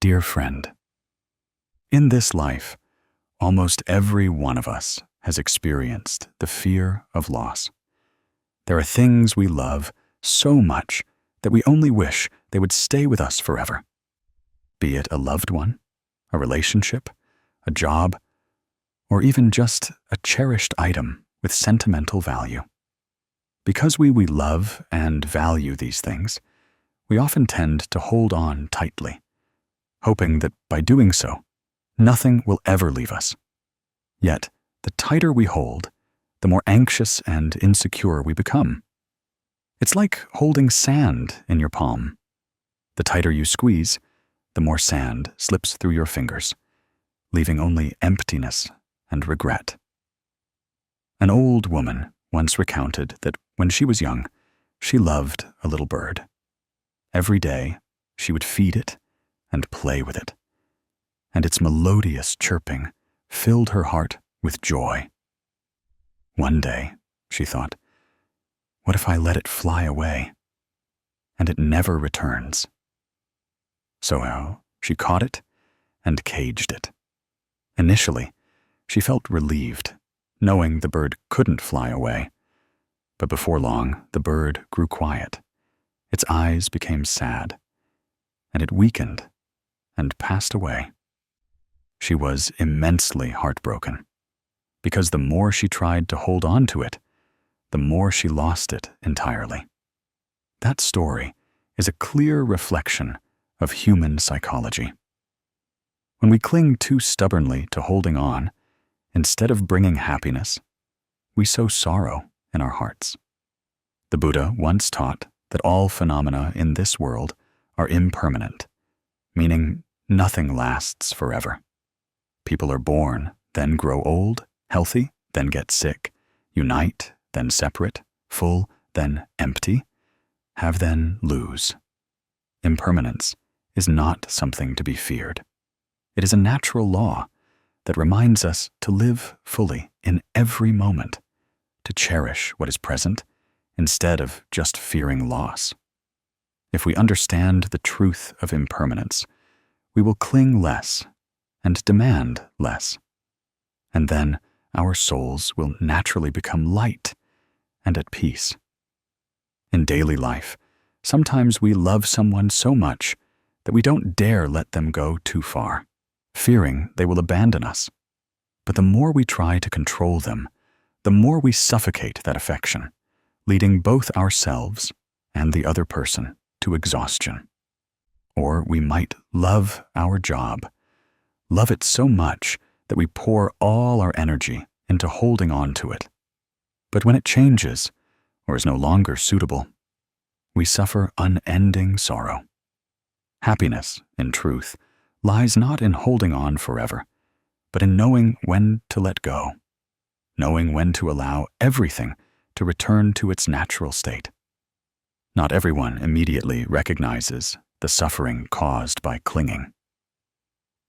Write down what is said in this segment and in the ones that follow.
dear friend, in this life, almost every one of us has experienced the fear of loss. There are things we love so much that we only wish they would stay with us forever. Be it a loved one, a relationship, a job, or even just a cherished item with sentimental value. Because we love and value these things, we often tend to hold on tightly, hoping that by doing so, nothing will ever leave us. Yet, the tighter we hold, the more anxious and insecure we become. It's like holding sand in your palm. The tighter you squeeze, the more sand slips through your fingers, leaving only emptiness and regret. An old woman once recounted that when she was young, she loved a little bird. Every day, she would feed it and play with it, and its melodious chirping filled her heart with joy. One day, she thought, what if I let it fly away? And it never returns. So she caught it and caged it. Initially, she felt relieved, knowing the bird couldn't fly away. But before long, the bird grew quiet. Its eyes became sad, and it weakened and passed away. She was immensely heartbroken, because the more she tried to hold on to it, the more she lost it entirely. That story is a clear reflection of human psychology. When we cling too stubbornly to holding on, instead of bringing happiness, we sow sorrow in our hearts. The Buddha once taught that all phenomena in this world are impermanent, meaning nothing lasts forever. People are born, then grow old, healthy, then get sick, unite, then separate, full, then empty, have then lose. Impermanence is not something to be feared. It is a natural law that reminds us to live fully in every moment, to cherish what is present instead of just fearing loss. If we understand the truth of impermanence, we will cling less and demand less, and then our souls will naturally become light and at peace. In daily life, sometimes we love someone so much that we don't dare let them go too far, fearing they will abandon us. But the more we try to control them, the more we suffocate that affection, leading both ourselves and the other person to exhaustion. Or we might love our job, love it so much that we pour all our energy into holding on to it. But when it changes, or is no longer suitable, we suffer unending sorrow. Happiness, in truth, lies not in holding on forever, but in knowing when to let go, knowing when to allow everything to return to its natural state. Not everyone immediately recognizes the suffering caused by clinging.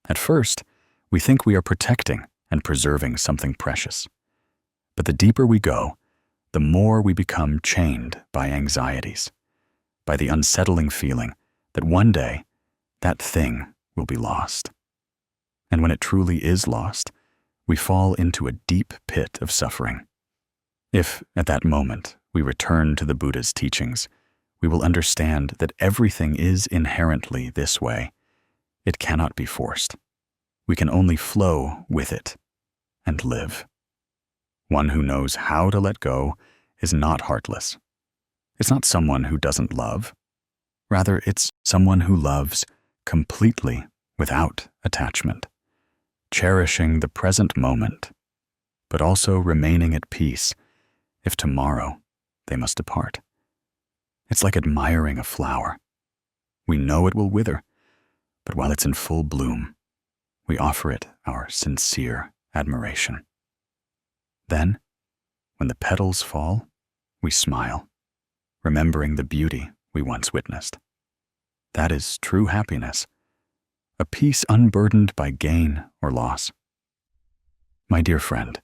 At first, we think we are protecting and preserving something precious. But the deeper we go, the more we become chained by anxieties, by the unsettling feeling that one day that thing will be lost. And when it truly is lost, we fall into a deep pit of suffering. If, at that moment, we return to the Buddha's teachings, we will understand that everything is inherently this way. It cannot be forced. We can only flow with it and live. One who knows how to let go is not heartless. It's not someone who doesn't love. Rather, it's someone who loves completely without attachment, cherishing the present moment, but also remaining at peace if tomorrow they must depart. It's like admiring a flower. We know it will wither, but while it's in full bloom, we offer it our sincere admiration. Then, when the petals fall, we smile, remembering the beauty we once witnessed. That is true happiness, a peace unburdened by gain or loss. My dear friend,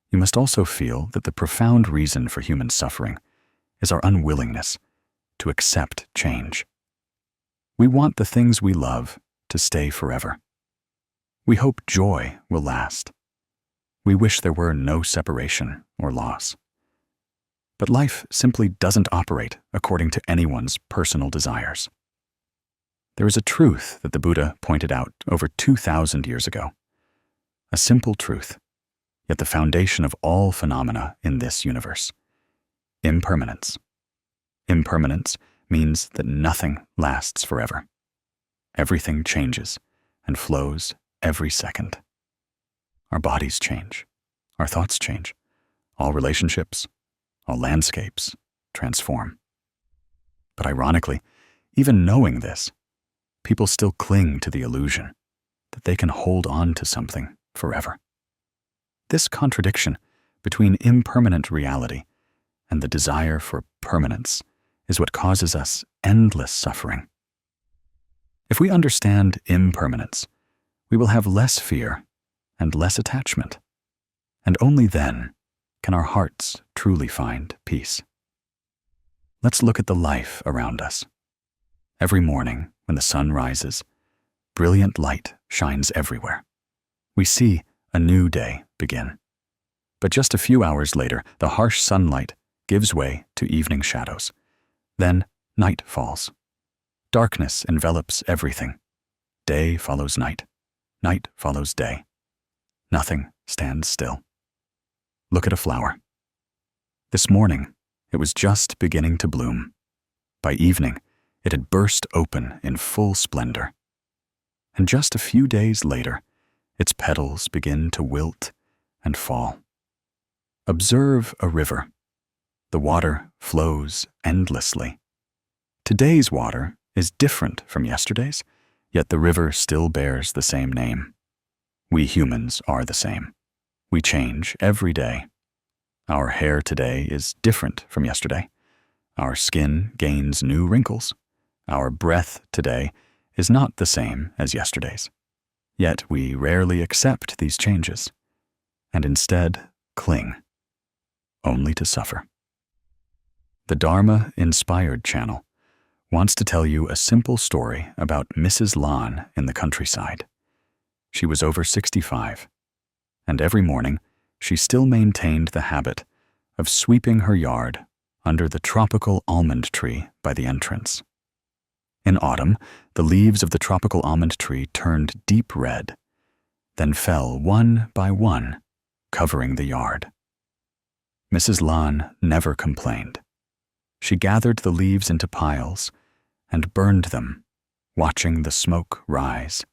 you must also feel that the profound reason for human suffering is our unwillingness to accept change. We want the things we love to stay forever. We hope joy will last. We wish there were no separation or loss. But life simply doesn't operate according to anyone's personal desires. There is a truth that the Buddha pointed out over 2,000 years ago. A simple truth, yet the foundation of all phenomena in this universe. Impermanence. Impermanence means that nothing lasts forever. Everything changes and flows every second. Our bodies change. Our thoughts change. All relationships, all landscapes transform. But ironically, even knowing this, people still cling to the illusion that they can hold on to something forever. This contradiction between impermanent reality and the desire for permanence is what causes us endless suffering. If we understand impermanence, we will have less fear and less attachment, and only then can our hearts truly find peace. Let's look at the life around us. Every morning when the sun rises, brilliant light shines everywhere. We see a new day begin. But just a few hours later, the harsh sunlight gives way to evening shadows. Then night falls. Darkness envelops everything. Day follows night. Night follows day. Nothing stands still. Look at a flower. This morning, it was just beginning to bloom. By evening, it had burst open in full splendor. And just a few days later, its petals begin to wilt and fall. Observe a river. The water flows endlessly. Today's water is different from yesterday's, yet the river still bears the same name. We humans are the same. We change every day. Our hair today is different from yesterday. Our skin gains new wrinkles. Our breath today is not the same as yesterday's. Yet we rarely accept these changes, and instead cling, only to suffer. The Dharma Inspired channel wants to tell you a simple story about Mrs. Lan in the countryside. She was over 65, and every morning she still maintained the habit of sweeping her yard under the tropical almond tree by the entrance. In autumn, the leaves of the tropical almond tree turned deep red, then fell one by one, covering the yard. Mrs. Lan never complained. She gathered the leaves into piles and burned them, watching the smoke rise,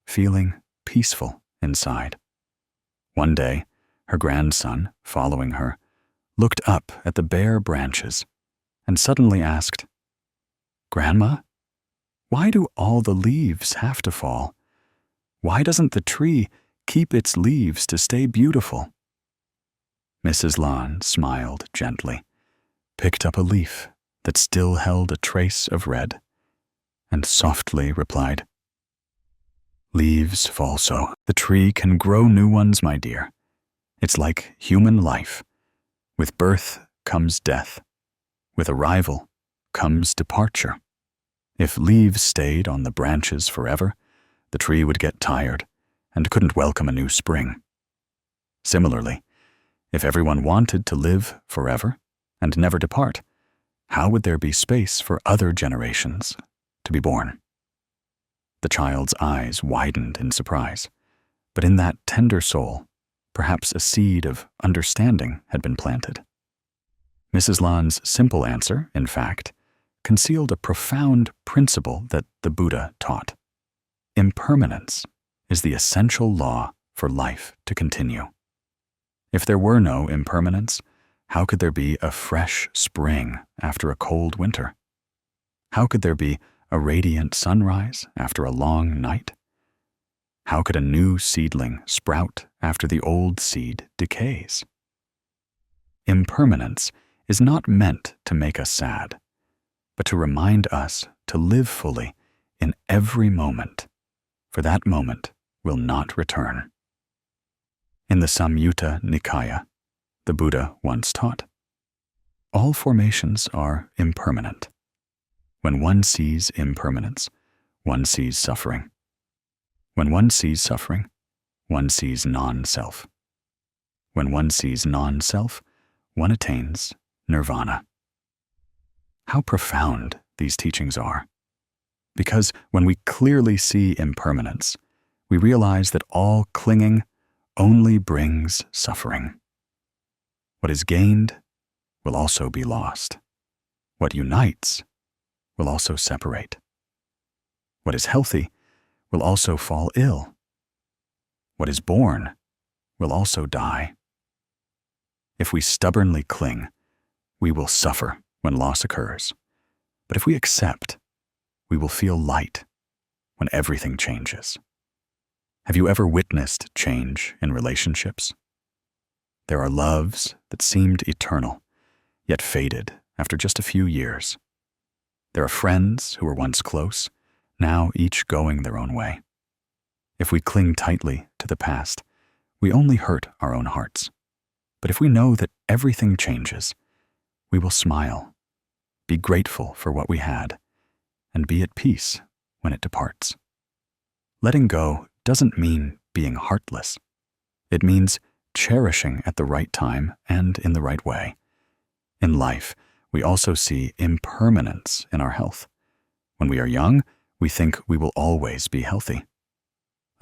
feeling peaceful inside. One day, her grandson, following her, looked up at the bare branches and suddenly asked, "Grandma, why do all the leaves have to fall? Why doesn't the tree keep its leaves to stay beautiful?" Mrs. Lan smiled gently, picked up a leaf that still held a trace of red, and softly replied, "Leaves fall so the tree can grow new ones, my dear. It's like human life. With birth comes death. With arrival comes departure. If leaves stayed on the branches forever, the tree would get tired and couldn't welcome a new spring. Similarly, if everyone wanted to live forever and never depart, how would there be space for other generations to be born?" The child's eyes widened in surprise, but in that tender soul, perhaps a seed of understanding had been planted. Mrs. Lan's simple answer, in fact, concealed a profound principle that the Buddha taught. Impermanence is the essential law for life to continue. If there were no impermanence, how could there be a fresh spring after a cold winter? How could there be a radiant sunrise after a long night? How could a new seedling sprout after the old seed decays? Impermanence is not meant to make us sad, but to remind us to live fully in every moment, for that moment will not return. In the Samyutta Nikaya, the Buddha once taught, all formations are impermanent. When one sees impermanence, one sees suffering. When one sees suffering, one sees non-self. When one sees non-self, one attains nirvana. How profound these teachings are. Because when we clearly see impermanence, we realize that all clinging only brings suffering. What is gained will also be lost. What unites will also separate. What is healthy will also fall ill. What is born will also die. If we stubbornly cling, we will suffer when loss occurs. But if we accept, we will feel light when everything changes. Have you ever witnessed change in relationships? There are loves that seemed eternal, yet faded after just a few years. There are friends who were once close, now each going their own way. If we cling tightly to the past, we only hurt our own hearts. But if we know that everything changes, we will smile, be grateful for what we had, and be at peace when it departs. Letting go doesn't mean being heartless. It means cherishing at the right time and in the right way. In life, we also see impermanence in our health. When we are young, we think we will always be healthy.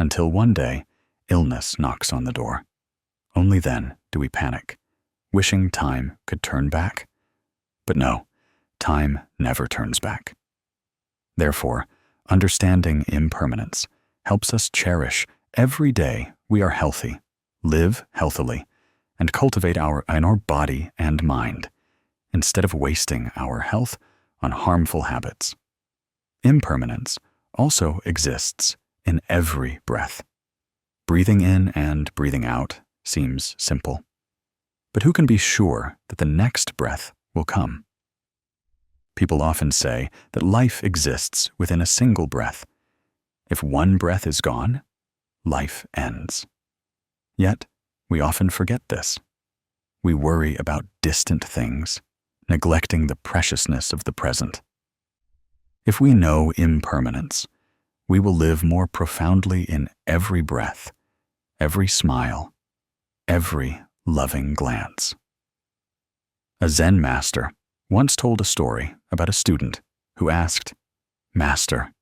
Until one day, illness knocks on the door. Only then do we panic, wishing time could turn back. But no, time never turns back. Therefore, understanding impermanence helps us cherish every day we are healthy, live healthily, and cultivate our inner body and mind, instead of wasting our health on harmful habits. Impermanence also exists in every breath. Breathing in and breathing out seems simple. But who can be sure that the next breath will come? People often say that life exists within a single breath. If one breath is gone, life ends. Yet, we often forget this. We worry about distant things, neglecting the preciousness of the present. If we know impermanence, we will live more profoundly in every breath, every smile, every loving glance. A Zen master once told a story about a student who asked, "Master,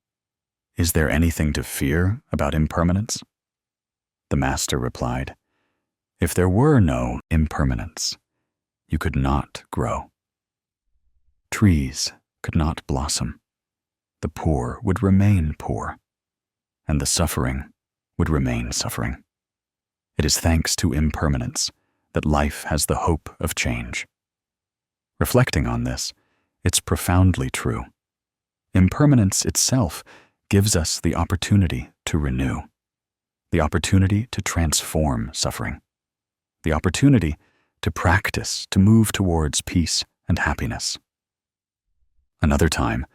is there anything to fear about impermanence?" The master replied, "If there were no impermanence, you could not grow. Trees could not blossom. The poor would remain poor, and the suffering would remain suffering. It is thanks to impermanence that life has the hope of change." Reflecting on this, it's profoundly true. Impermanence itself gives us the opportunity to renew, the opportunity to transform suffering, the opportunity to practice to move towards peace and happiness. Another time,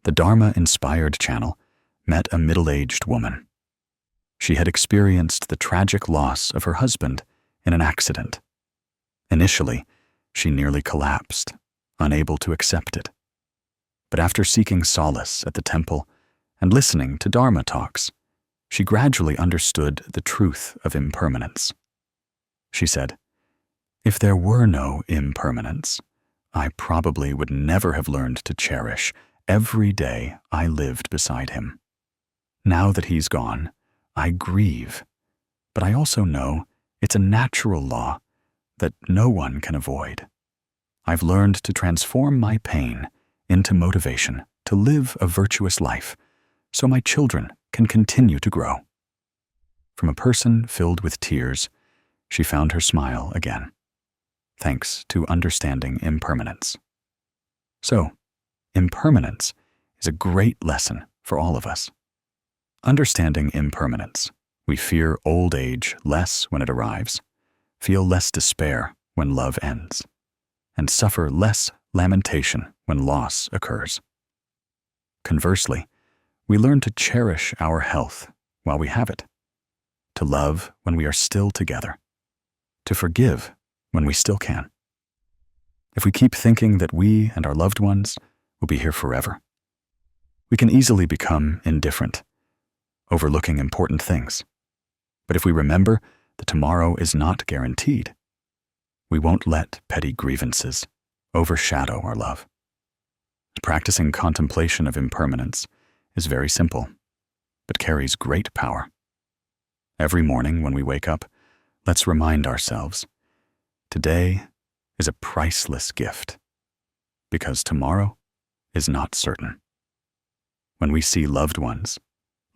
the Dharma-inspired channel met a middle-aged woman. She had experienced the tragic loss of her husband in an accident. Initially, she nearly collapsed, unable to accept it. But after seeking solace at the temple and listening to Dharma talks, she gradually understood the truth of impermanence. She said, "If there were no impermanence, I probably would never have learned to cherish every day I lived beside him. Now that he's gone, I grieve, but I also know it's a natural law that no one can avoid. I've learned to transform my pain into motivation to live a virtuous life so my children can continue to grow." From a person filled with tears, she found her smile again, thanks to understanding impermanence. So, impermanence is a great lesson for all of us. Understanding impermanence, we fear old age less when it arrives, feel less despair when love ends, and suffer less lamentation when loss occurs. Conversely, we learn to cherish our health while we have it, to love when we are still together, to forgive when we still can. If we keep thinking that we and our loved ones will be here forever, we can easily become indifferent, overlooking important things. But if we remember that tomorrow is not guaranteed, we won't let petty grievances overshadow our love. Practicing contemplation of impermanence is very simple, but carries great power. Every morning when we wake up, let's remind ourselves, today is a priceless gift, because tomorrow is not certain. When we see loved ones,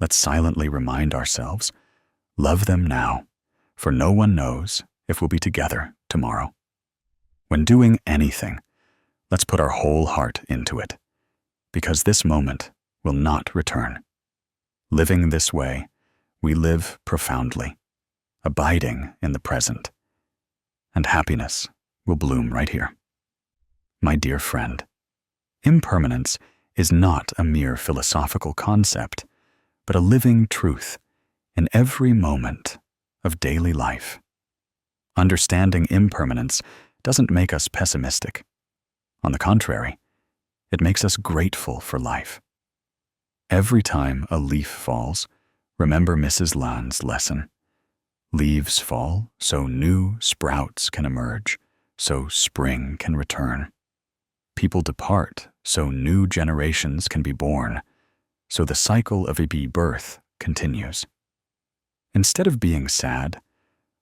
let's silently remind ourselves, love them now, for no one knows if we'll be together tomorrow. When doing anything, let's put our whole heart into it, because this moment will not return. Living this way, we live profoundly, abiding in the present, and happiness will bloom right here. My dear friend, impermanence is not a mere philosophical concept, but a living truth in every moment of daily life. Understanding impermanence doesn't make us pessimistic. On the contrary, it makes us grateful for life. Every time a leaf falls, remember Mrs. Land's lesson. Leaves fall so new sprouts can emerge, so spring can return. People depart so new generations can be born, so the cycle of rebirth continues. Instead of being sad,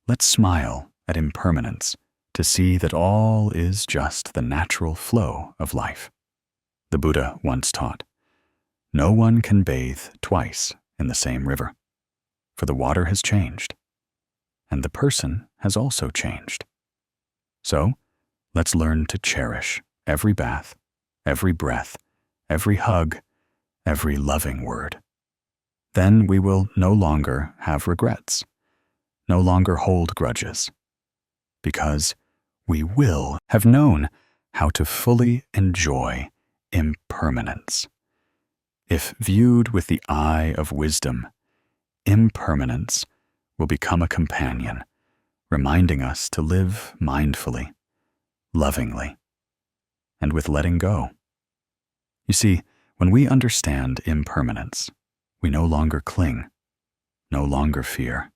let's smile at impermanence to see that all is just the natural flow of life. The Buddha once taught, no one can bathe twice in the same river, for the water has changed, and the person has also changed. So, let's learn to cherish every bath, every breath, every hug, every loving word. Then we will no longer have regrets, no longer hold grudges, because we will have known how to fully enjoy impermanence. If viewed with the eye of wisdom, impermanence will become a companion, reminding us to live mindfully, lovingly, and with letting go. You see, when we understand impermanence, we no longer cling, no longer fear,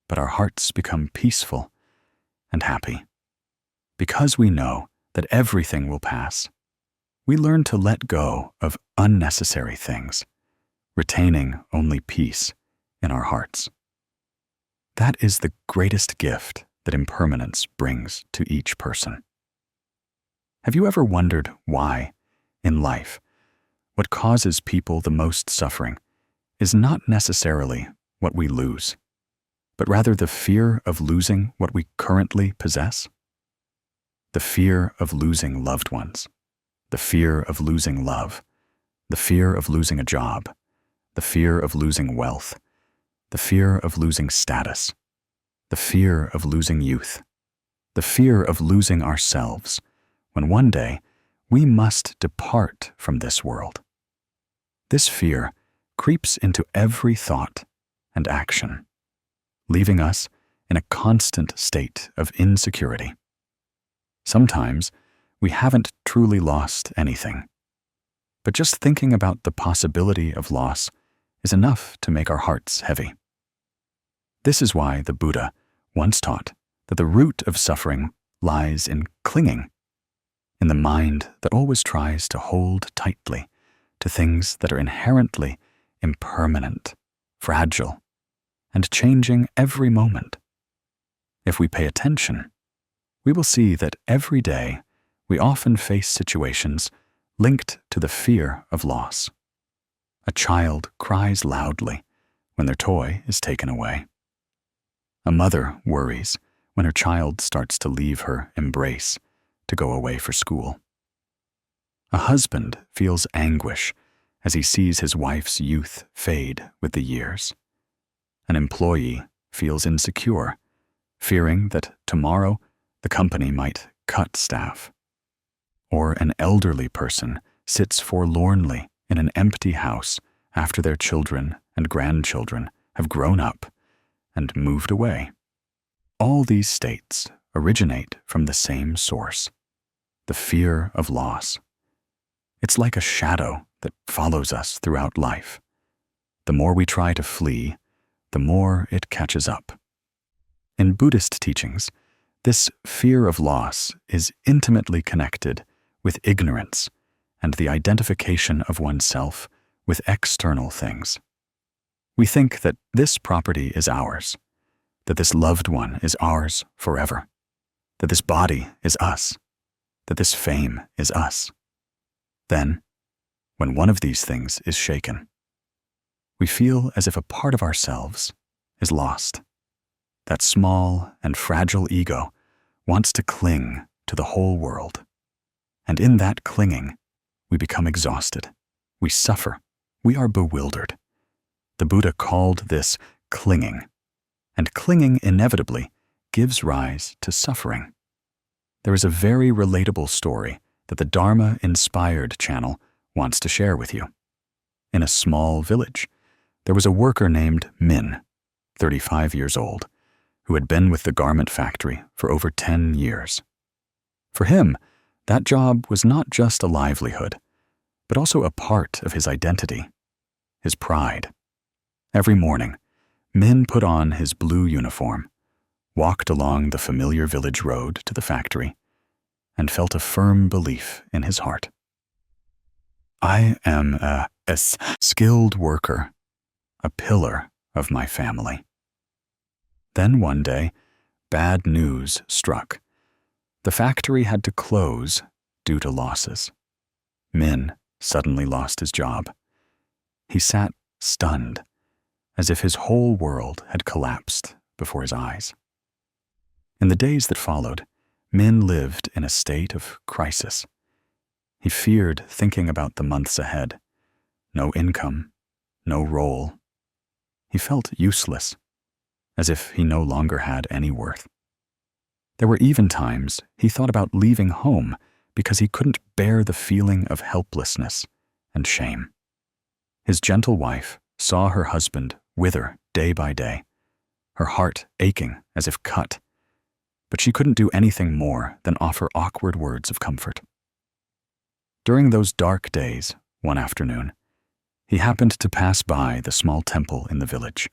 but our hearts become peaceful and happy. Because we know that everything will pass, we learn to let go of unnecessary things, retaining only peace in our hearts. That is the greatest gift that impermanence brings to each person. Have you ever wondered why, in life, what causes people the most suffering is not necessarily what we lose, but rather the fear of losing what we currently possess? The fear of losing loved ones, the fear of losing love, the fear of losing a job, the fear of losing wealth, the fear of losing status, the fear of losing youth, the fear of losing ourselves, when one day we must depart from this world. This fear creeps into every thought and action, leaving us in a constant state of insecurity. Sometimes we haven't truly lost anything, but just thinking about the possibility of loss is enough to make our hearts heavy. This is why the Buddha once taught that the root of suffering lies in clinging, in the mind that always tries to hold tightly to things that are inherently impermanent, fragile, and changing every moment. If we pay attention, we will see that every day we often face situations linked to the fear of loss. A child cries loudly when their toy is taken away. A mother worries when her child starts to leave her embrace to go away for school. A husband feels anguish as he sees his wife's youth fade with the years. An employee feels insecure, fearing that tomorrow the company might cut staff. Or an elderly person sits forlornly in an empty house after their children and grandchildren have grown up and moved away. All these states originate from the same source, the fear of loss. It's like a shadow that follows us throughout life, The more we try to flee, the more it catches up. In Buddhist teachings, this fear of loss is intimately connected with ignorance and the identification of oneself with external things. We think that this property is ours, that this loved one is ours forever, that this body is us, that this fame is us. Then, when one of these things is shaken, we feel as if a part of ourselves is lost. That small and fragile ego wants to cling to the whole world. And in that clinging, we become exhausted. We suffer. We are bewildered. The Buddha called this clinging, and clinging inevitably gives rise to suffering. There is a very relatable story that the Dharma-inspired channel wants to share with you. In a small village, there was a worker named Min, 35 years old, who had been with the garment factory for over 10 years. For him, that job was not just a livelihood, but also a part of his identity, his pride. Every morning, Min put on his blue uniform, walked along the familiar village road to the factory, and felt a firm belief in his heart. I am a skilled worker, a pillar of my family. Then one day, bad news struck. The factory had to close due to losses. Min suddenly lost his job. He sat stunned, as if his whole world had collapsed before his eyes. In the days that followed, Min lived in a state of crisis. He feared thinking about the months ahead. No income, no role. He felt useless, as if he no longer had any worth. There were even times he thought about leaving home because he couldn't bear the feeling of helplessness and shame. His gentle wife saw her husband wither day by day, her heart aching as if cut, but she couldn't do anything more than offer awkward words of comfort. During those dark days, one afternoon, he happened to pass by the small temple in the village.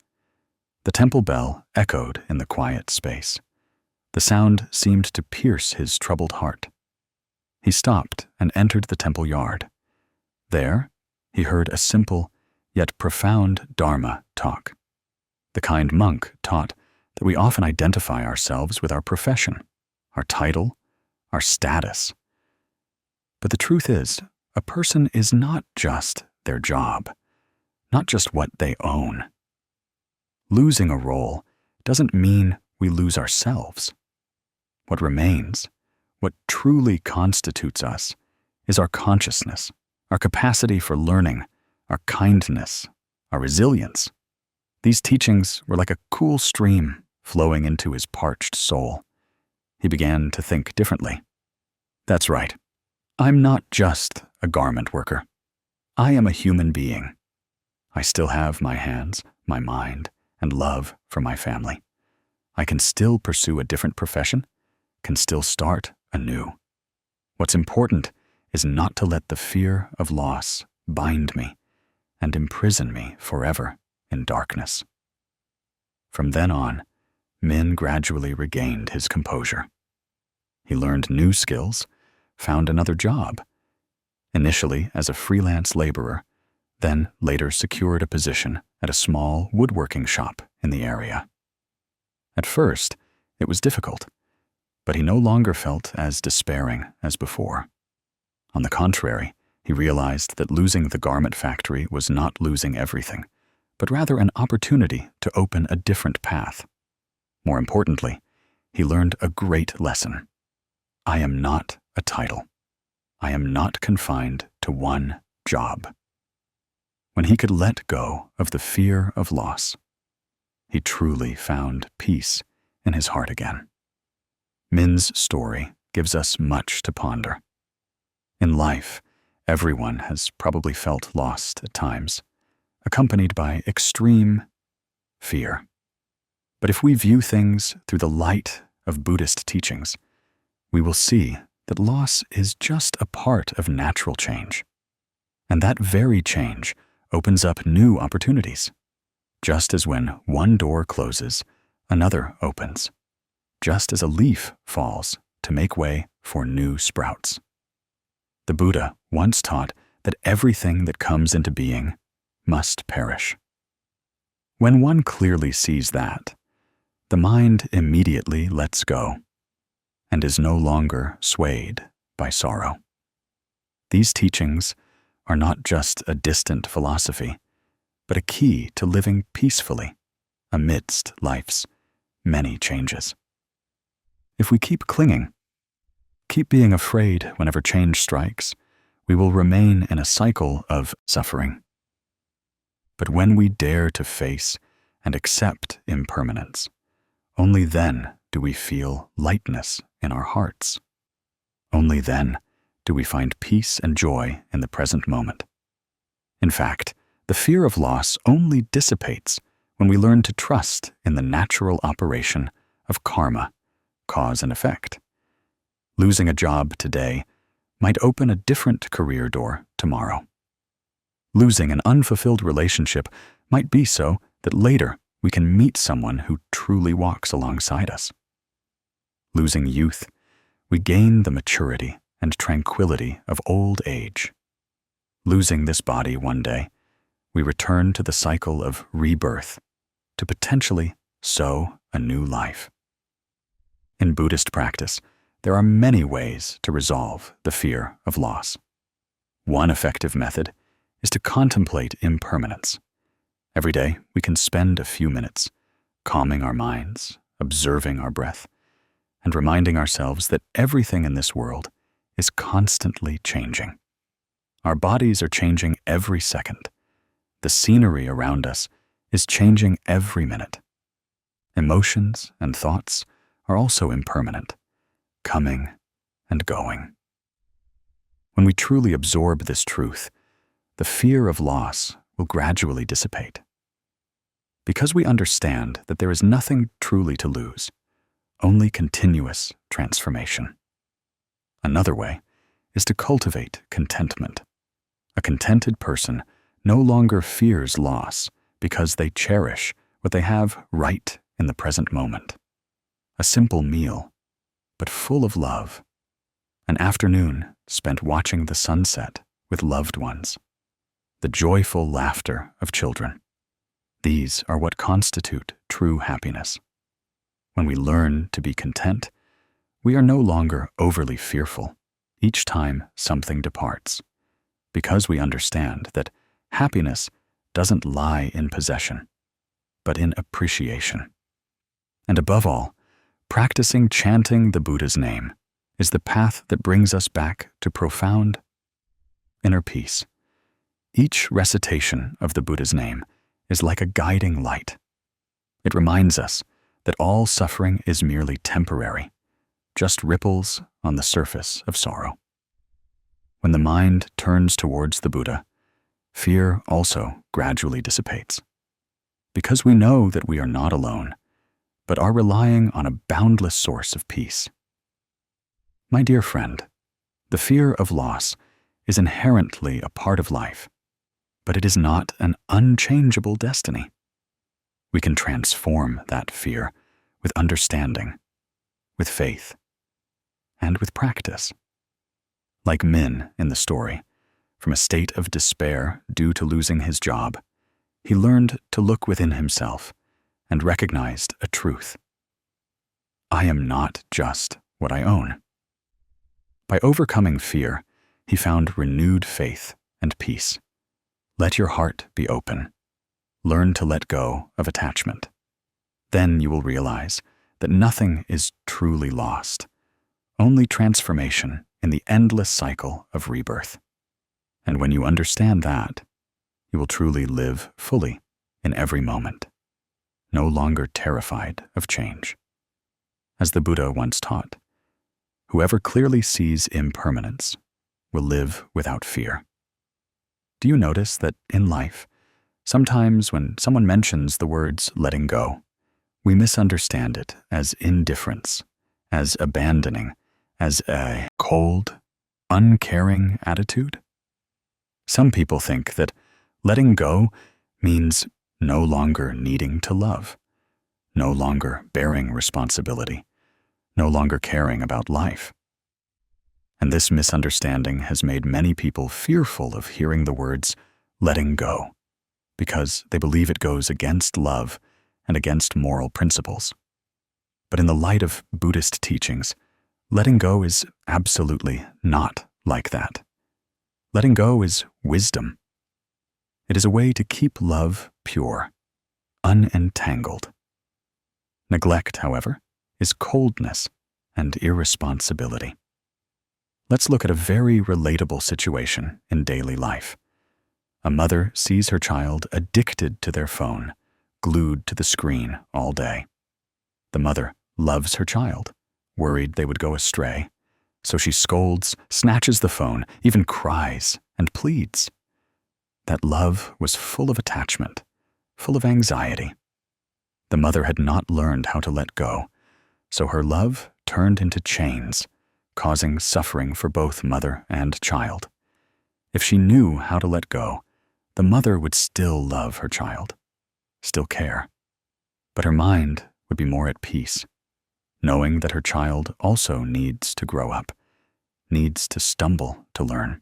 The temple bell echoed in the quiet space. The sound seemed to pierce his troubled heart. He stopped and entered the temple yard. There, he heard a simple yet profound Dharma talk. The kind monk taught that we often identify ourselves with our profession, our title, our status. But the truth is, a person is not just their job, not just what they own. Losing a role doesn't mean we lose ourselves. What remains, what truly constitutes us, is our consciousness, our capacity for learning, our kindness, our resilience. These teachings were like a cool stream flowing into his parched soul. He began to think differently. That's right. I'm not just a garment worker. I am a human being. I still have my hands, my mind, and love for my family. I can still pursue a different profession, can still start anew. What's important is not to let the fear of loss bind me and imprison me forever in darkness. From then on, Min gradually regained his composure. He learned new skills, found another job, initially as a freelance laborer, then later secured a position at a small woodworking shop in the area. At first, it was difficult, but he no longer felt as despairing as before. On the contrary, he realized that losing the garment factory was not losing everything, but rather an opportunity to open a different path. More importantly, he learned a great lesson. I am not a title. I am not confined to one job. When he could let go of the fear of loss, he truly found peace in his heart again. Min's story gives us much to ponder. In life, everyone has probably felt lost at times, accompanied by extreme fear. But if we view things through the light of Buddhist teachings, we will see that loss is just a part of natural change. And that very change opens up new opportunities. Just as when one door closes, another opens. Just as a leaf falls to make way for new sprouts. The Buddha once taught that everything that comes into being must perish. When one clearly sees that, the mind immediately lets go and is no longer swayed by sorrow. These teachings are not just a distant philosophy, but a key to living peacefully amidst life's many changes. If we keep clinging, keep being afraid whenever change strikes, we will remain in a cycle of suffering. But when we dare to face and accept impermanence, only then do we feel lightness in our hearts. Only then do we find peace and joy in the present moment. In fact, the fear of loss only dissipates when we learn to trust in the natural operation of karma, cause and effect. Losing a job today might open a different career door tomorrow. Losing an unfulfilled relationship might be so that later we can meet someone who truly walks alongside us. Losing youth, we gain the maturity and tranquility of old age. Losing this body one day, we return to the cycle of rebirth to potentially sow a new life. In Buddhist practice, there are many ways to resolve the fear of loss. One effective method is to contemplate impermanence. Every day, we can spend a few minutes calming our minds, observing our breath, and reminding ourselves that everything in this world is constantly changing. Our bodies are changing every second. The scenery around us is changing every minute. Emotions and thoughts are also impermanent, coming and going. When we truly absorb this truth, the fear of loss will gradually dissipate. Because we understand that there is nothing truly to lose, only continuous transformation. Another way is to cultivate contentment. A contented person no longer fears loss because they cherish what they have right in the present moment. A simple meal, but full of love. An afternoon spent watching the sunset with loved ones. The joyful laughter of children. These are what constitute true happiness. When we learn to be content, we are no longer overly fearful each time something departs, because we understand that happiness doesn't lie in possession, but in appreciation. And above all, practicing chanting the Buddha's name is the path that brings us back to profound inner peace. Each recitation of the Buddha's name is like a guiding light. It reminds us that all suffering is merely temporary, just ripples on the surface of sorrow. When the mind turns towards the Buddha, fear also gradually dissipates. Because we know that we are not alone, but are relying on a boundless source of peace. My dear friend, the fear of loss is inherently a part of life, but it is not an unchangeable destiny. We can transform that fear with understanding, with faith, and with practice. Like Min in the story, from a state of despair due to losing his job, he learned to look within himself and recognized a truth. I am not just what I own. By overcoming fear, he found renewed faith and peace. Let your heart be open. Learn to let go of attachment. Then you will realize that nothing is truly lost, only transformation in the endless cycle of rebirth. And when you understand that, you will truly live fully in every moment, no longer terrified of change. As the Buddha once taught, whoever clearly sees impermanence will live without fear. Do you notice that in life, sometimes when someone mentions the words letting go, we misunderstand it as indifference, as abandoning, as a cold, uncaring attitude? Some people think that Letting go means no longer needing to love, no longer bearing responsibility, no longer caring about life. And this misunderstanding has made many people fearful of hearing the words letting go, because they believe it goes against love and against moral principles. But in the light of Buddhist teachings, letting go is absolutely not like that. Letting go is wisdom. It is a way to keep love pure, unentangled. Neglect, however, is coldness and irresponsibility. Let's look at a very relatable situation in daily life. A mother sees her child addicted to their phone, glued to the screen all day. The mother loves her child, worried they would go astray, so she scolds, snatches the phone, even cries and pleads. That love was full of attachment, full of anxiety. The mother had not learned how to let go, so her love turned into chains, causing suffering for both mother and child. If she knew how to let go, the mother would still love her child, still care. But her mind would be more at peace, knowing that her child also needs to grow up, needs to stumble to learn.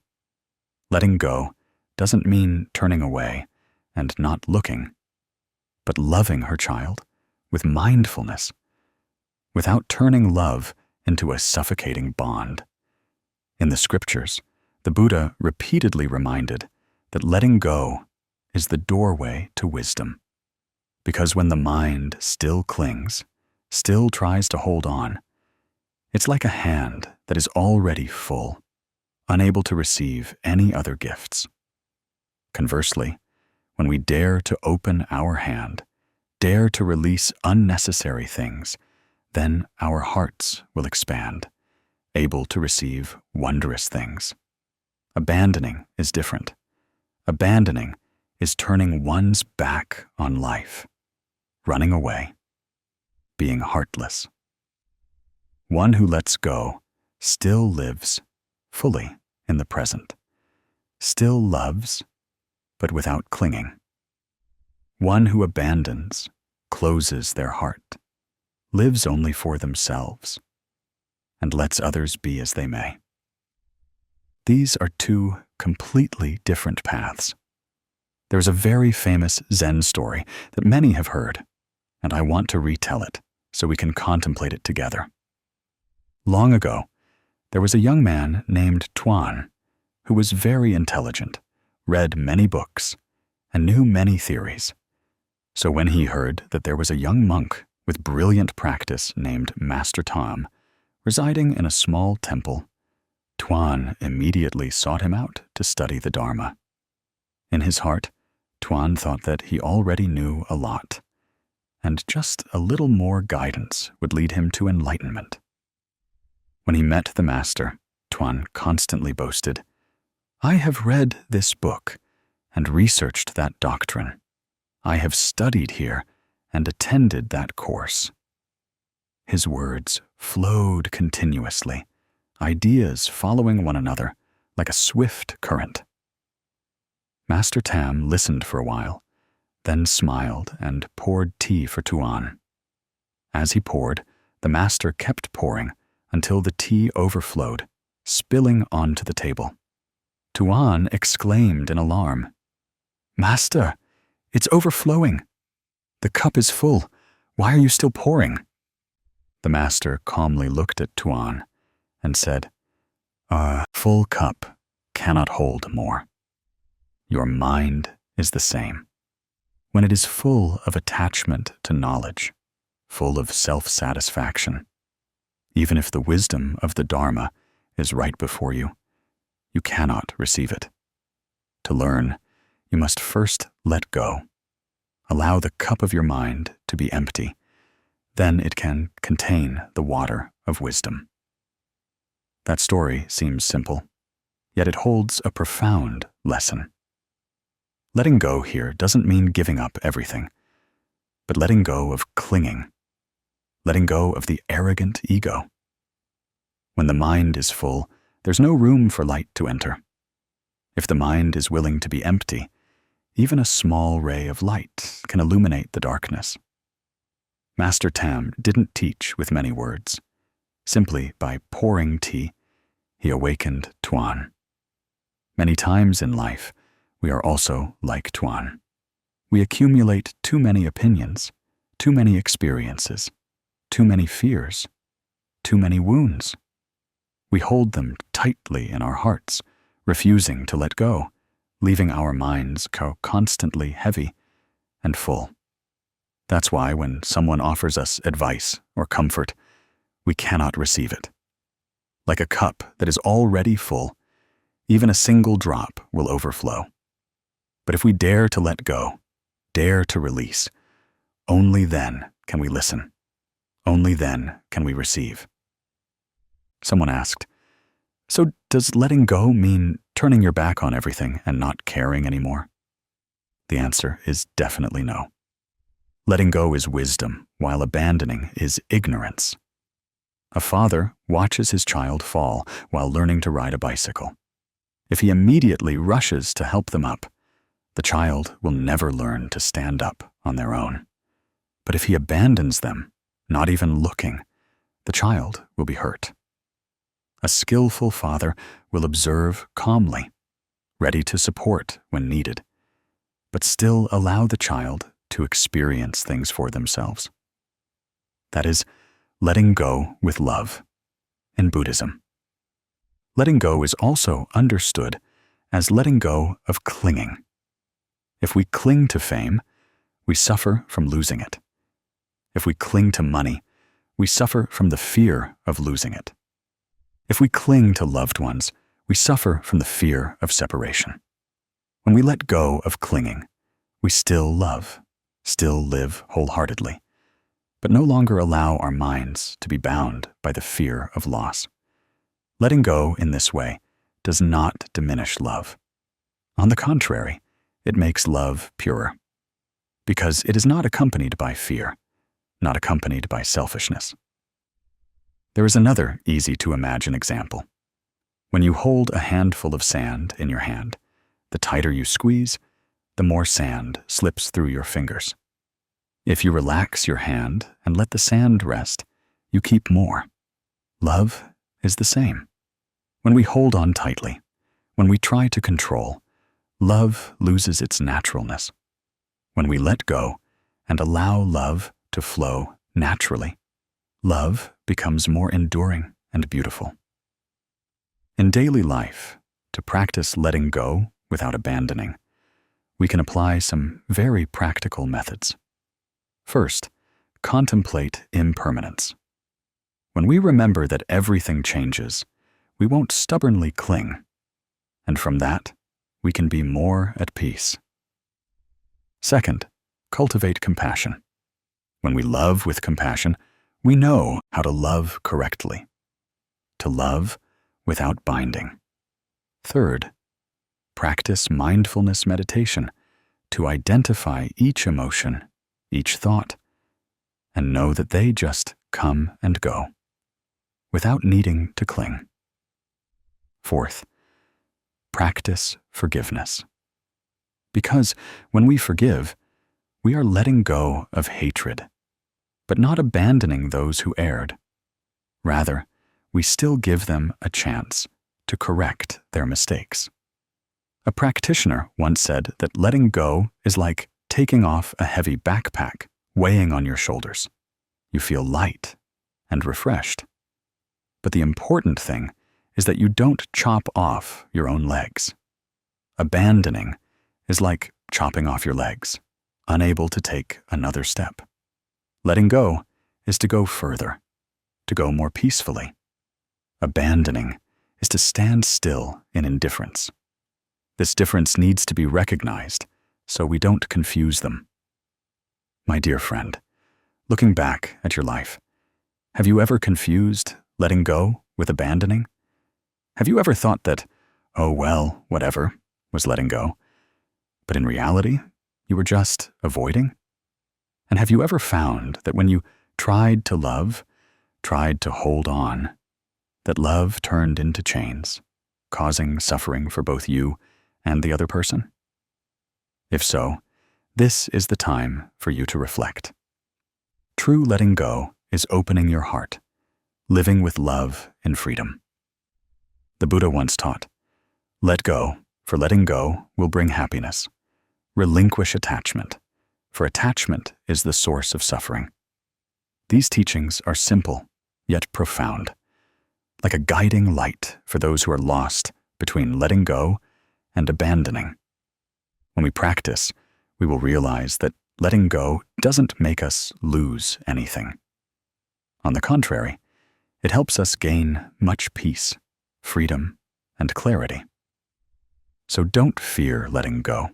Letting go doesn't mean turning away and not looking, but loving her child with mindfulness, without turning love into a suffocating bond. In the scriptures, the Buddha repeatedly reminded that letting go is the doorway to wisdom. Because when the mind still clings, still tries to hold on, it's like a hand that is already full, unable to receive any other gifts. Conversely, when we dare to open our hand, dare to release unnecessary things, then our hearts will expand, able to receive wondrous things. Abandoning is different. Abandoning is turning one's back on life, running away, being heartless. One who lets go still lives fully in the present, still loves, but without clinging. One who abandons, closes their heart, lives only for themselves, and lets others be as they may. These are two completely different paths. There is a very famous Zen story that many have heard, and I want to retell it so we can contemplate it together. Long ago, there was a young man named Tuan who was very intelligent, read many books, and knew many theories. So when he heard that there was a young monk with brilliant practice named Master Tom residing in a small temple, Tuan immediately sought him out to study the Dharma. In his heart, Tuan thought that he already knew a lot, and just a little more guidance would lead him to enlightenment. When he met the master, Tuan constantly boasted, "I have read this book and researched that doctrine. I have studied here and attended that course." His words flowed continuously, ideas following one another like a swift current. Master Tam listened for a while, then smiled and poured tea for Tuan. As he poured, the master kept pouring until the tea overflowed, spilling onto the table. Tuan exclaimed in alarm, "Master, it's overflowing. The cup is full. Why are you still pouring?" The master calmly looked at Tuan and said, "A full cup cannot hold more. Your mind is the same. When it is full of attachment to knowledge, full of self-satisfaction, even if the wisdom of the Dharma is right before you, you cannot receive it. To learn, you must first let go. Allow the cup of your mind to be empty. Then it can contain the water of wisdom." That story seems simple, yet it holds a profound lesson. Letting go here doesn't mean giving up everything, but letting go of clinging, letting go of the arrogant ego. When the mind is full, there's no room for light to enter. If the mind is willing to be empty, even a small ray of light can illuminate the darkness. Master Tam didn't teach with many words. Simply by pouring tea, he awakened Tuan. Many times in life, we are also like Tuan. We accumulate too many opinions, too many experiences, too many fears, too many wounds. We hold them tightly in our hearts, refusing to let go, leaving our minds constantly heavy and full. That's why when someone offers us advice or comfort, we cannot receive it. Like a cup that is already full, even a single drop will overflow. But if we dare to let go, dare to release, only then can we listen. Only then can we receive. Someone asked, "So does letting go mean turning your back on everything and not caring anymore?" The answer is definitely no. Letting go is wisdom, while abandoning is ignorance. A father watches his child fall while learning to ride a bicycle. If he immediately rushes to help them up, the child will never learn to stand up on their own. But if he abandons them, not even looking, the child will be hurt. A skillful father will observe calmly, ready to support when needed, but still allow the child to experience things for themselves. That is, letting go with love in Buddhism. Letting go is also understood as letting go of clinging. If we cling to fame, we suffer from losing it. If we cling to money, we suffer from the fear of losing it. If we cling to loved ones, we suffer from the fear of separation. When we let go of clinging, we still love, still live wholeheartedly, but no longer allow our minds to be bound by the fear of loss. Letting go in this way does not diminish love. On the contrary, it makes love purer, because it is not accompanied by fear, not accompanied by selfishness. There is another easy-to-imagine example. When you hold a handful of sand in your hand, the tighter you squeeze, the more sand slips through your fingers. If you relax your hand and let the sand rest, you keep more. Love is the same. When we hold on tightly, when we try to control, love loses its naturalness. When we let go and allow love to flow naturally, love becomes more enduring and beautiful. In daily life, to practice letting go without abandoning, we can apply some very practical methods. First, contemplate impermanence. When we remember that everything changes, we won't stubbornly cling, and from that, we can be more at peace. Second, cultivate compassion. When we love with compassion, we know how to love correctly, to love without binding. Third, practice mindfulness meditation to identify each emotion, each thought, and know that they just come and go, without needing to cling. Fourth, practice forgiveness. Because when we forgive, we are letting go of hatred, but not abandoning those who erred. Rather, we still give them a chance to correct their mistakes. A practitioner once said that letting go is like taking off a heavy backpack weighing on your shoulders. You feel light and refreshed. But the important thing is that you don't chop off your own legs. Abandoning is like chopping off your legs, unable to take another step. Letting go is to go further, to go more peacefully. Abandoning is to stand still in indifference. This difference needs to be recognized so we don't confuse them. My dear friend, looking back at your life, have you ever confused letting go with abandoning? Have you ever thought that, oh well, whatever, was letting go, but in reality, you were just avoiding? And have you ever found that when you tried to love, tried to hold on, that love turned into chains, causing suffering for both you and the other person? If so, this is the time for you to reflect. True letting go is opening your heart, living with love and freedom. The Buddha once taught, "Let go, for letting go will bring happiness. Relinquish attachment, for attachment is the source of suffering." These teachings are simple, yet profound, like a guiding light for those who are lost between letting go and abandoning. When we practice, we will realize that letting go doesn't make us lose anything. On the contrary, it helps us gain much peace, freedom, and clarity. So don't fear letting go,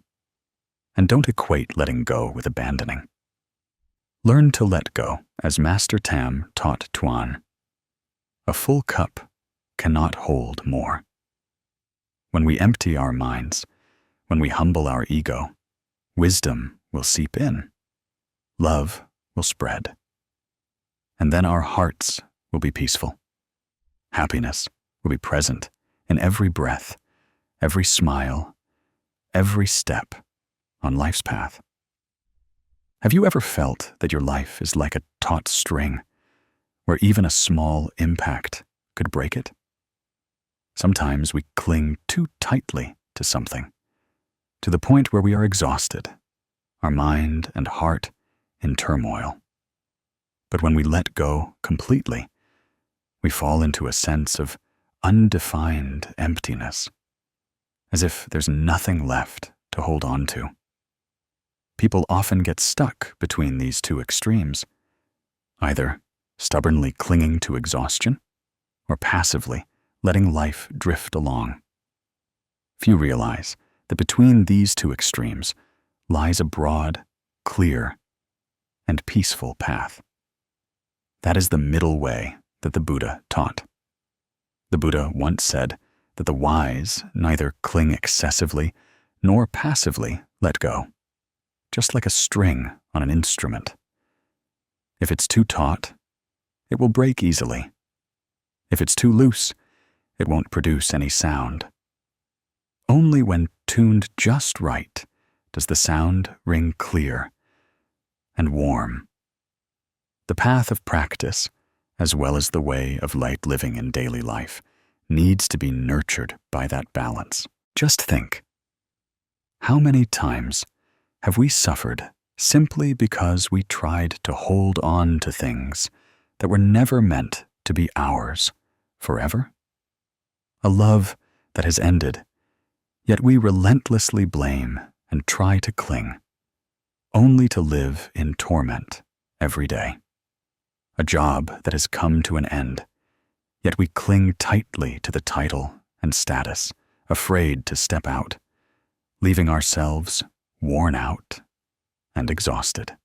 and don't equate letting go with abandoning. Learn to let go as Master Tam taught Tuan. A full cup cannot hold more. When we empty our minds, when we humble our ego, wisdom will seep in, love will spread, and then our hearts will be peaceful. Happiness will be present in every breath, every smile, every step on life's path. Have you ever felt that your life is like a taut string, where even a small impact could break it? Sometimes we cling too tightly to something, to the point where we are exhausted, our mind and heart in turmoil. But when we let go completely, we fall into a sense of undefined emptiness, as if there's nothing left to hold on to. People often get stuck between these two extremes, either stubbornly clinging to exhaustion or passively letting life drift along. Few realize that between these two extremes lies a broad, clear, and peaceful path. That is the middle way that the Buddha taught. The Buddha once said that the wise neither cling excessively nor passively let go, just like a string on an instrument. If it's too taut, it will break easily. If it's too loose, it won't produce any sound. Only when tuned just right does the sound ring clear and warm. The path of practice, as well as the way of light living in daily life, needs to be nurtured by that balance. Just think, how many times have we suffered simply because we tried to hold on to things that were never meant to be ours forever? A love that has ended, yet we relentlessly blame and try to cling, only to live in torment every day. A job that has come to an end, yet we cling tightly to the title and status, afraid to step out, leaving ourselves worn out and exhausted.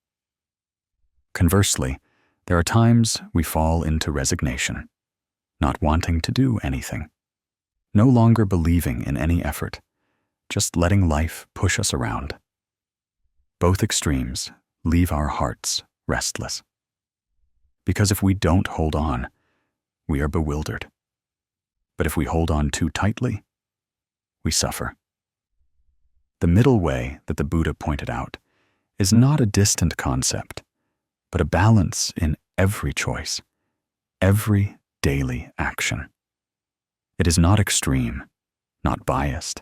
Conversely, there are times we fall into resignation, not wanting to do anything, no longer believing in any effort, just letting life push us around. Both extremes leave our hearts restless. Because if we don't hold on, we are bewildered. But if we hold on too tightly, we suffer. The middle way that the Buddha pointed out is not a distant concept, but a balance in every choice, every daily action. It is not extreme, not biased,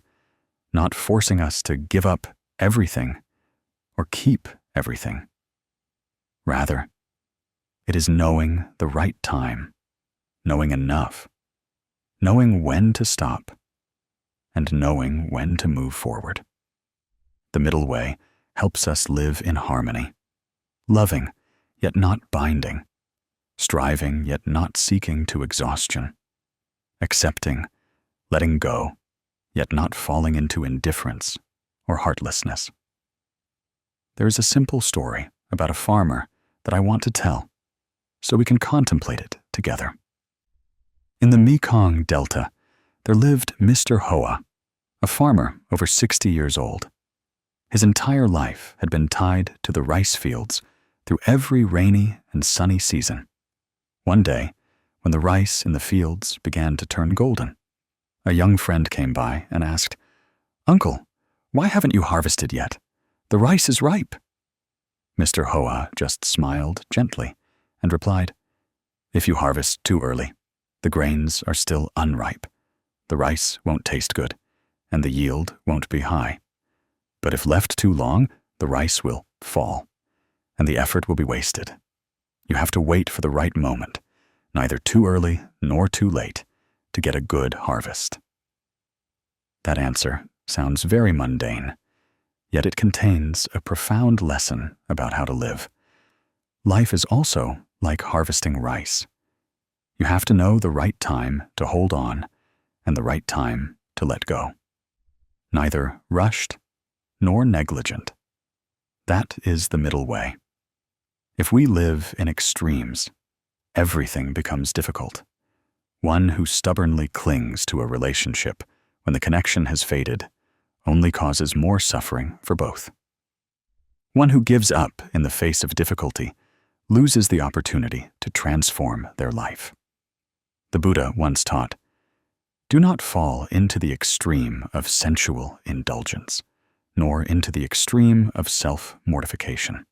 not forcing us to give up everything or keep everything. Rather, it is knowing the right time, knowing enough, knowing when to stop, and knowing when to move forward. The middle way helps us live in harmony, loving yet not binding, striving yet not seeking to exhaustion, accepting, letting go, yet not falling into indifference or heartlessness. There is a simple story about a farmer that I want to tell, so we can contemplate it together. In the Mekong Delta, there lived Mr. Hoa, a farmer over 60 years old. His entire life had been tied to the rice fields through every rainy and sunny season. One day, when the rice in the fields began to turn golden, a young friend came by and asked, "Uncle, why haven't you harvested yet? "The rice is ripe." Mr. Hoa just smiled gently and replied, "If you harvest too early, the grains are still unripe. The rice won't taste good, and the yield won't be high. But if left too long, the rice will fall, and the effort will be wasted. You have to wait for the right moment, neither too early nor too late, to get a good harvest." That answer sounds very mundane, yet it contains a profound lesson about how to live. Life is also like harvesting rice. You have to know the right time to hold on and the right time to let go. Neither rushed nor negligent. That is the middle way. If we live in extremes, everything becomes difficult. One who stubbornly clings to a relationship when the connection has faded only causes more suffering for both. One who gives up in the face of difficulty loses the opportunity to transform their life. The Buddha once taught, "Do not fall into the extreme of sensual indulgence, nor into the extreme of self-mortification.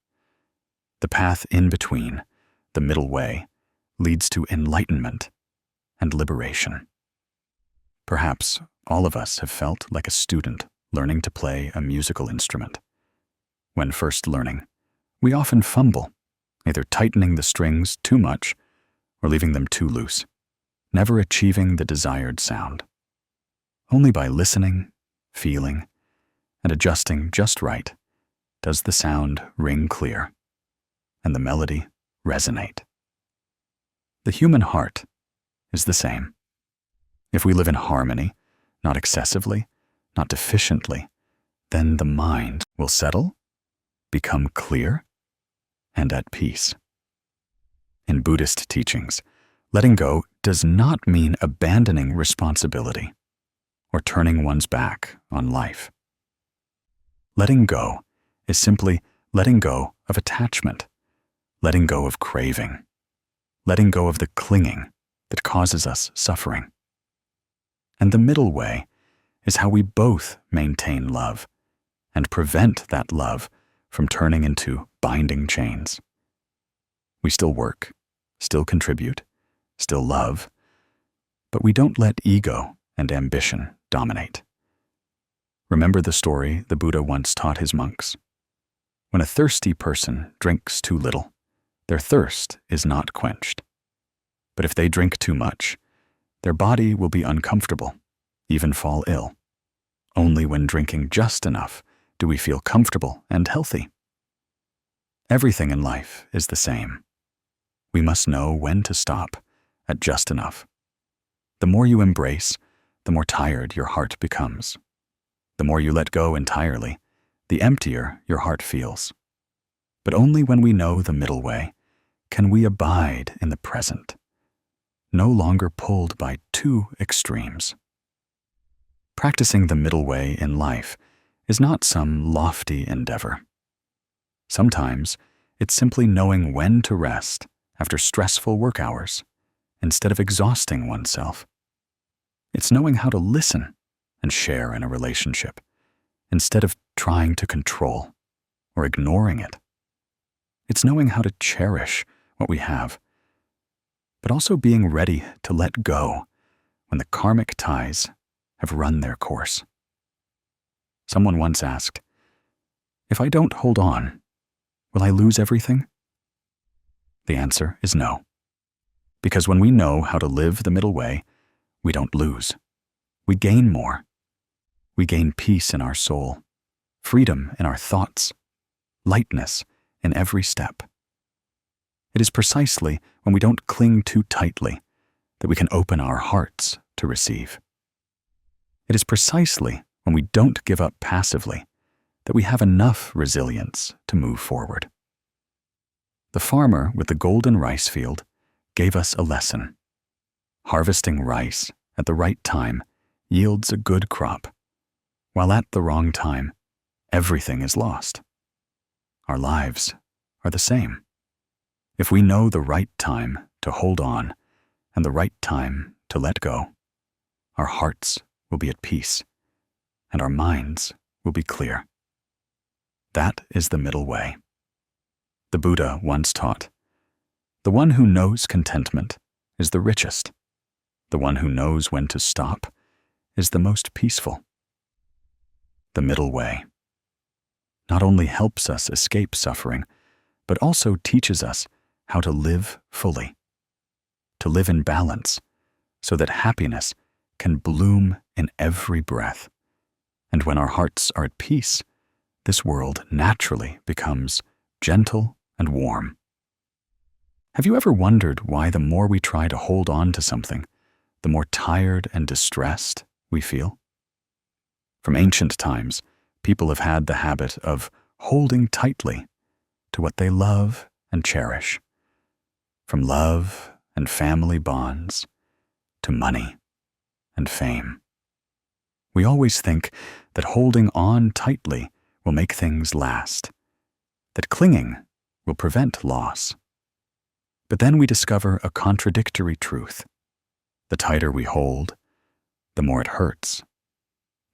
The path in between, the middle way, leads to enlightenment and liberation." Perhaps all of us have felt like a student learning to play a musical instrument. When first learning, we often fumble, either tightening the strings too much or leaving them too loose, never achieving the desired sound. Only by listening, feeling, and adjusting just right does the sound ring clear and the melody resonate. The human heart is the same. If we live in harmony, not excessively, not deficiently, then the mind will settle, become clear, and at peace. In Buddhist teachings, letting go does not mean abandoning responsibility or turning one's back on life. Letting go is simply letting go of attachment, letting go of craving, letting go of the clinging that causes us suffering. And the middle way is how we both maintain love and prevent that love from turning into binding chains. We still work, still contribute, still love, but we don't let ego and ambition dominate. Remember the story the Buddha once taught his monks. When a thirsty person drinks too little, their thirst is not quenched. But if they drink too much, their body will be uncomfortable, even fall ill. Only when drinking just enough do we feel comfortable and healthy. Everything in life is the same. We must know when to stop at just enough. The more you embrace, the more tired your heart becomes. The more you let go entirely, the emptier your heart feels. But only when we know the middle way can we abide in the present, no longer pulled by two extremes. Practicing the middle way in life is not some lofty endeavor. Sometimes it's simply knowing when to rest after stressful work hours instead of exhausting oneself. It's knowing how to listen and share in a relationship instead of trying to control or ignoring it. It's knowing how to cherish what we have, but also being ready to let go when the karmic ties have run their course. Someone once asked, "If I don't hold on, will I lose everything?" The answer is no. Because when we know how to live the middle way, we don't lose. We gain more. We gain peace in our soul, freedom in our thoughts, lightness in every step. It is precisely when we don't cling too tightly that we can open our hearts to receive. It is precisely when we don't give up passively that we have enough resilience to move forward. The farmer with the golden rice field gave us a lesson. Harvesting rice at the right time yields a good crop, while at the wrong time, everything is lost. Our lives are the same. If we know the right time to hold on and the right time to let go, our hearts will be at peace and our minds will be clear. That is the middle way. The Buddha once taught, "The one who knows contentment is the richest. The one who knows when to stop is the most peaceful." The middle way not only helps us escape suffering, but also teaches us how to live fully, to live in balance, so that happiness can bloom in every breath. And when our hearts are at peace, this world naturally becomes gentle and warm. Have you ever wondered why the more we try to hold on to something, the more tired and distressed we feel? From ancient times, people have had the habit of holding tightly to what they love and cherish. From love and family bonds to money and fame. We always think that holding on tightly will make things last, that clinging will prevent loss. But then we discover a contradictory truth. The tighter we hold, the more it hurts.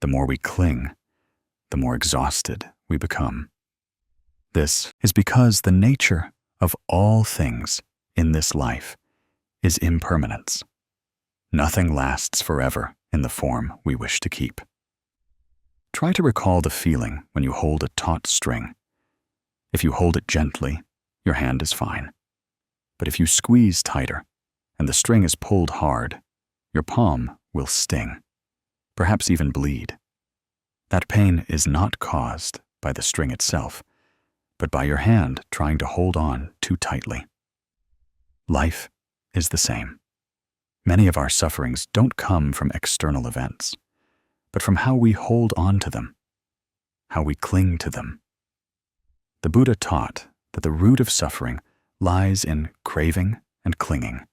The more we cling, the more exhausted we become. This is because the nature of all things in this life is impermanence. Nothing lasts forever in the form we wish to keep. Try to recall the feeling when you hold a taut string. If you hold it gently, your hand is fine. But if you squeeze tighter and the string is pulled hard, your palm will sting, perhaps even bleed. That pain is not caused by the string itself, but by your hand trying to hold on too tightly. Life is the same. Many of our sufferings don't come from external events, but from how we hold on to them, how we cling to them. The Buddha taught that the root of suffering lies in craving and clinging,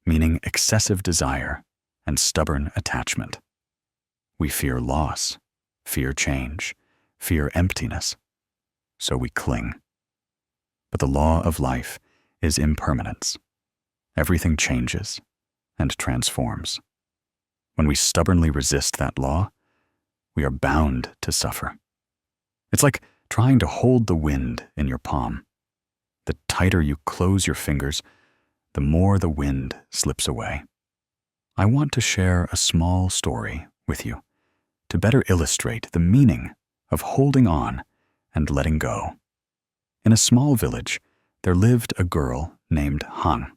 meaning excessive desire and stubborn attachment. We fear loss, fear change, fear emptiness, so we cling. But the law of life is impermanence. Everything changes and transforms. When we stubbornly resist that law, we are bound to suffer. It's like trying to hold the wind in your palm. The tighter you close your fingers, the more the wind slips away. I want to share a small story with you to better illustrate the meaning of holding on and letting go. In a small village, there lived a girl named Han,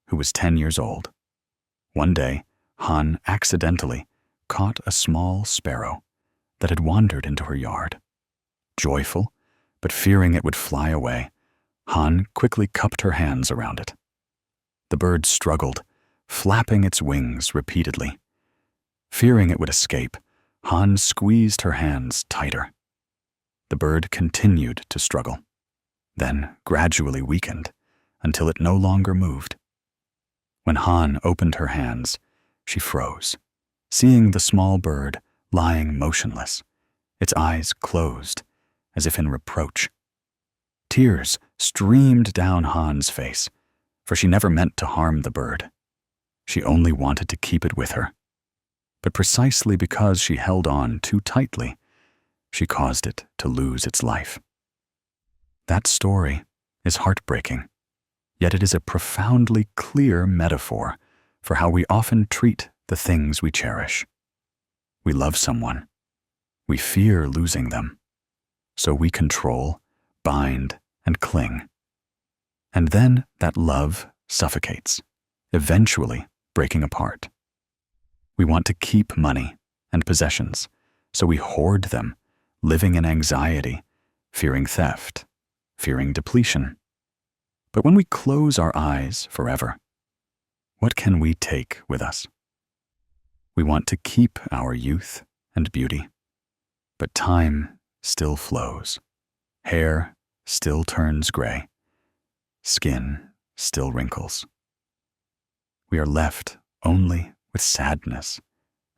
who was 10 years old. One day, Han accidentally caught a small sparrow that had wandered into her yard. Joyful, but fearing it would fly away, Han quickly cupped her hands around it. The bird struggled, flapping its wings repeatedly. Fearing it would escape, Han squeezed her hands tighter. The bird continued to struggle, then gradually weakened until it no longer moved. When Han opened her hands, she froze, seeing the small bird lying motionless, its eyes closed as if in reproach. Tears streamed down Han's face, for she never meant to harm the bird. She only wanted to keep it with her. But precisely because she held on too tightly, she caused it to lose its life. That story is heartbreaking, yet it is a profoundly clear metaphor for how we often treat the things we cherish. We love someone. We fear losing them. So we control, bind, and cling. And then that love suffocates, eventually breaking apart. We want to keep money and possessions, so we hoard them, living in anxiety, fearing theft, fearing depletion. But when we close our eyes forever, what can we take with us? We want to keep our youth and beauty, but time still flows, hair still turns gray, skin still wrinkles. We are left only with sadness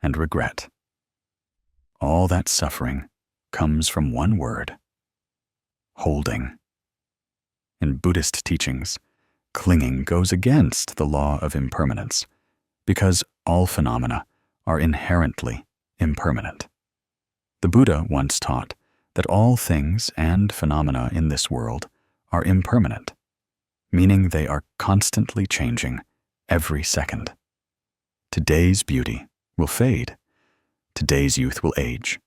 and regret. All that suffering comes from one word: holding. In Buddhist teachings, clinging goes against the law of impermanence because all phenomena are inherently impermanent. The Buddha once taught that all things and phenomena in this world are impermanent, meaning they are constantly changing every second. Today's beauty will fade. Today's youth will age.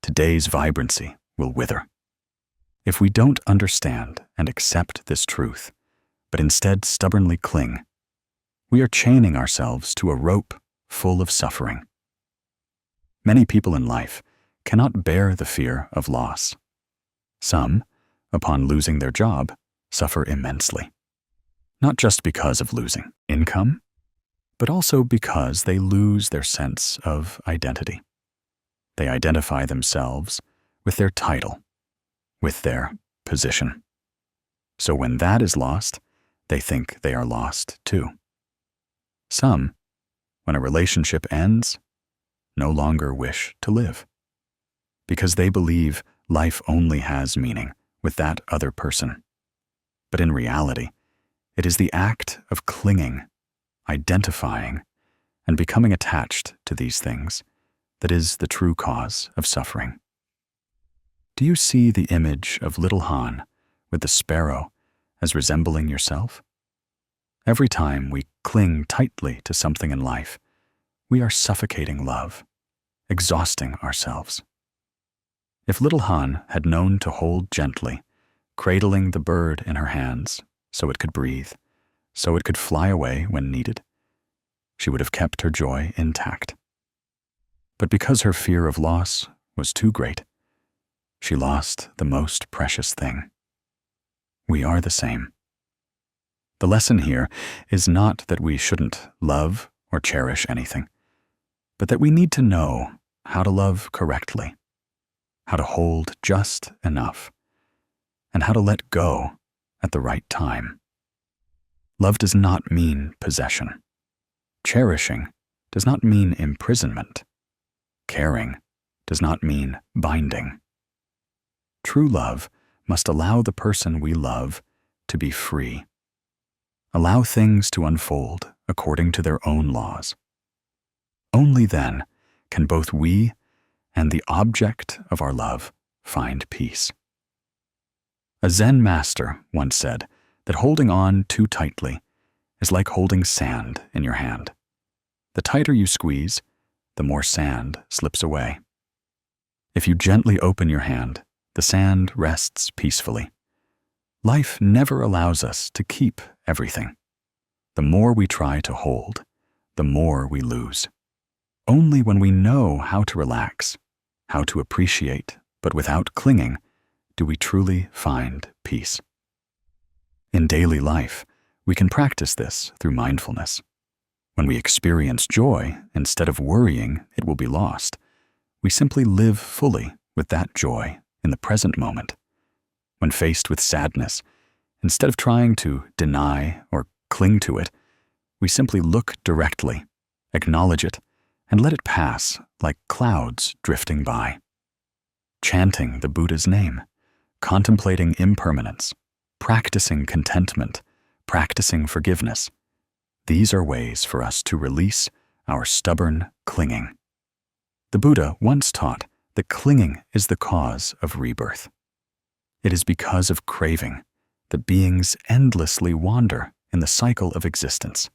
Today's vibrancy will wither. If we don't understand and accept this truth, but instead stubbornly cling, we are chaining ourselves to a rope full of suffering. Many people in life cannot bear the fear of loss. Some, upon losing their job, suffer immensely. Not just because of losing income, but also because they lose their sense of identity. They identify themselves with their title, with their position. So when that is lost, they think they are lost too. Some, when a relationship ends, no longer wish to live, because they believe life only has meaning with that other person. But in reality, it is the act of clinging, identifying, and becoming attached to these things that is the true cause of suffering. Do you see the image of little Han with the sparrow as resembling yourself? Every time we cling tightly to something in life, we are suffocating love, exhausting ourselves. If little Han had known to hold gently, cradling the bird in her hands so it could breathe, so it could fly away when needed, she would have kept her joy intact. But because her fear of loss was too great, she lost the most precious thing. We are the same. The lesson here is not that we shouldn't love or cherish anything, but that we need to know how to love correctly, how to hold just enough, and how to let go at the right time. Love does not mean possession. Cherishing does not mean imprisonment. Caring does not mean binding. True love must allow the person we love to be free. Allow things to unfold according to their own laws. Only then can both we and the object of our love find peace. A Zen master once said that holding on too tightly is like holding sand in your hand. The tighter you squeeze, the more sand slips away. If you gently open your hand, the sand rests peacefully. Life never allows us to keep everything. The more we try to hold, the more we lose. Only when we know how to relax, how to appreciate, but without clinging, do we truly find peace. In daily life, we can practice this through mindfulness. When we experience joy, instead of worrying it will be lost, we simply live fully with that joy in the present moment. When faced with sadness, instead of trying to deny or cling to it, we simply look directly, acknowledge it, and let it pass like clouds drifting by. Chanting the Buddha's name, contemplating impermanence, practicing contentment, practicing forgiveness, these are ways for us to release our stubborn clinging. The Buddha once taught that clinging is the cause of rebirth. It is because of craving that beings endlessly wander in the cycle of existence.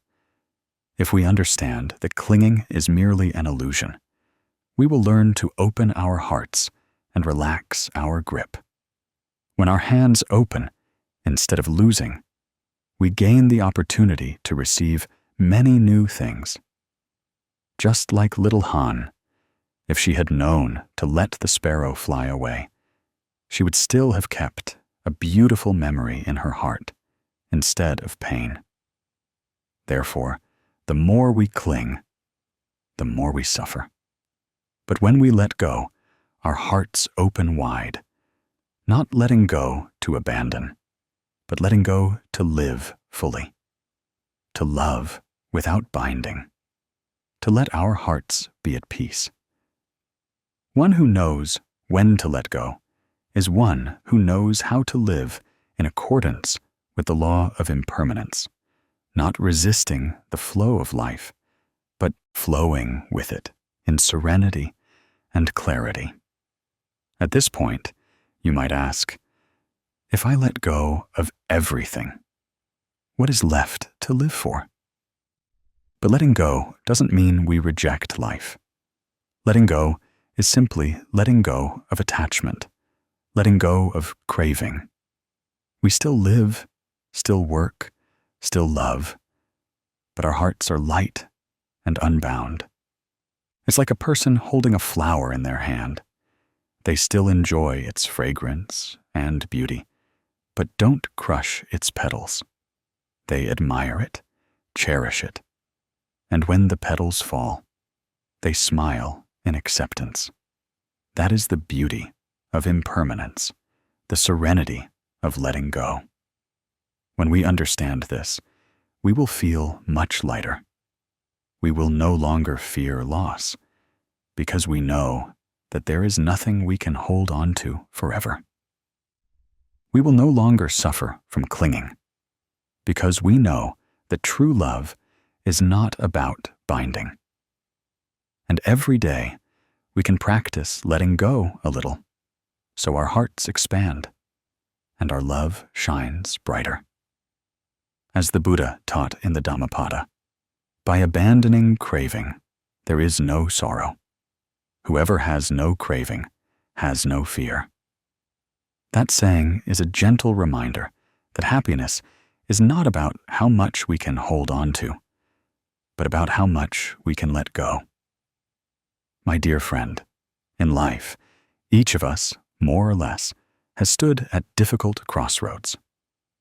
If we understand that clinging is merely an illusion, we will learn to open our hearts and relax our grip. When our hands open, instead of losing, we gain the opportunity to receive many new things. Just like little Han, if she had known to let the sparrow fly away, she would still have kept a beautiful memory in her heart instead of pain. Therefore, the more we cling, the more we suffer. But when we let go, our hearts open wide, not letting go to abandon, but letting go to live fully, to love without binding, to let our hearts be at peace. One who knows when to let go is one who knows how to live in accordance with the law of impermanence, not resisting the flow of life, but flowing with it in serenity and clarity. At this point, You might ask, if I let go of everything, what is left to live for? But letting go doesn't mean we reject life. Letting go is simply letting go of attachment, letting go of craving. We still live, still work, still love, but our hearts are light and unbound. It's like a person holding a flower in their hand. They still enjoy its fragrance and beauty, but don't crush its petals. They admire it, cherish it, and when the petals fall, they smile in acceptance. That is the beauty of impermanence, the serenity of letting go. When we understand this, we will feel much lighter. We will no longer fear loss, because we know that there is nothing we can hold on to forever. We will no longer suffer from clinging, because we know that true love is not about binding. And every day, we can practice letting go a little, so our hearts expand and our love shines brighter. As the Buddha taught in the Dhammapada, by abandoning craving, there is no sorrow. Whoever has no craving has no fear. That saying is a gentle reminder that happiness is not about how much we can hold on to, but about how much we can let go. My dear friend, in life, each of us, more or less, has stood at difficult crossroads,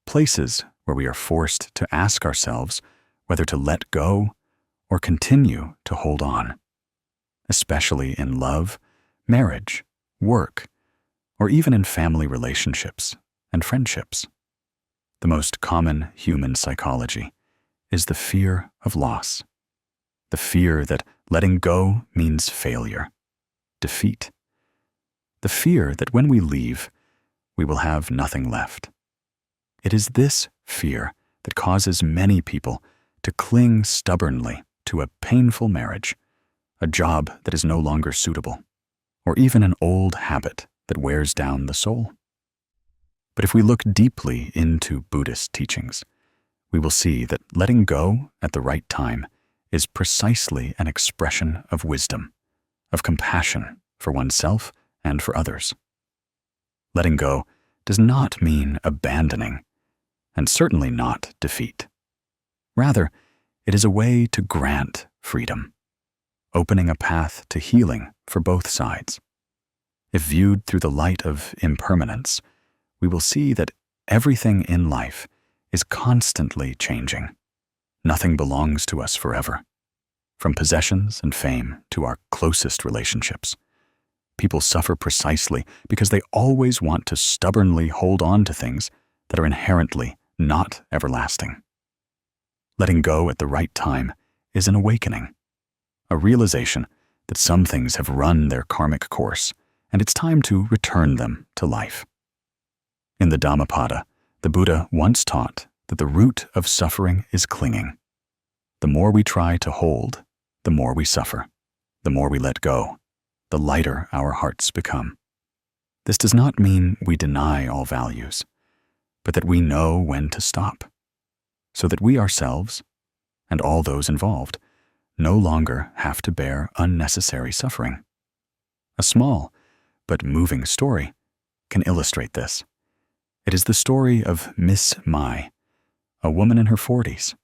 places where we are forced to ask ourselves whether to let go or continue to hold on, especially in love, marriage, work, or even in family relationships and friendships. The most common human psychology is the fear of loss, the fear that letting go means failure, defeat, the fear that when we leave, we will have nothing left. It is this fear that causes many people to cling stubbornly to a painful marriage, a job that is no longer suitable, or even an old habit that wears down the soul. But if we look deeply into Buddhist teachings, we will see that letting go at the right time is precisely an expression of wisdom, of compassion for oneself and for others. Letting go does not mean abandoning, and certainly not defeat. Rather, it is a way to grant freedom, opening a path to healing for both sides. If viewed through the light of impermanence, we will see that everything in life is constantly changing. Nothing belongs to us forever. From possessions and fame to our closest relationships, people suffer precisely because they always want to stubbornly hold on to things that are inherently not everlasting. Letting go at the right time is an awakening, a realization that some things have run their karmic course and it's time to return them to life. In the Dhammapada, the Buddha once taught that the root of suffering is clinging. The more we try to hold, the more we suffer. The more we let go, the lighter our hearts become. This does not mean we deny all values, but that we know when to stop, so that we ourselves, and all those involved, no longer have to bear unnecessary suffering. A small but moving story can illustrate this. It is the story of Miss Mai, a woman in her 40s.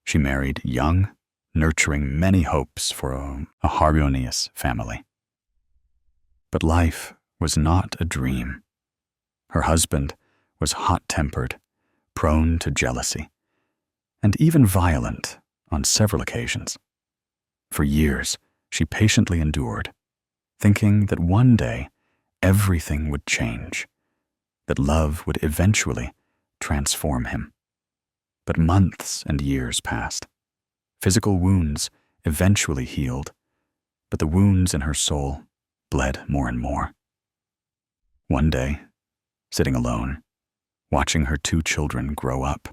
She married young, nurturing many hopes for a harmonious family. But life was not a dream. Her husband was hot-tempered, prone to jealousy, and even violent on several occasions. For years, she patiently endured, thinking that one day everything would change, that love would eventually transform him. But months and years passed. Physical wounds eventually healed, but the wounds in her soul bled more and more. One day, sitting alone, watching her 2 children grow up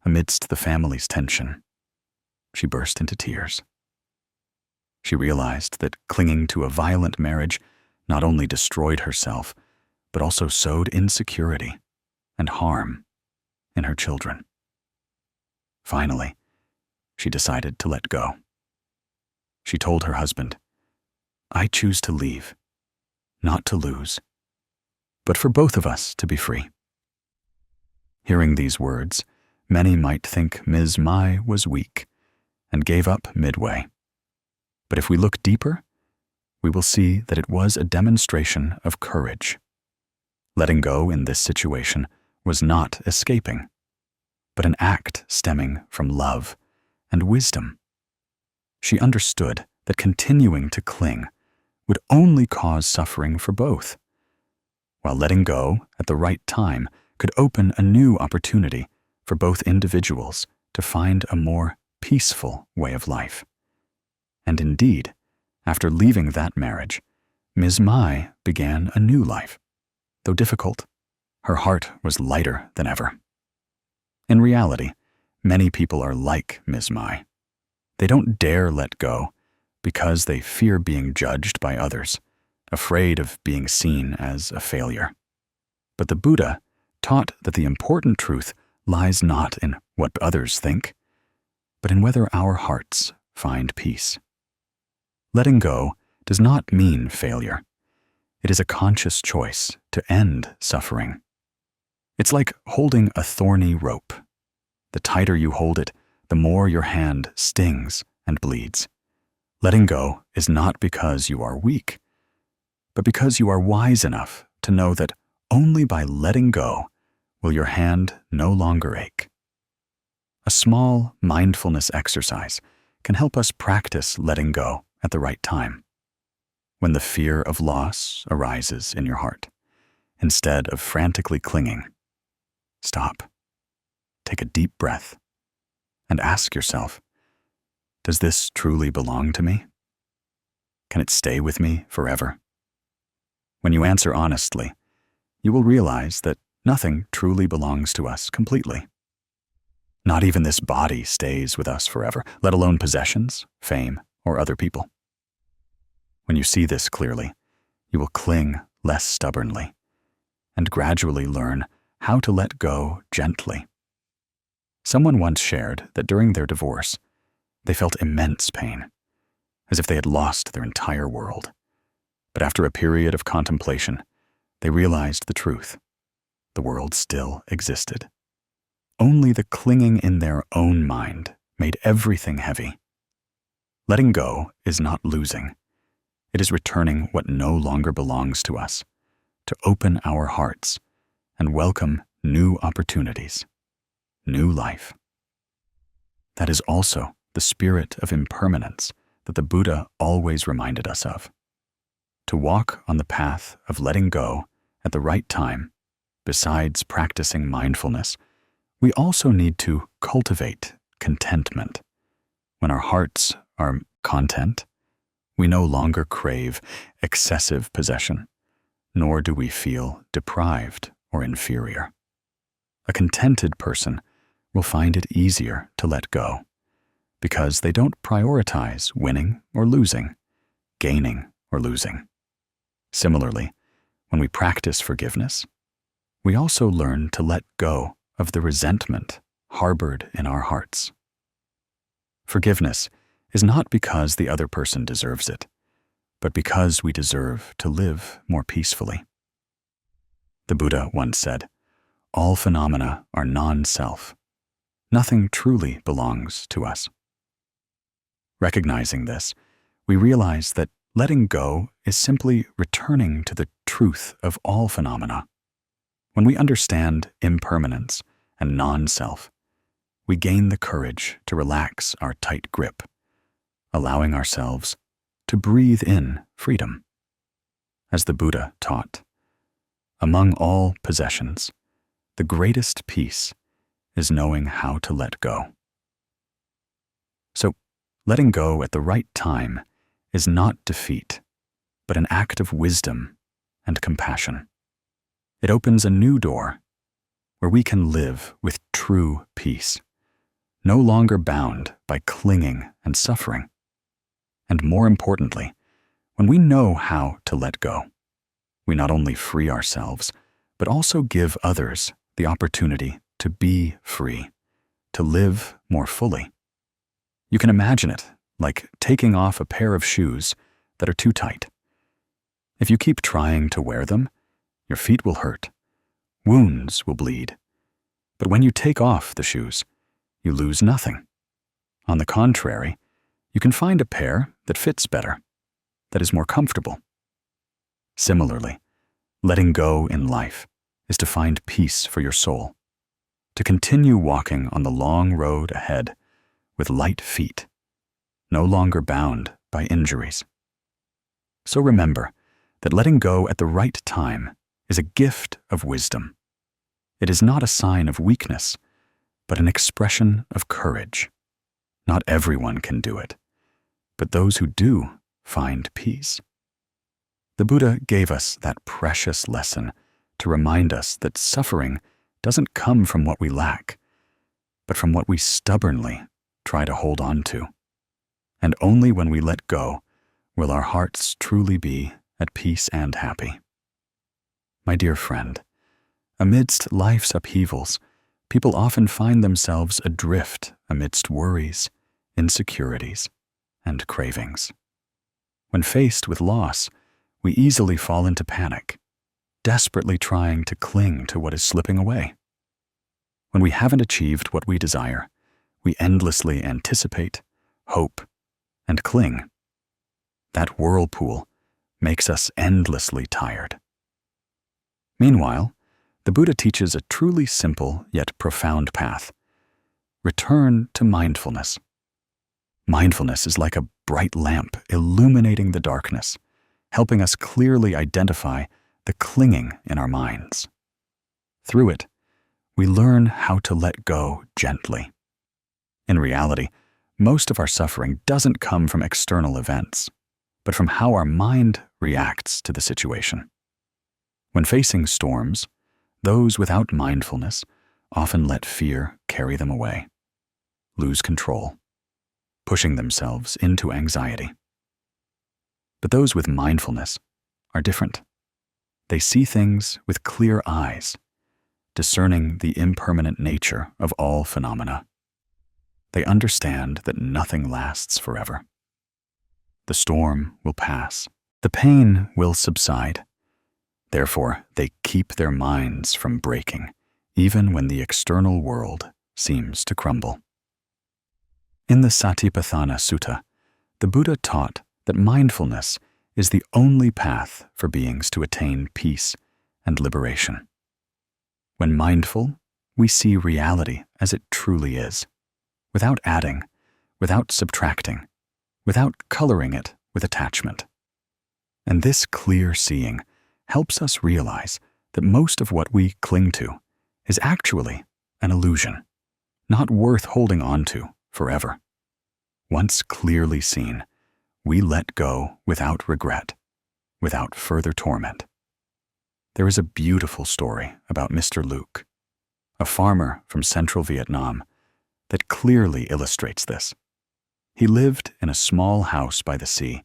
amidst the family's tension, she burst into tears. She realized that clinging to a violent marriage not only destroyed herself, but also sowed insecurity and harm in her children. Finally, she decided to let go. She told her husband, "I choose to leave, not to lose, but for both of us to be free." Hearing these words, many might think Ms. Mai was weak and gave up midway. But if we look deeper, we will see that it was a demonstration of courage. Letting go in this situation was not escaping, but an act stemming from love and wisdom. She understood that continuing to cling would only cause suffering for both, while letting go at the right time could open a new opportunity for both individuals to find a more peaceful way of life. And indeed, after leaving that marriage, Ms. Mai began a new life. Though difficult, her heart was lighter than ever. In reality, many people are like Ms. Mai. They don't dare let go because they fear being judged by others, afraid of being seen as a failure. But the Buddha taught that the important truth lies not in what others think, but in whether our hearts find peace. Letting go does not mean failure. It is a conscious choice to end suffering. It's like holding a thorny rope. The tighter you hold it, the more your hand stings and bleeds. Letting go is not because you are weak, but because you are wise enough to know that only by letting go will your hand no longer ache. A small mindfulness exercise can help us practice letting go at the right time. When the fear of loss arises in your heart, instead of frantically clinging, stop, take a deep breath, and ask yourself, does this truly belong to me? Can it stay with me forever? When you answer honestly, you will realize that nothing truly belongs to us completely. Not even this body stays with us forever, let alone possessions, fame, or other people. When you see this clearly, you will cling less stubbornly and gradually learn how to let go gently. Someone once shared that during their divorce, they felt immense pain, as if they had lost their entire world. But after a period of contemplation, they realized the truth. The world still existed. Only the clinging in their own mind made everything heavy. Letting go is not losing. It is returning what no longer belongs to us, to open our hearts and welcome new opportunities, new life. That is also the spirit of impermanence that the Buddha always reminded us of. To walk on the path of letting go at the right time, besides practicing mindfulness, we also need to cultivate contentment. When our hearts are content, we no longer crave excessive possession, nor do we feel deprived or inferior. A contented person will find it easier to let go because they don't prioritize winning or losing, gaining or losing. Similarly, when we practice forgiveness, we also learn to let go of the resentment harbored in our hearts. Forgiveness is not because the other person deserves it, but because we deserve to live more peacefully. The Buddha once said, "All phenomena are non-self. Nothing truly belongs to us." Recognizing this, we realize that letting go is simply returning to the truth of all phenomena. When we understand impermanence and non-self, we gain the courage to relax our tight grip, allowing ourselves to breathe in freedom. As the Buddha taught, among all possessions, the greatest peace is knowing how to let go. So, letting go at the right time is not defeat, but an act of wisdom and compassion. It opens a new door where we can live with true peace, no longer bound by clinging and suffering. And more importantly, when we know how to let go, we not only free ourselves, but also give others the opportunity to be free, to live more fully. You can imagine it like taking off a pair of shoes that are too tight. If you keep trying to wear them, your feet will hurt, wounds will bleed. But when you take off the shoes, you lose nothing. On the contrary, you can find a pair that fits better, that is more comfortable. Similarly, letting go in life is to find peace for your soul, to continue walking on the long road ahead with light feet, no longer bound by injuries. So remember that letting go at the right time is a gift of wisdom. It is not a sign of weakness, but an expression of courage. Not everyone can do it, but those who do find peace. The Buddha gave us that precious lesson to remind us that suffering doesn't come from what we lack, but from what we stubbornly try to hold on to. And only when we let go will our hearts truly be at peace and happy. My dear friend, amidst life's upheavals, people often find themselves adrift amidst worries, insecurities, and cravings. When faced with loss, we easily fall into panic, desperately trying to cling to what is slipping away. When we haven't achieved what we desire, we endlessly anticipate, hope, and cling. That whirlpool makes us endlessly tired. Meanwhile, the Buddha teaches a truly simple yet profound path. Return to mindfulness. Mindfulness is like a bright lamp illuminating the darkness, helping us clearly identify the clinging in our minds. Through it, we learn how to let go gently. In reality, most of our suffering doesn't come from external events, but from how our mind reacts to the situation. When facing storms, those without mindfulness often let fear carry them away, lose control, pushing themselves into anxiety. But those with mindfulness are different. They see things with clear eyes, discerning the impermanent nature of all phenomena. They understand that nothing lasts forever. The storm will pass. The pain will subside. Therefore, they keep their minds from breaking, even when the external world seems to crumble. In the Satipatthana Sutta, the Buddha taught that mindfulness is the only path for beings to attain peace and liberation. When mindful, we see reality as it truly is, without adding, without subtracting, without coloring it with attachment. And this clear seeing helps us realize that most of what we cling to is actually an illusion, not worth holding on to forever. Once clearly seen, we let go without regret, without further torment. There is a beautiful story about Mr. Luke, a farmer from central Vietnam, that clearly illustrates this. He lived in a small house by the sea,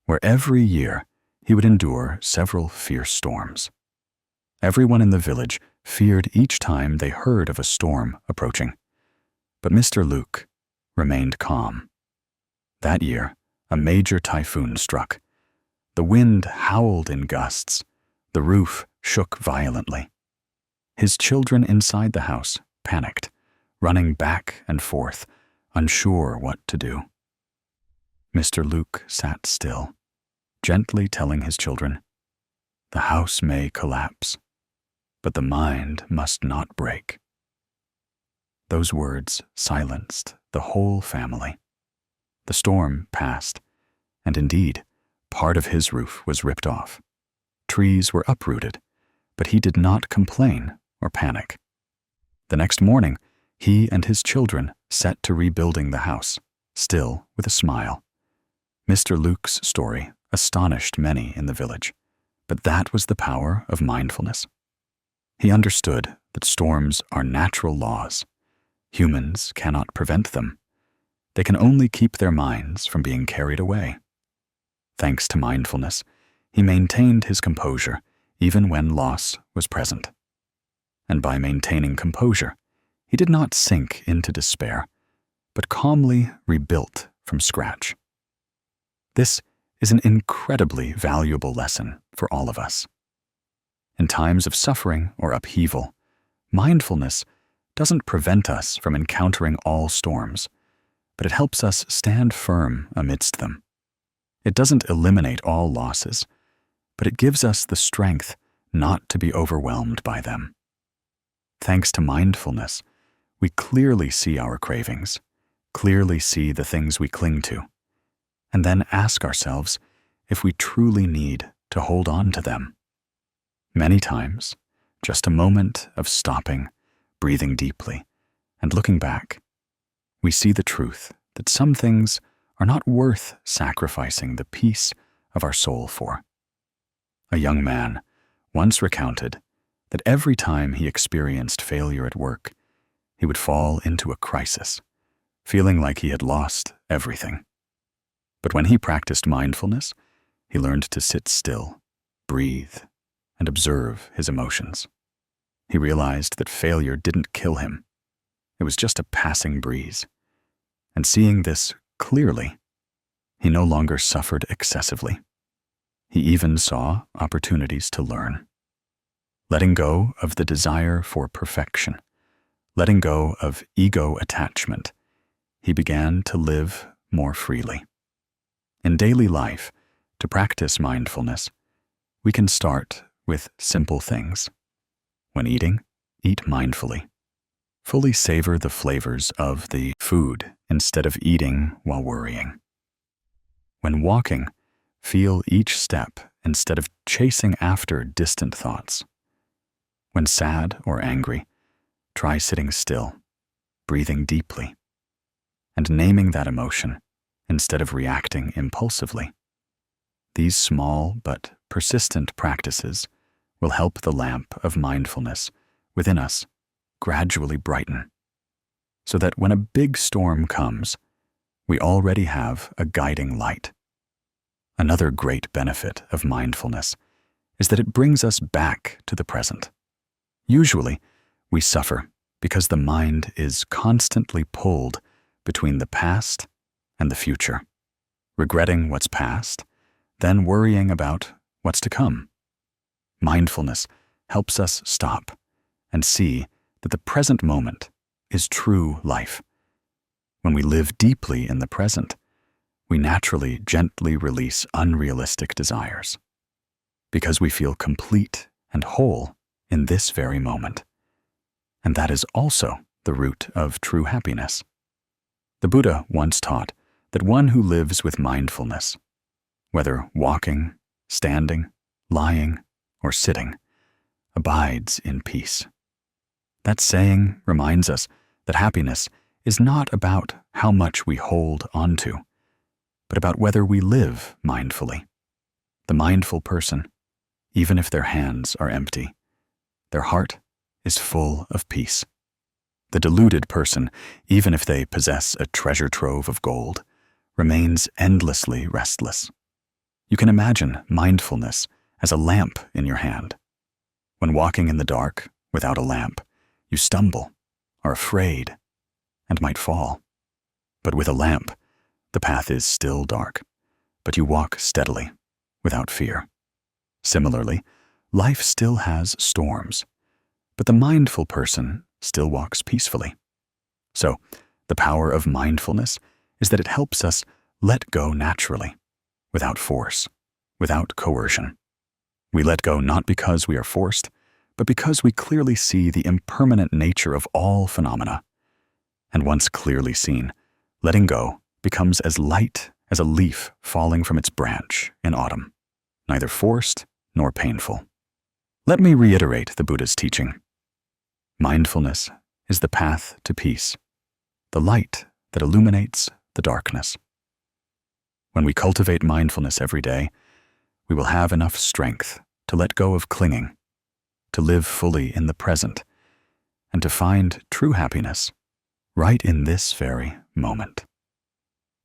where every year he would endure several fierce storms. Everyone in the village feared each time they heard of a storm approaching, but Mr. Luke remained calm. That year, a major typhoon struck. The wind howled in gusts. The roof shook violently. His children inside the house panicked, running back and forth, unsure what to do. Mr. Luke sat still, gently telling his children, "The house may collapse, but the mind must not break." Those words silenced the whole family. The storm passed, and indeed, part of his roof was ripped off. Trees were uprooted, but he did not complain or panic. The next morning, he and his children set to rebuilding the house, still with a smile. Mr. Luke's story astonished many in the village, but that was the power of mindfulness. He understood that storms are natural laws. Humans cannot prevent them. They can only keep their minds from being carried away. Thanks to mindfulness, he maintained his composure even when loss was present. And by maintaining composure, he did not sink into despair, but calmly rebuilt from scratch. This is an incredibly valuable lesson for all of us. In times of suffering or upheaval, mindfulness doesn't prevent us from encountering all storms, but it helps us stand firm amidst them. It doesn't eliminate all losses, but it gives us the strength not to be overwhelmed by them. Thanks to mindfulness, we clearly see our cravings, clearly see the things we cling to, and then ask ourselves if we truly need to hold on to them. Many times, just a moment of stopping, breathing deeply, and looking back, we see the truth that some things are not worth sacrificing the peace of our soul for. A young man once recounted that every time he experienced failure at work, he would fall into a crisis, feeling like he had lost everything. But when he practiced mindfulness, he learned to sit still, breathe, and observe his emotions. He realized that failure didn't kill him. It was just a passing breeze. And seeing this clearly, he no longer suffered excessively. He even saw opportunities to learn. Letting go of the desire for perfection, letting go of ego attachment, he began to live more freely. In daily life, to practice mindfulness, we can start with simple things. When eating, eat mindfully. Fully savor the flavors of the food instead of eating while worrying. When walking, feel each step instead of chasing after distant thoughts. When sad or angry, try sitting still, breathing deeply, and naming that emotion instead of reacting impulsively. These small but persistent practices will help the lamp of mindfulness within us gradually brighten, so that when a big storm comes, we already have a guiding light. Another great benefit of mindfulness is that it brings us back to the present. Usually, we suffer because the mind is constantly pulled between the past and the future, regretting what's past, then worrying about what's to come. Mindfulness helps us stop and see that the present moment is true life. When we live deeply in the present, we naturally gently release unrealistic desires, because we feel complete and whole in this very moment. And that is also the root of true happiness. The Buddha once taught that one who lives with mindfulness, whether walking, standing, lying, or sitting, abides in peace. That saying reminds us that happiness is not about how much we hold onto, but about whether we live mindfully. The mindful person, even if their hands are empty, their heart is full of peace. The deluded person, even if they possess a treasure trove of gold, remains endlessly restless. You can imagine mindfulness as a lamp in your hand. When walking in the dark without a lamp, you stumble, are afraid, and might fall. But with a lamp, the path is still dark, but you walk steadily, without fear. Similarly, life still has storms, but the mindful person still walks peacefully. So, the power of mindfulness is that it helps us let go naturally, without force, without coercion. We let go not because we are forced, but because we clearly see the impermanent nature of all phenomena. And once clearly seen, letting go becomes as light as a leaf falling from its branch in autumn, neither forced nor painful. Let me reiterate the Buddha's teaching. Mindfulness is the path to peace, the light that illuminates the darkness. When we cultivate mindfulness every day, we will have enough strength to let go of clinging, to live fully in the present, and to find true happiness right in this very moment.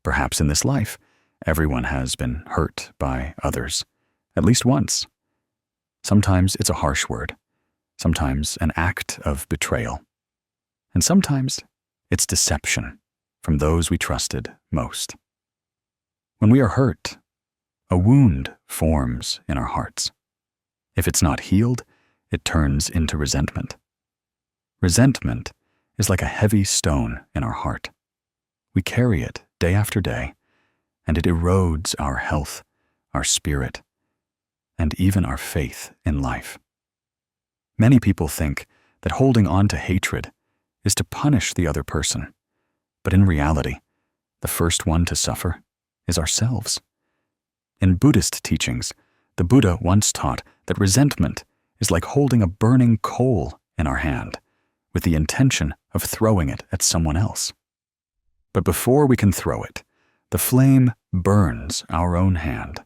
Perhaps in this life, everyone has been hurt by others, at least once. Sometimes it's a harsh word, sometimes an act of betrayal, and sometimes it's deception from those we trusted most. When we are hurt, a wound forms in our hearts. If it's not healed, it turns into resentment. Resentment is like a heavy stone in our heart. We carry it day after day, and it erodes our health, our spirit, and even our faith in life. Many people think that holding on to hatred is to punish the other person, but in reality, the first one to suffer is ourselves. In Buddhist teachings, the Buddha once taught that resentment is like holding a burning coal in our hand with the intention of throwing it at someone else. But before we can throw it, the flame burns our own hand.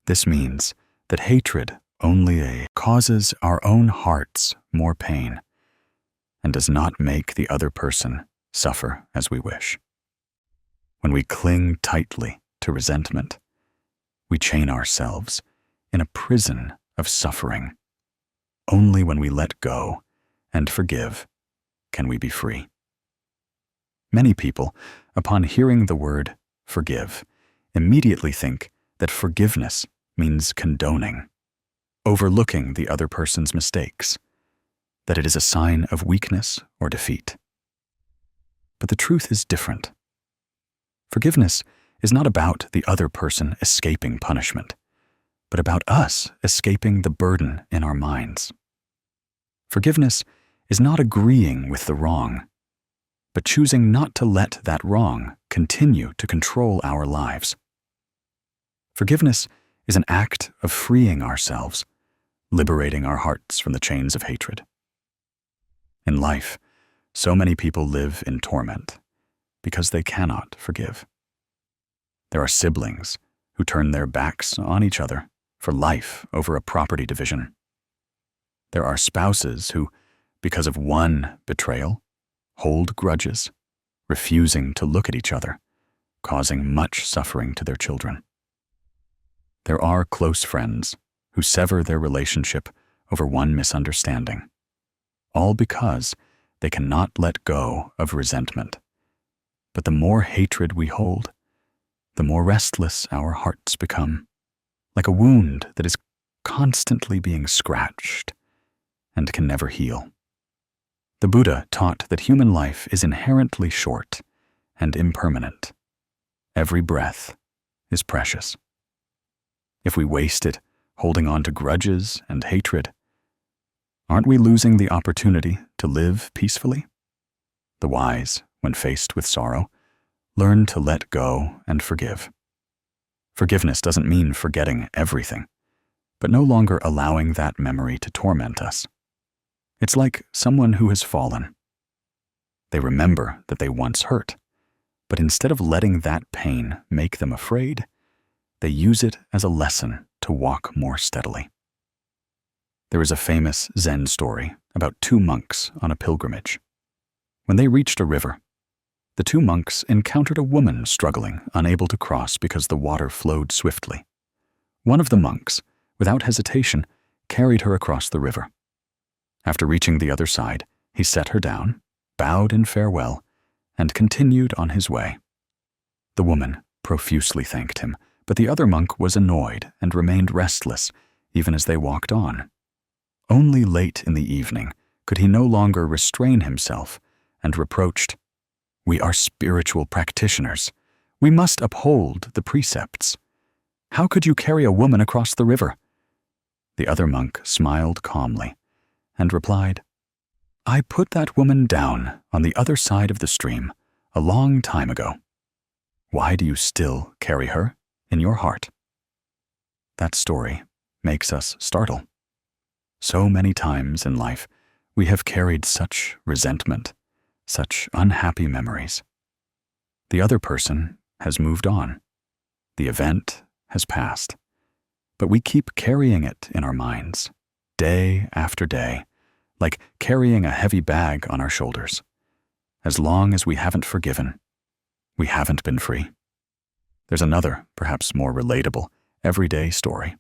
This means that hatred only causes our own hearts more pain and does not make the other person suffer as we wish. When we cling tightly to resentment, we chain ourselves in a prison of suffering. Only when we let go and forgive can we be free. Many people, upon hearing the word forgive, immediately think that forgiveness means condoning, overlooking the other person's mistakes, that it is a sign of weakness or defeat. But the truth is different. Forgiveness is not about the other person escaping punishment, but about us escaping the burden in our minds. Forgiveness is not agreeing with the wrong, but choosing not to let that wrong continue to control our lives. Forgiveness is an act of freeing ourselves, liberating our hearts from the chains of hatred. In life, so many people live in torment because they cannot forgive. There are siblings who turn their backs on each other for life over a property division. There are spouses who, because of one betrayal, hold grudges, refusing to look at each other, causing much suffering to their children. There are close friends who sever their relationship over one misunderstanding, all because they cannot let go of resentment. But the more hatred we hold, the more restless our hearts become, like a wound that is constantly being scratched and can never heal. The Buddha taught that human life is inherently short and impermanent. Every breath is precious. If we waste it holding on to grudges and hatred, aren't we losing the opportunity to live peacefully? The wise, when faced with sorrow, learn to let go and forgive. Forgiveness doesn't mean forgetting everything, but no longer allowing that memory to torment us. It's like someone who has fallen. They remember that they once hurt, but instead of letting that pain make them afraid, they use it as a lesson to walk more steadily. There is a famous Zen story about two monks on a pilgrimage. When they reached a river, the two monks encountered a woman struggling, unable to cross because the water flowed swiftly. One of the monks, without hesitation, carried her across the river. After reaching the other side, he set her down, bowed in farewell, and continued on his way. The woman profusely thanked him, but the other monk was annoyed and remained restless even as they walked on. Only late in the evening could he no longer restrain himself and reproached, "We are spiritual practitioners. We must uphold the precepts. How could you carry a woman across the river?" The other monk smiled calmly and replied, "I put that woman down on the other side of the stream a long time ago. Why do you still carry her in your heart?" That story makes us startle. So many times in life, we have carried such resentment, such unhappy memories. The other person has moved on. The event has passed. But we keep carrying it in our minds, day after day, like carrying a heavy bag on our shoulders. As long as we haven't forgiven, we haven't been free. There's another, perhaps more relatable, everyday story.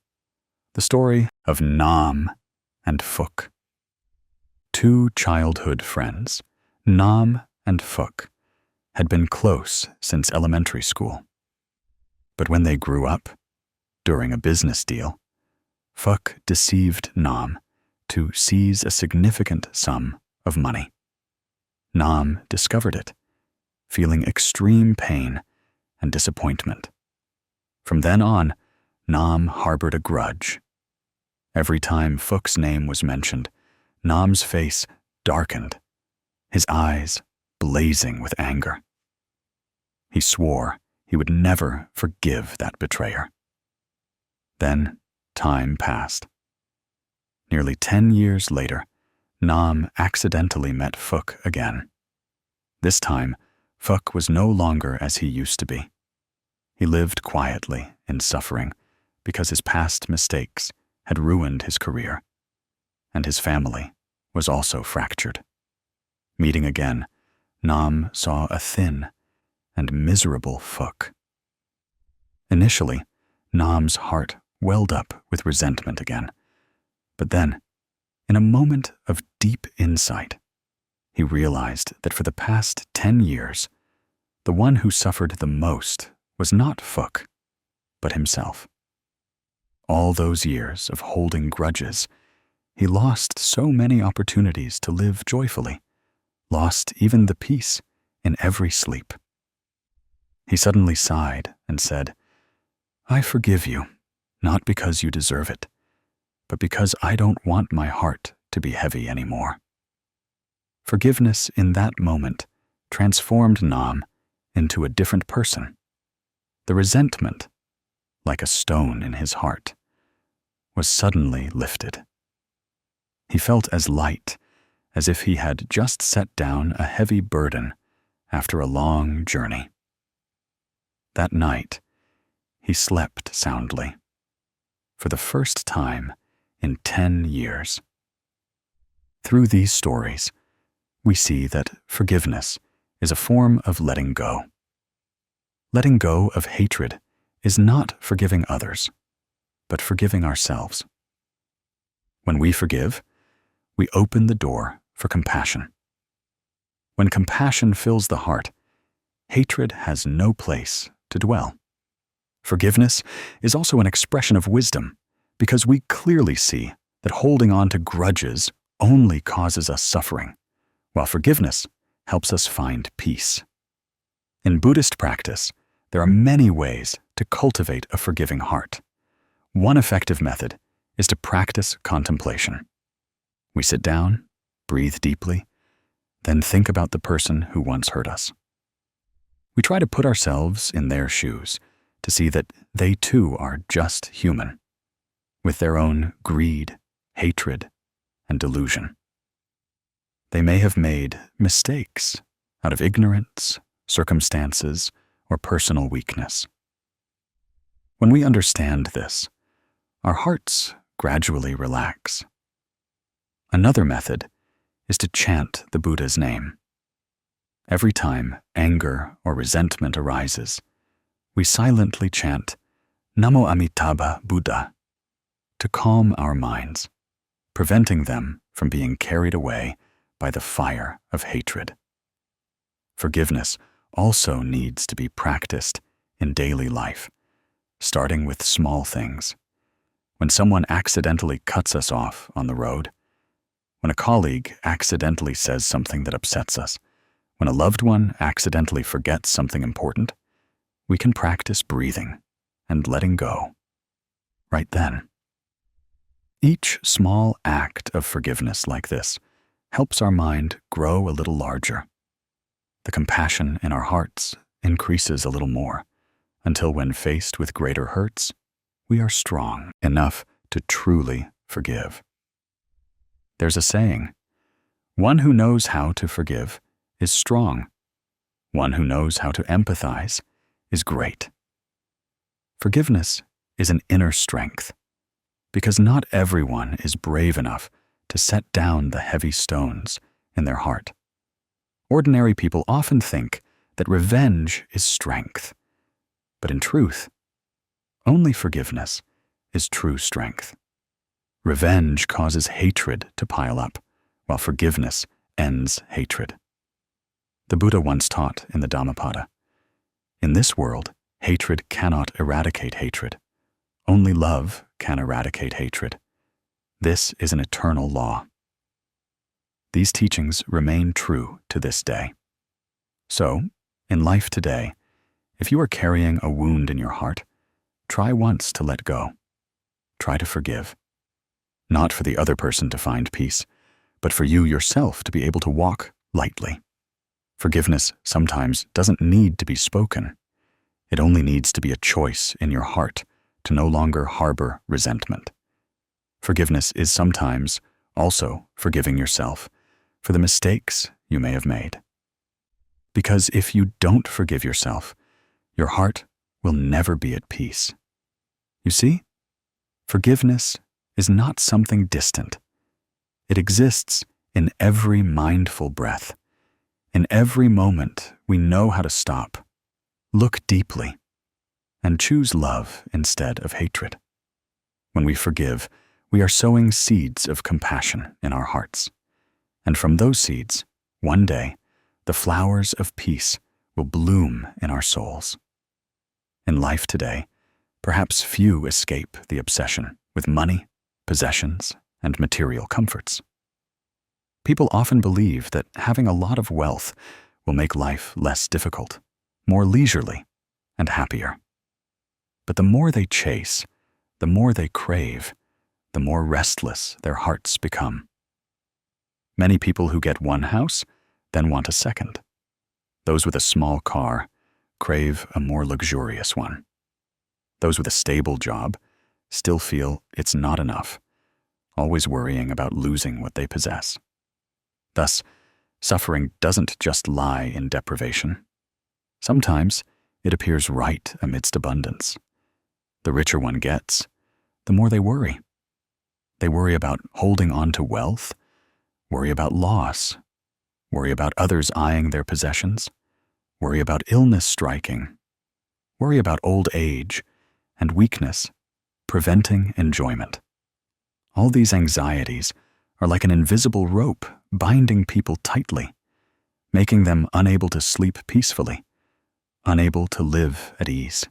the story of Nam and Phúc. Two childhood friends, Nam and Phúc, had been close since elementary school. But when they grew up, during a business deal, Phúc deceived Nam to seize a significant sum of money. Nam discovered it, feeling extreme pain and disappointment. From then on, Nam harbored a grudge. Every time Phúc name was mentioned, Nam's face darkened, his eyes blazing with anger. He swore he would never forgive that betrayer. Then time passed. Nearly 10 years later, Nam accidentally met Phúc again. This time, Phúc was no longer as he used to be. He lived quietly in suffering because his past mistakes had ruined his career, and his family was also fractured. Meeting again, Nam saw a thin and miserable Phúc. Initially, Nam's heart welled up with resentment again, but then, in a moment of deep insight, he realized that for the past 10 years, the one who suffered the most was not Phúc, but himself. All those years of holding grudges, he lost so many opportunities to live joyfully, lost even the peace in every sleep. He suddenly sighed and said, "I forgive you, not because you deserve it, but because I don't want my heart to be heavy anymore." Forgiveness in that moment transformed Nam into a different person. The resentment, like a stone in his heart, was suddenly lifted. He felt as light as if he had just set down a heavy burden after a long journey. That night, he slept soundly, for the first time in 10 years. Through these stories, we see that forgiveness is a form of letting go. Letting go of hatred is not forgiving others, but forgiving ourselves. When we forgive, we open the door for compassion. When compassion fills the heart, hatred has no place to dwell. Forgiveness is also an expression of wisdom, because we clearly see that holding on to grudges only causes us suffering, while forgiveness helps us find peace. In Buddhist practice, there are many ways to cultivate a forgiving heart. One effective method is to practice contemplation. We sit down, breathe deeply, then think about the person who once hurt us. We try to put ourselves in their shoes to see that they too are just human, with their own greed, hatred, and delusion. They may have made mistakes out of ignorance, circumstances, or personal weakness. When we understand this, our hearts gradually relax. Another method is to chant the Buddha's name. Every time anger or resentment arises, we silently chant Namo Amitabha Buddha to calm our minds, preventing them from being carried away by the fire of hatred. Forgiveness also needs to be practiced in daily life, starting with small things. When someone accidentally cuts us off on the road, when a colleague accidentally says something that upsets us, when a loved one accidentally forgets something important, we can practice breathing and letting go right then. Each small act of forgiveness like this helps our mind grow a little larger. The compassion in our hearts increases a little more, until when faced with greater hurts, we are strong enough to truly forgive. There's a saying, "One who knows how to forgive is strong. One who knows how to empathize is great." Forgiveness is an inner strength, because not everyone is brave enough to set down the heavy stones in their heart. Ordinary people often think that revenge is strength, but in truth, only forgiveness is true strength. Revenge causes hatred to pile up, while forgiveness ends hatred. The Buddha once taught in the Dhammapada, "In this world, hatred cannot eradicate hatred. Only love can eradicate hatred. This is an eternal law." These teachings remain true to this day. So, in life today, if you are carrying a wound in your heart, try once to let go. Try to forgive. Not for the other person to find peace, but for you yourself to be able to walk lightly. Forgiveness sometimes doesn't need to be spoken. It only needs to be a choice in your heart to no longer harbor resentment. Forgiveness is sometimes also forgiving yourself for the mistakes you may have made. Because if you don't forgive yourself, your heart will never be at peace. You see, forgiveness is not something distant. It exists in every mindful breath. In every moment, we know how to stop, look deeply, and choose love instead of hatred. When we forgive, we are sowing seeds of compassion in our hearts. And from those seeds, one day, the flowers of peace will bloom in our souls. In life today, perhaps few escape the obsession with money, possessions, and material comforts. People often believe that having a lot of wealth will make life less difficult, more leisurely, and happier. But the more they chase, the more they crave, the more restless their hearts become. Many people who get one house then want a second. Those with a small car crave a more luxurious one. Those with a stable job still feel it's not enough, always worrying about losing what they possess. Thus, suffering doesn't just lie in deprivation. Sometimes it appears right amidst abundance. The richer one gets, the more they worry. They worry about holding on to wealth, worry about loss, worry about others eyeing their possessions, worry about illness striking, worry about old age and weakness preventing enjoyment. All these anxieties are like an invisible rope binding people tightly, making them unable to sleep peacefully, unable to live at ease.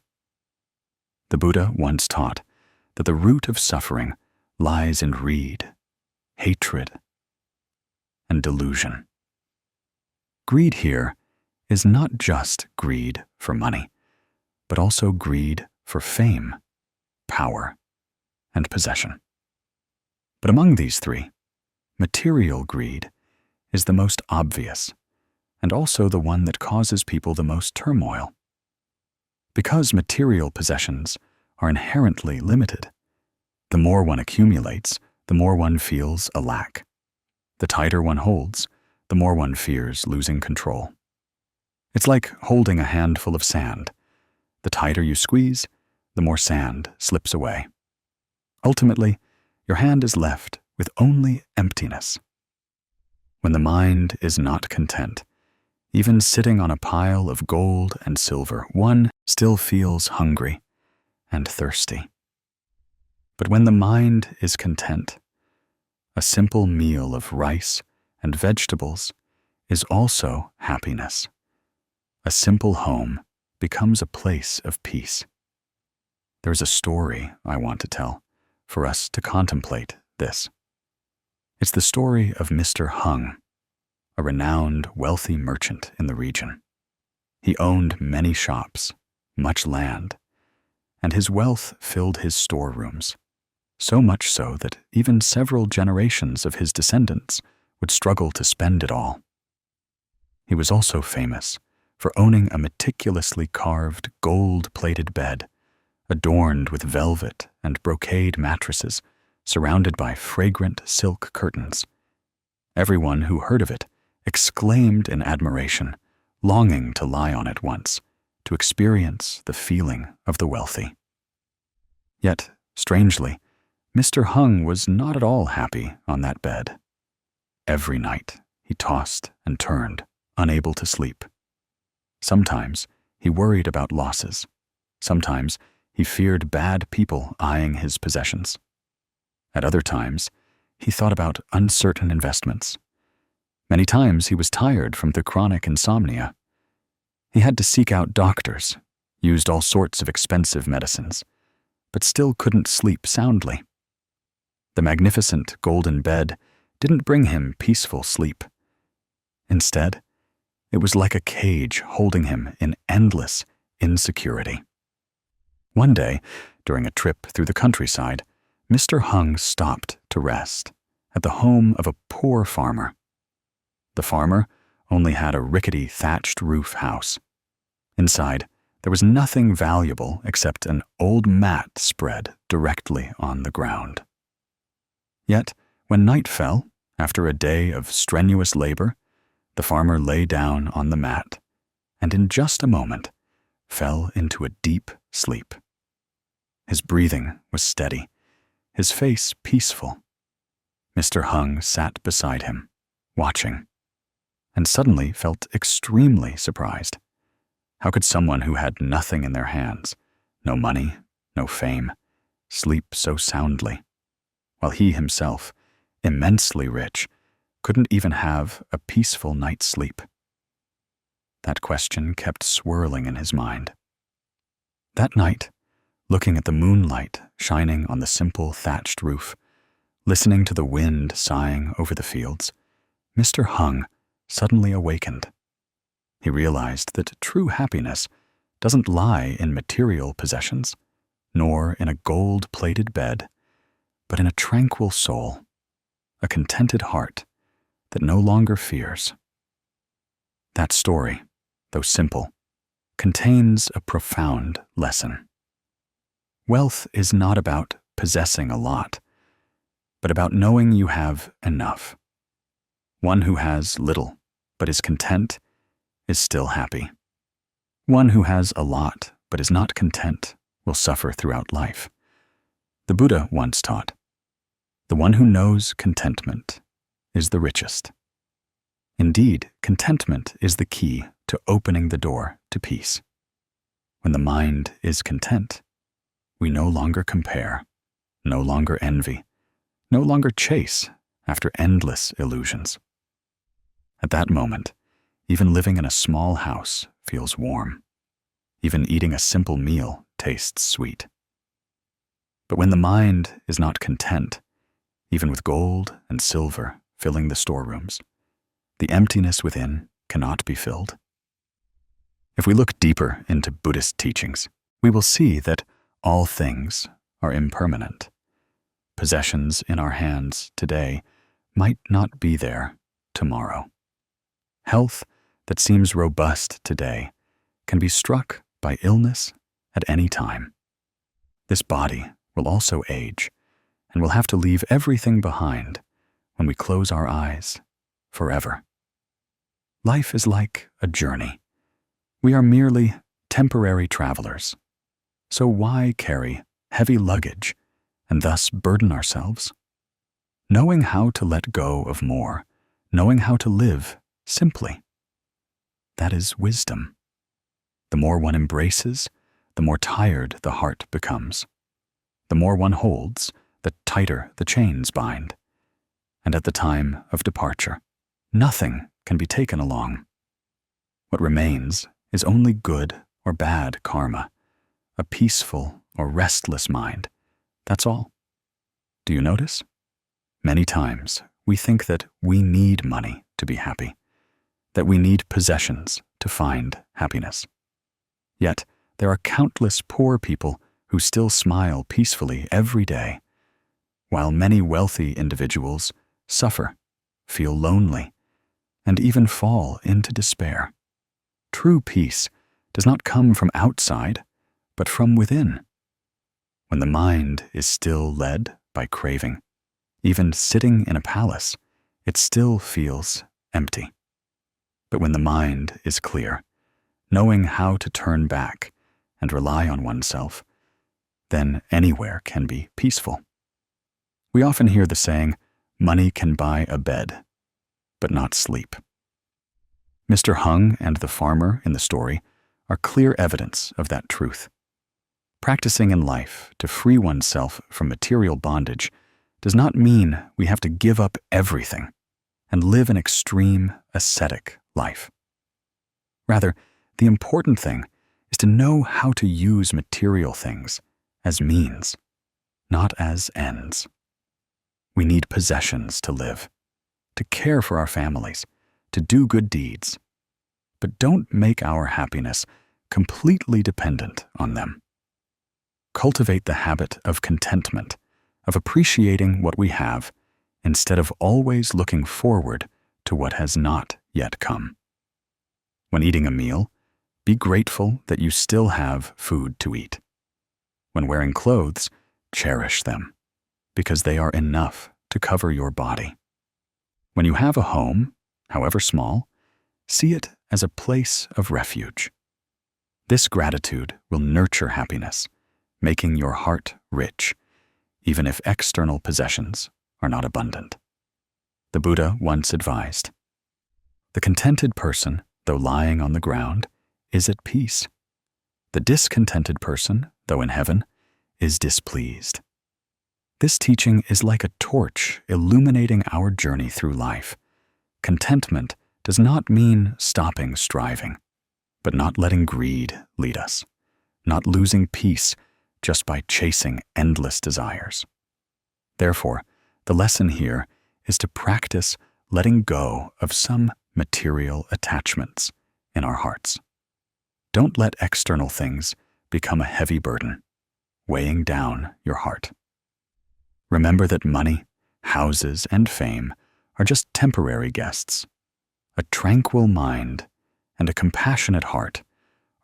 The Buddha once taught that the root of suffering lies in greed, hatred, and delusion. Greed here is not just greed for money, but also greed for fame, power, and possession. But among these three, material greed is the most obvious and also the one that causes people the most turmoil. Because material possessions are inherently limited, the more one accumulates, the more one feels a lack. The tighter one holds, the more one fears losing control. It's like holding a handful of sand. The tighter you squeeze, the more sand slips away. Ultimately, your hand is left with only emptiness. When the mind is not content, even sitting on a pile of gold and silver, one still feels hungry and thirsty. But when the mind is content, a simple meal of rice and vegetables is also happiness. A simple home becomes a place of peace. There's a story I want to tell for us to contemplate this. It's the story of Mr. Hung, a renowned, wealthy merchant in the region. He owned many shops, much land, and his wealth filled his storerooms, so much so that even several generations of his descendants would struggle to spend it all. He was also famous for owning a meticulously carved, gold-plated bed, adorned with velvet and brocade mattresses, surrounded by fragrant silk curtains. Everyone who heard of it exclaimed in admiration, longing to lie on it once, to experience the feeling of the wealthy. Yet, strangely, Mr. Hung was not at all happy on that bed. Every night he tossed and turned, unable to sleep. Sometimes he worried about losses. Sometimes he feared bad people eyeing his possessions. At other times, he thought about uncertain investments. Many times he was tired from the chronic insomnia. He had to seek out doctors, used all sorts of expensive medicines, but still couldn't sleep soundly. The magnificent golden bed didn't bring him peaceful sleep. Instead, it was like a cage holding him in endless insecurity. One day, during a trip through the countryside, Mr. Hung stopped to rest at the home of a poor farmer. The farmer only had a rickety thatched roof house. Inside, there was nothing valuable except an old mat spread directly on the ground. Yet, when night fell, after a day of strenuous labor, the farmer lay down on the mat and in just a moment fell into a deep sleep. His breathing was steady, his face peaceful. Mr. Hung sat beside him, watching, and suddenly felt extremely surprised. How could someone who had nothing in their hands, no money, no fame, sleep so soundly, while he himself, immensely rich, couldn't even have a peaceful night's sleep? That question kept swirling in his mind. That night, looking at the moonlight shining on the simple thatched roof, listening to the wind sighing over the fields, Mr. Hung suddenly awakened. He realized that true happiness doesn't lie in material possessions, nor in a gold-plated bed, but in a tranquil soul, a contented heart that no longer fears. That story, though simple, contains a profound lesson. Wealth is not about possessing a lot, but about knowing you have enough. One who has little but is content is still happy. One who has a lot but is not content will suffer throughout life. The Buddha once taught, "The one who knows contentment is the richest." Indeed, contentment is the key to opening the door to peace. When the mind is content, we no longer compare, no longer envy, no longer chase after endless illusions. At that moment, even living in a small house feels warm. Even eating a simple meal tastes sweet. But when the mind is not content, even with gold and silver filling the storerooms, the emptiness within cannot be filled. If we look deeper into Buddhist teachings, we will see that all things are impermanent. Possessions in our hands today might not be there tomorrow. Health that seems robust today can be struck by illness at any time. This body will also age, and we'll have to leave everything behind when we close our eyes forever. Life is like a journey. We are merely temporary travelers. So why carry heavy luggage and thus burden ourselves? Knowing how to let go of more, knowing how to live simply, that is wisdom. The more one embraces, the more tired the heart becomes. The more one holds, the tighter the chains bind. And at the time of departure, nothing can be taken along. What remains is only good or bad karma, a peaceful or restless mind. That's all. Do you notice? Many times we think that we need money to be happy, that we need possessions to find happiness. Yet there are countless poor people who still smile peacefully every day, while many wealthy individuals suffer, feel lonely, and even fall into despair. True peace does not come from outside, but from within. When the mind is still led by craving, even sitting in a palace, it still feels empty. But when the mind is clear, knowing how to turn back and rely on oneself, then anywhere can be peaceful. We often hear the saying, "Money can buy a bed, but not sleep." Mr. Hung and the farmer in the story are clear evidence of that truth. Practicing in life to free oneself from material bondage does not mean we have to give up everything and live an extreme, ascetic life. Rather, the important thing is to know how to use material things as means, not as ends. We need possessions to live, to care for our families, to do good deeds. But don't make our happiness completely dependent on them. Cultivate the habit of contentment, of appreciating what we have, instead of always looking forward to what has not yet come. When eating a meal, be grateful that you still have food to eat. When wearing clothes, cherish them, because they are enough to cover your body. When you have a home, however small, see it as a place of refuge. This gratitude will nurture happiness, making your heart rich, even if external possessions are not abundant. The Buddha once advised, "The contented person, though lying on the ground, is at peace. The discontented person, though in heaven, is displeased." This teaching is like a torch illuminating our journey through life. Contentment does not mean stopping striving, but not letting greed lead us, not losing peace just by chasing endless desires. Therefore, the lesson here is to practice letting go of some material attachments in our hearts. Don't let external things become a heavy burden, weighing down your heart. Remember that money, houses, and fame are just temporary guests. A tranquil mind and a compassionate heart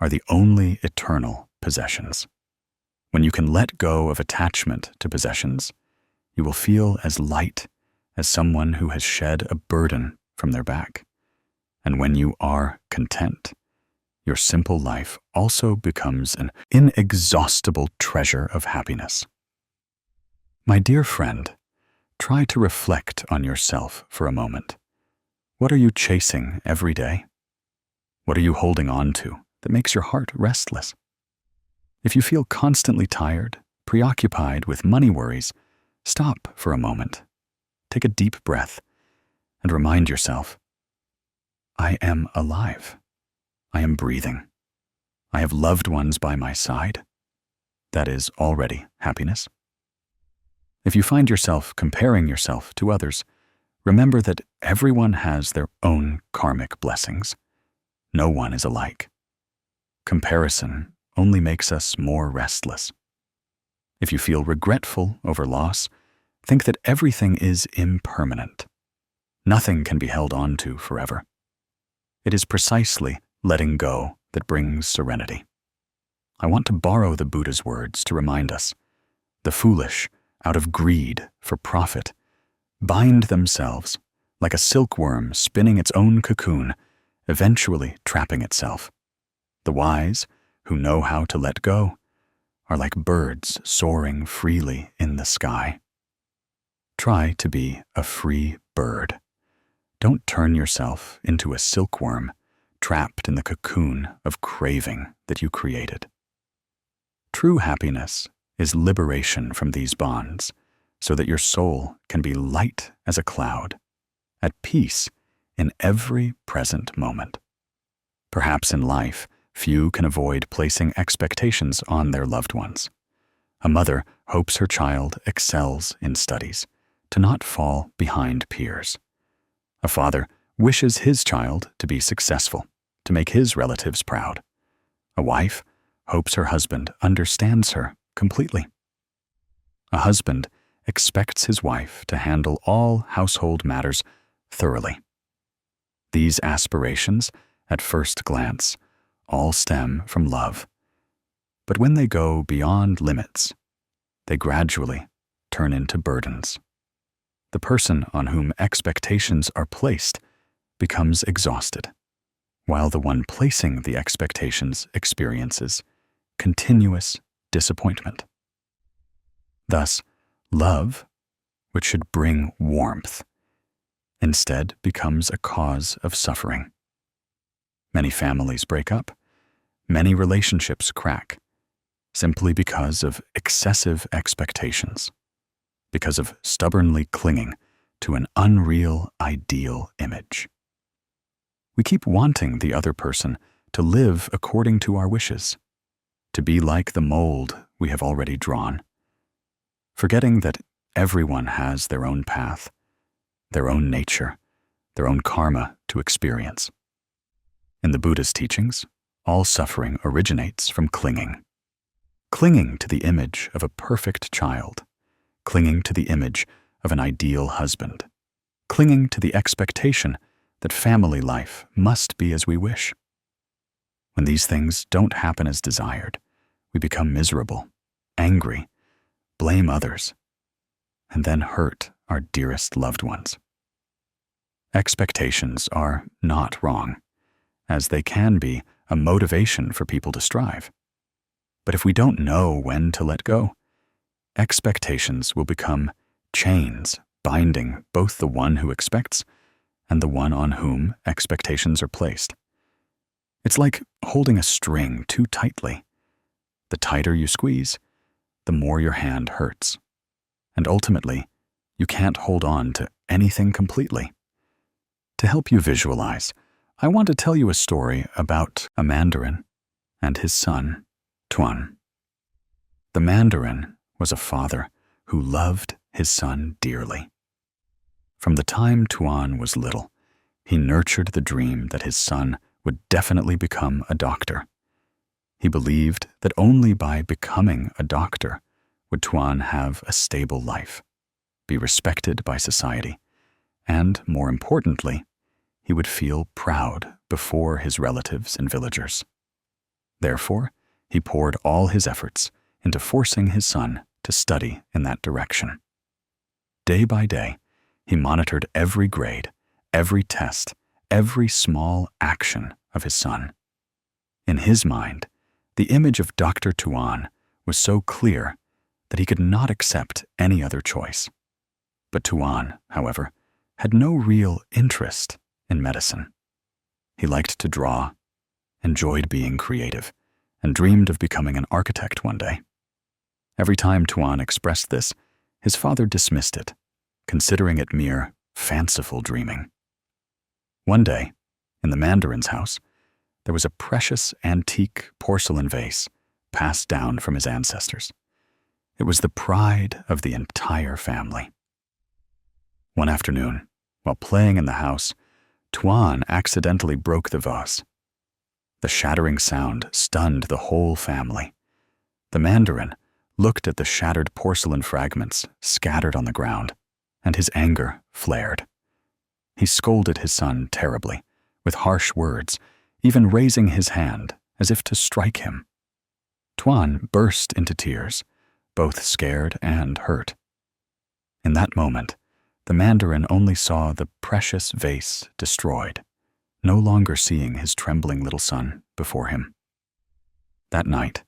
are the only eternal possessions. When you can let go of attachment to possessions, you will feel as light as someone who has shed a burden from their back. And when you are content, your simple life also becomes an inexhaustible treasure of happiness. My dear friend, try to reflect on yourself for a moment. What are you chasing every day? What are you holding on to that makes your heart restless? If you feel constantly tired, preoccupied with money worries, stop for a moment, take a deep breath, and remind yourself, I am alive. I am breathing. I have loved ones by my side. That is already happiness. If you find yourself comparing yourself to others, remember that everyone has their own karmic blessings. No one is alike. Comparison only makes us more restless. If you feel regretful over loss, think that everything is impermanent. Nothing can be held on to forever. It is precisely letting go that brings serenity. I want to borrow the Buddha's words to remind us, the foolish, out of greed for profit, bind themselves like a silkworm spinning its own cocoon, eventually trapping itself. The wise, who know how to let go, are like birds soaring freely in the sky. Try to be a free bird. Don't turn yourself into a silkworm trapped in the cocoon of craving that you created. True happiness is liberation from these bonds, so that your soul can be light as a cloud, at peace in every present moment. Perhaps in life, few can avoid placing expectations on their loved ones. A mother hopes her child excels in studies, to not fall behind peers. A father wishes his child to be successful, to make his relatives proud. A wife hopes her husband understands her completely. A husband expects his wife to handle all household matters thoroughly. These aspirations, at first glance, all stem from love. But when they go beyond limits, they gradually turn into burdens. The person on whom expectations are placed becomes exhausted, while the one placing the expectations experiences continuous disappointment. Thus, love, which should bring warmth, instead becomes a cause of suffering. Many families break up, many relationships crack, simply because of excessive expectations. because of stubbornly clinging to an unreal ideal image. We keep wanting the other person to live according to our wishes, to be like the mold we have already drawn, forgetting that everyone has their own path, their own nature, their own karma to experience. In the Buddhist teachings, all suffering originates from clinging. Clinging to the image of a perfect child, clinging to the image of an ideal husband, clinging to the expectation that family life must be as we wish. When these things don't happen as desired, we become miserable, angry, blame others, and then hurt our dearest loved ones. Expectations are not wrong, as they can be a motivation for people to strive. But if we don't know when to let go, expectations will become chains binding both the one who expects and the one on whom expectations are placed. It's like holding a string too tightly. The tighter you squeeze, the more your hand hurts. And ultimately, you can't hold on to anything completely. To help you visualize, I want to tell you a story about a mandarin and his son, Tuan. The mandarin was a father who loved his son dearly. From the time Tuan was little, he nurtured the dream that his son would definitely become a doctor. He believed that only by becoming a doctor would Tuan have a stable life, be respected by society, and, more importantly, he would feel proud before his relatives and villagers. Therefore, he poured all his efforts into forcing his son to study in that direction. Day by day, he monitored every grade, every test, every small action of his son. In his mind, the image of Dr. Tuan was so clear that he could not accept any other choice. But Tuan, however, had no real interest in medicine. He liked to draw, enjoyed being creative, and dreamed of becoming an architect one day. Every time Tuan expressed this, his father dismissed it, considering it mere fanciful dreaming. One day, in the mandarin's house, there was a precious antique porcelain vase passed down from his ancestors. It was the pride of the entire family. One afternoon, while playing in the house, Tuan accidentally broke the vase. The shattering sound stunned the whole family. The mandarin looked at the shattered porcelain fragments scattered on the ground, and his anger flared. He scolded his son terribly, with harsh words, even raising his hand as if to strike him. Tuan burst into tears, both scared and hurt. In that moment, the mandarin only saw the precious vase destroyed, no longer seeing his trembling little son before him. That night,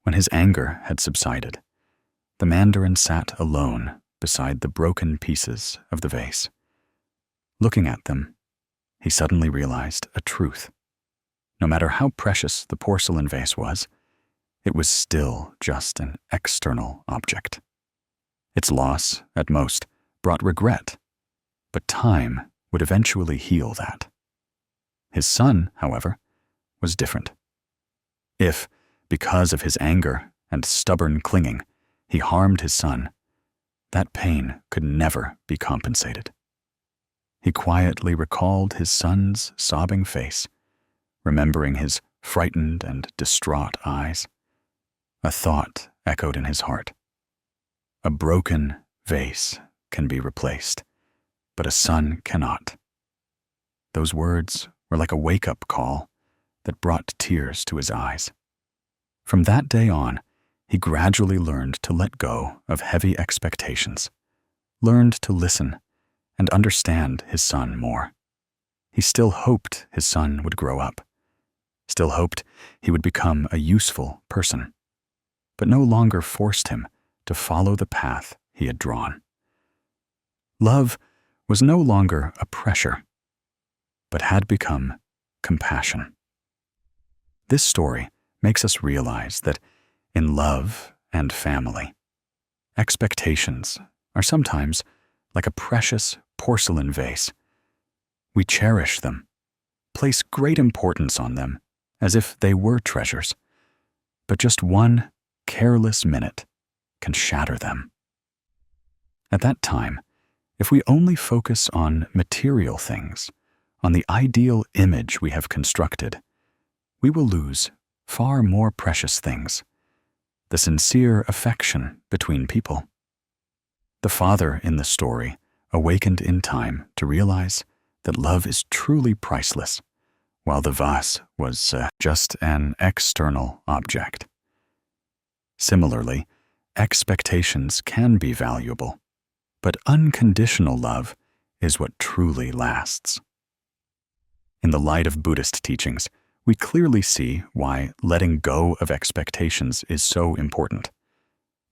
when his anger had subsided, the mandarin sat alone beside the broken pieces of the vase. Looking at them, he suddenly realized a truth. No matter how precious the porcelain vase was, it was still just an external object. Its loss, at most, brought regret, but time would eventually heal that. His son, however, was different. If, because of his anger and stubborn clinging, he harmed his son, that pain could never be compensated. He quietly recalled his son's sobbing face, remembering his frightened and distraught eyes. A thought echoed in his heart. A broken vase can be replaced, but a son cannot. Those words were like a wake-up call that brought tears to his eyes. From that day on, he gradually learned to let go of heavy expectations, learned to listen and understand his son more. He still hoped his son would grow up, still hoped he would become a useful person, but no longer forced him to follow the path he had drawn. Love was no longer a pressure, but had become compassion. This story makes us realize that in love and family, expectations are sometimes like a precious porcelain vase. We cherish them, place great importance on them as if they were treasures, but just one careless minute can shatter them. At that time, if we only focus on material things, on the ideal image we have constructed, we will lose far more precious things, the sincere affection between people. The father in the story awakened in time to realize that love is truly priceless, while the vase was just an external object. Similarly, expectations can be valuable, but unconditional love is what truly lasts. In the light of Buddhist teachings, we clearly see why letting go of expectations is so important.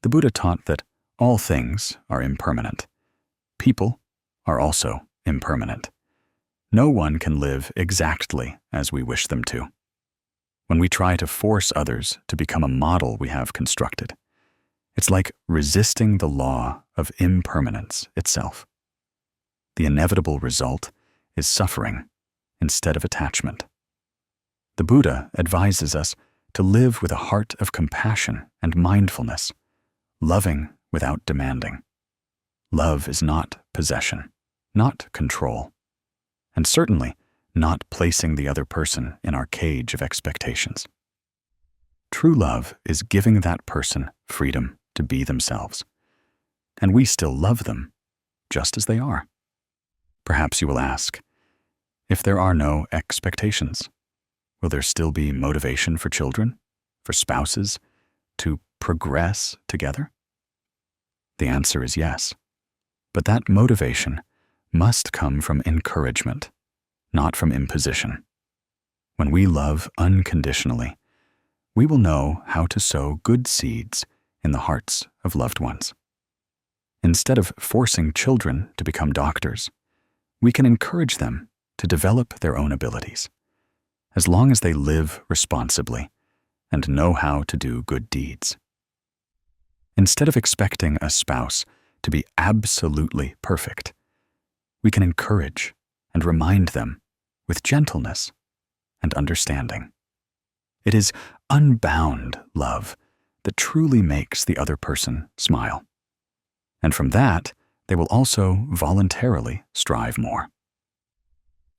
The Buddha taught that all things are impermanent. People are also impermanent. No one can live exactly as we wish them to. When we try to force others to become a model we have constructed, it's like resisting the law of impermanence itself. The inevitable result is suffering instead of attachment. The Buddha advises us to live with a heart of compassion and mindfulness, loving without demanding. Love is not possession, not control, and certainly not placing the other person in our cage of expectations. True love is giving that person freedom to be themselves, and we still love them just as they are. Perhaps you will ask, if there are no expectations, will there still be motivation for children, for spouses, to progress together? The answer is yes, but that motivation must come from encouragement, not from imposition. When we love unconditionally, we will know how to sow good seeds in the hearts of loved ones. Instead of forcing children to become doctors, we can encourage them to develop their own abilities, as long as they live responsibly and know how to do good deeds. Instead of expecting a spouse to be absolutely perfect, we can encourage and remind them with gentleness and understanding. It is unbound love that truly makes the other person smile. And from that, they will also voluntarily strive more.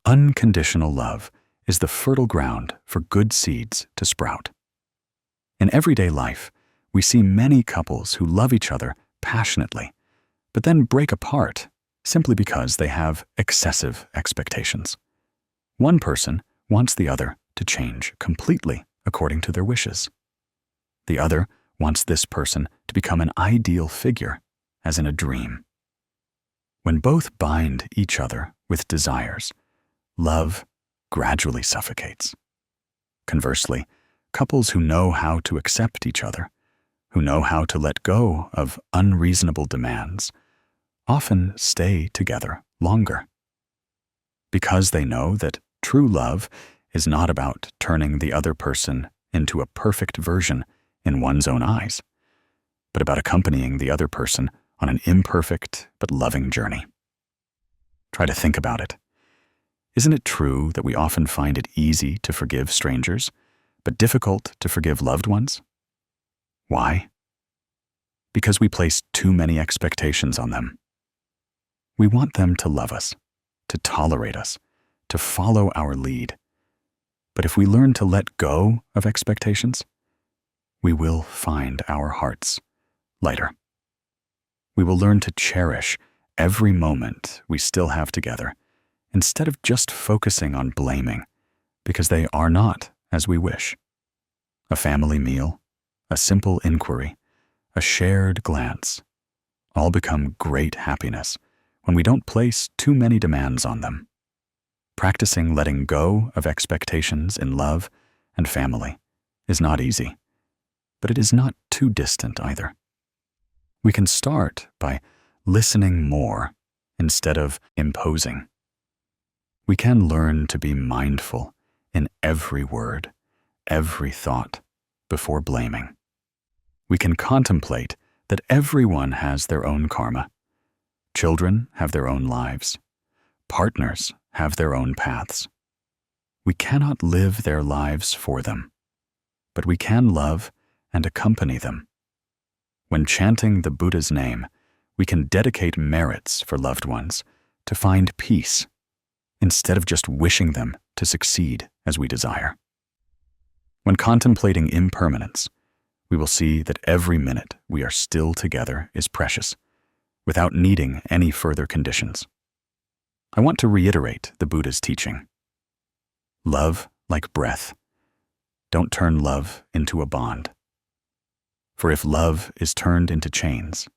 Unconditional love is the fertile ground for good seeds to sprout. In everyday life, we see many couples who love each other passionately, but then break apart simply because they have excessive expectations. One person wants the other to change completely according to their wishes. The other wants this person to become an ideal figure, as in a dream. When both bind each other with desires, love gradually suffocates. Conversely, couples who know how to accept each other, who know how to let go of unreasonable demands, often stay together longer. Because they know that true love is not about turning the other person into a perfect version in one's own eyes, but about accompanying the other person on an imperfect but loving journey. Try to think about it. Isn't it true that we often find it easy to forgive strangers, but difficult to forgive loved ones? Why? Because we place too many expectations on them. We want them to love us, to tolerate us, to follow our lead. But if we learn to let go of expectations, we will find our hearts lighter. We will learn to cherish every moment we still have together, instead of just focusing on blaming, because they are not as we wish. A family meal, a simple inquiry, a shared glance, all become great happiness when we don't place too many demands on them. Practicing letting go of expectations in love and family is not easy, but it is not too distant either. We can start by listening more instead of imposing. We can learn to be mindful in every word, every thought, before blaming. We can contemplate that everyone has their own karma, Children have their own lives. Partners have their own paths. We cannot live their lives for them, but we can love and accompany them. When chanting the Buddha's name, we can dedicate merits for loved ones to find peace, instead of just wishing them to succeed as we desire. When contemplating impermanence, we will see that every minute we are still together is precious, without needing any further conditions. I want to reiterate the Buddha's teaching. Love like breath. Don't turn love into a bond. For if love is turned into chains,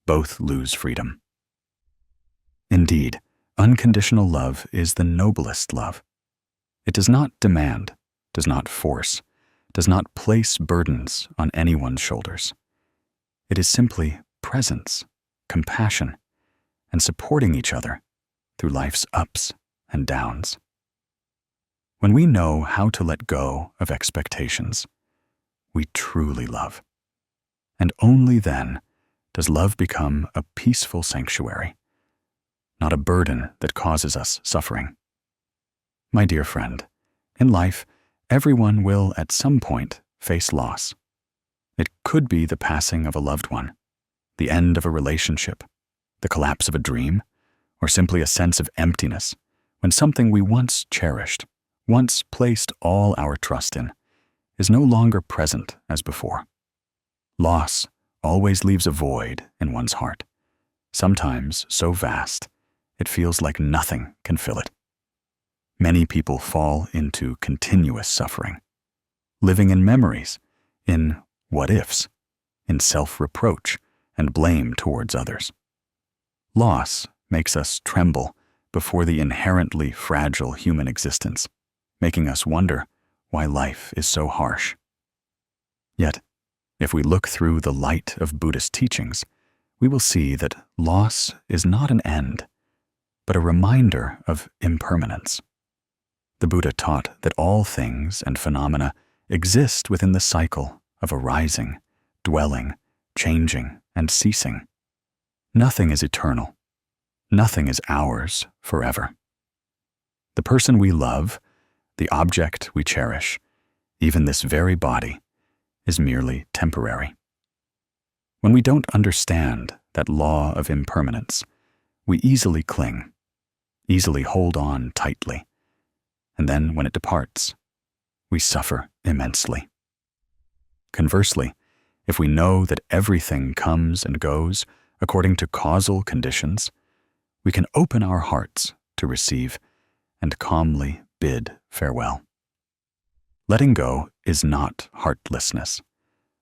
both lose freedom. Indeed, unconditional love is the noblest love. It does not demand, does not force, does not place burdens on anyone's shoulders. It is simply presence, compassion, and supporting each other through life's ups and downs. When we know how to let go of expectations, we truly love. And only then does love become a peaceful sanctuary, not a burden that causes us suffering. My dear friend, in life, everyone will at some point face loss. It could be the passing of a loved one, the end of a relationship, the collapse of a dream, or simply a sense of emptiness when something we once cherished, once placed all our trust in, is no longer present as before. Loss always leaves a void in one's heart, sometimes so vast it feels like nothing can fill it. Many people fall into continuous suffering, living in memories, in what-ifs, in self-reproach and blame towards others. Loss makes us tremble before the inherently fragile human existence, making us wonder why life is so harsh. Yet, if we look through the light of Buddhist teachings, we will see that loss is not an end, but a reminder of impermanence. The Buddha taught that all things and phenomena exist within the cycle of arising, dwelling, changing, and ceasing. Nothing is eternal. Nothing is ours forever. The person we love, the object we cherish, even this very body, is merely temporary. When we don't understand that law of impermanence, we easily cling, easily hold on tightly, and then when it departs, we suffer immensely. Conversely, if we know that everything comes and goes according to causal conditions, we can open our hearts to receive and calmly bid farewell. Letting go is not heartlessness,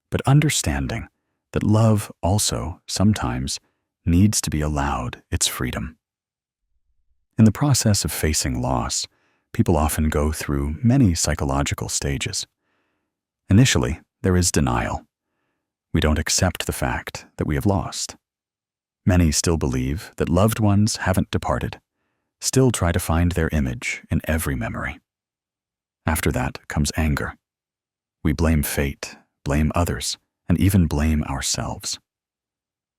but understanding that love also sometimes needs to be allowed its freedom. In the process of facing loss, people often go through many psychological stages. Initially, there is denial. We don't accept the fact that we have lost. Many still believe that loved ones haven't departed, still try to find their image in every memory. After that comes anger. We blame fate, blame others, and even blame ourselves.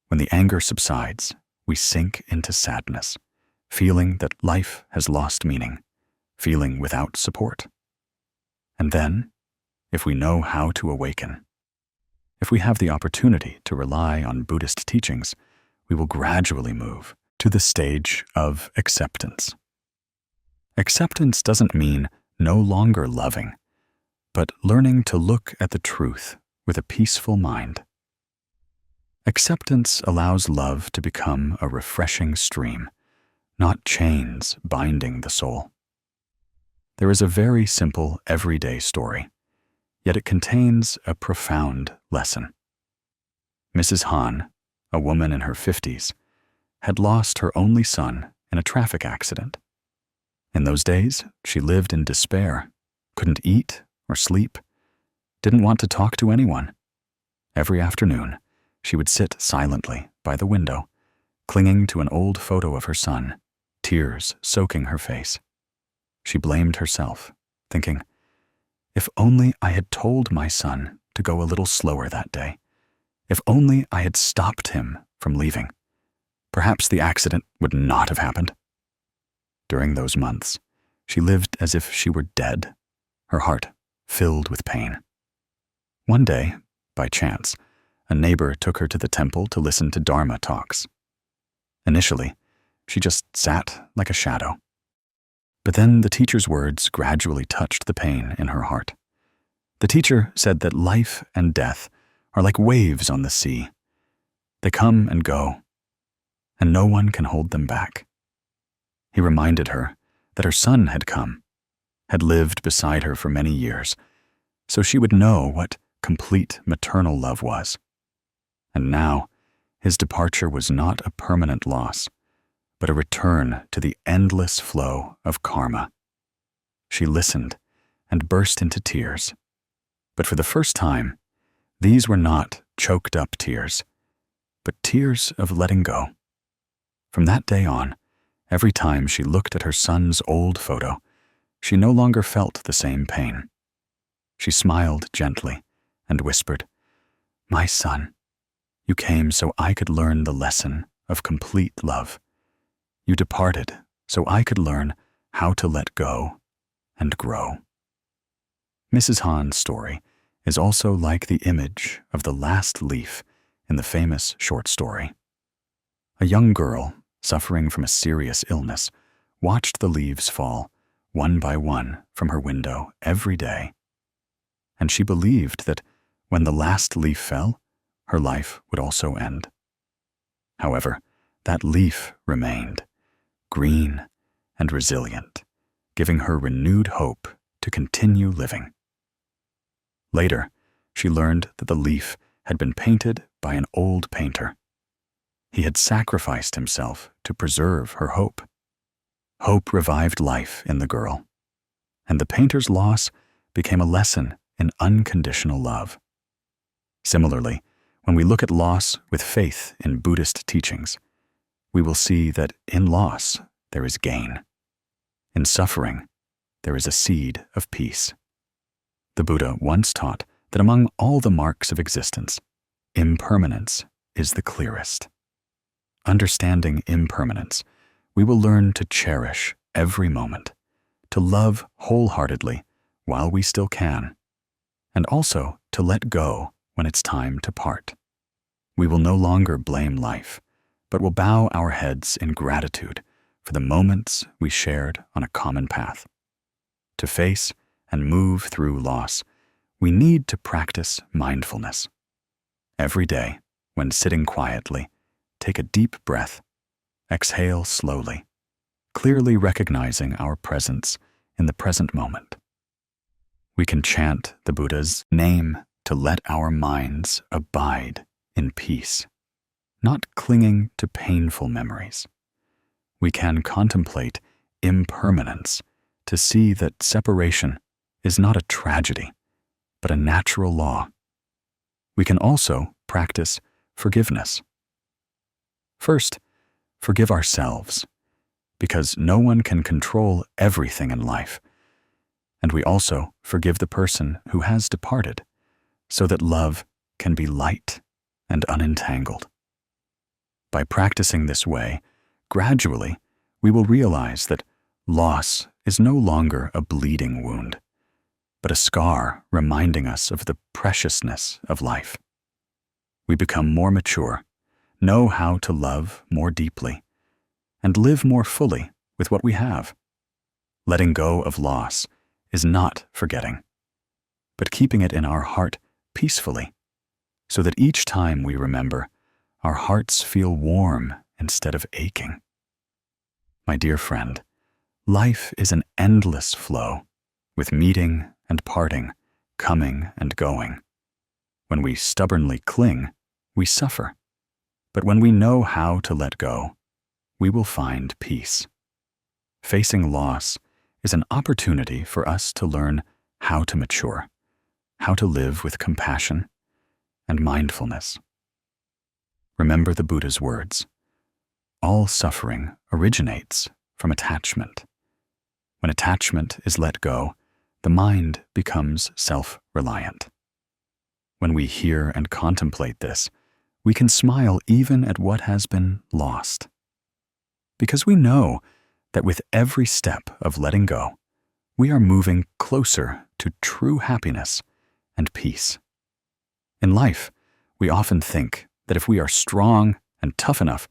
When the anger subsides, we sink into sadness, feeling that life has lost meaning, feeling without support. And then, if we know how to awaken, if we have the opportunity to rely on Buddhist teachings, we will gradually move to the stage of acceptance. Acceptance doesn't mean no longer loving, but learning to look at the truth with a peaceful mind. Acceptance allows love to become a refreshing stream, not chains binding the soul. There is a very simple, everyday story, yet it contains a profound lesson. Mrs. Han, a woman in her 50s, had lost her only son in a traffic accident. In those days, she lived in despair, couldn't eat or sleep, didn't want to talk to anyone. Every afternoon, she would sit silently by the window, clinging to an old photo of her son, tears soaking her face. She blamed herself, thinking, if only I had told my son to go a little slower that day. If only I had stopped him from leaving. perhaps the accident would not have happened. During those months, she lived as if she were dead, her heart filled with pain. One day, by chance, a neighbor took her to the temple to listen to Dharma talks. Initially, she just sat like a shadow. But then the teacher's words gradually touched the pain in her heart. The teacher said that life and death are like waves on the sea. They come and go, and no one can hold them back. He reminded her that her son had come, had lived beside her for many years, so she would know what complete maternal love was. And now, his departure was not a permanent loss, but a return to the endless flow of karma. She listened and burst into tears. But for the first time, these were not choked up tears, but tears of letting go. From that day on, every time she looked at her son's old photo, she no longer felt the same pain. She smiled gently and whispered, "My son, you came so I could learn the lesson of complete love. You departed so I could learn how to let go and grow." Mrs. Han's story is also like the image of the last leaf in the famous short story. A young girl, suffering from a serious illness, watched the leaves fall, one by one, from her window every day. And she believed that when the last leaf fell, her life would also end. However, that leaf remained, green and resilient, giving her renewed hope to continue living. Later, she learned that the leaf had been painted by an old painter. He had sacrificed himself to preserve her hope. Hope revived life in the girl, and the painter's loss became a lesson in unconditional love. Similarly, when we look at loss with faith in Buddhist teachings, we will see that in loss there is gain. In suffering, there is a seed of peace. The Buddha once taught that among all the marks of existence, impermanence is the clearest. Understanding impermanence, we will learn to cherish every moment, to love wholeheartedly while we still can, and also to let go when it's time to part. We will no longer blame life, but will bow our heads in gratitude for the moments we shared on a common path. To face and move through loss, we need to practice mindfulness. Every day, when sitting quietly, take a deep breath, exhale slowly, clearly recognizing our presence in the present moment. We can chant the Buddha's name to let our minds abide in peace, not clinging to painful memories. We can contemplate impermanence to see that separation is not a tragedy, but a natural law. We can also practice forgiveness. First, forgive ourselves, because no one can control everything in life. And we also forgive the person who has departed, so that love can be light and unentangled. By practicing this way, gradually, we will realize that loss is no longer a bleeding wound, but a scar reminding us of the preciousness of life. We become more mature, know how to love more deeply, and live more fully with what we have. Letting go of loss is not forgetting, but keeping it in our heart peacefully, so that each time we remember, our hearts feel warm instead of aching. My dear friend, life is an endless flow, with meeting and parting, coming and going. When we stubbornly cling, we suffer. But when we know how to let go, we will find peace. Facing loss is an opportunity for us to learn how to mature, how to live with compassion and mindfulness. Remember the Buddha's words: all suffering originates from attachment. When attachment is let go, the mind becomes self-reliant. When we hear and contemplate this, we can smile even at what has been lost. Because we know that with every step of letting go, we are moving closer to true happiness and peace. In life, we often think that if we are strong and tough enough,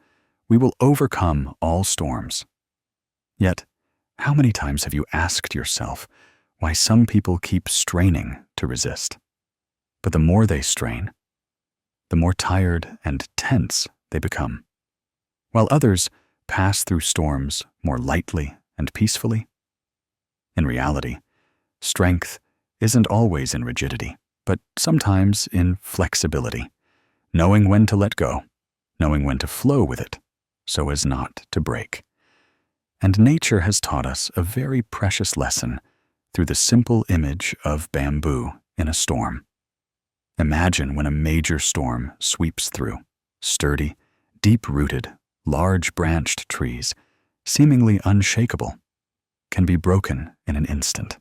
we will overcome all storms. Yet, how many times have you asked yourself why some people keep straining to resist? But the more they strain, the more tired and tense they become, while others pass through storms more lightly and peacefully. In reality, strength isn't always in rigidity, but sometimes in flexibility, knowing when to let go, knowing when to flow with it, so as not to break. And nature has taught us a very precious lesson through the simple image of bamboo in a storm. Imagine when a major storm sweeps through, sturdy, deep-rooted, large-branched trees, seemingly unshakable, can be broken in an instant.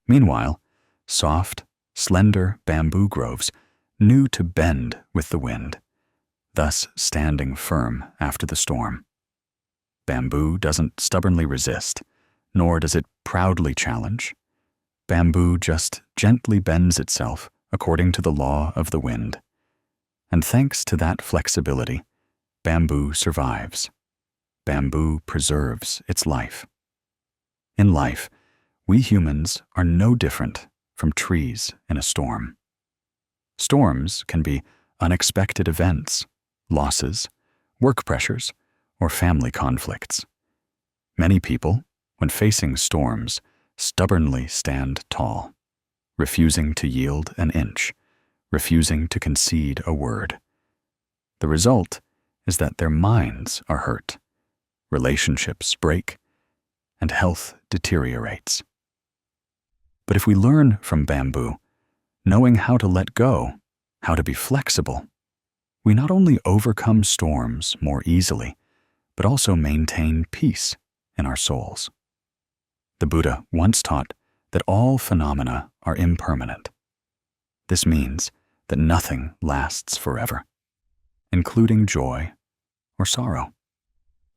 Meanwhile, soft, slender bamboo groves knew to bend with the wind, thus standing firm after the storm. Bamboo doesn't stubbornly resist, nor does it proudly challenge. Bamboo just gently bends itself according to the law of the wind. And thanks to that flexibility, bamboo survives. Bamboo preserves its life. In life, we humans are no different from trees in a storm. Storms can be unexpected events, losses, work pressures, or family conflicts. Many people, when facing storms, stubbornly stand tall, refusing to yield an inch, refusing to concede a word. The result is that their minds are hurt, relationships break, and health deteriorates. But if we learn from bamboo, knowing how to let go, how to be flexible, we not only overcome storms more easily, but also maintain peace in our souls. The Buddha once taught that all phenomena are impermanent. This means that nothing lasts forever, including joy or sorrow.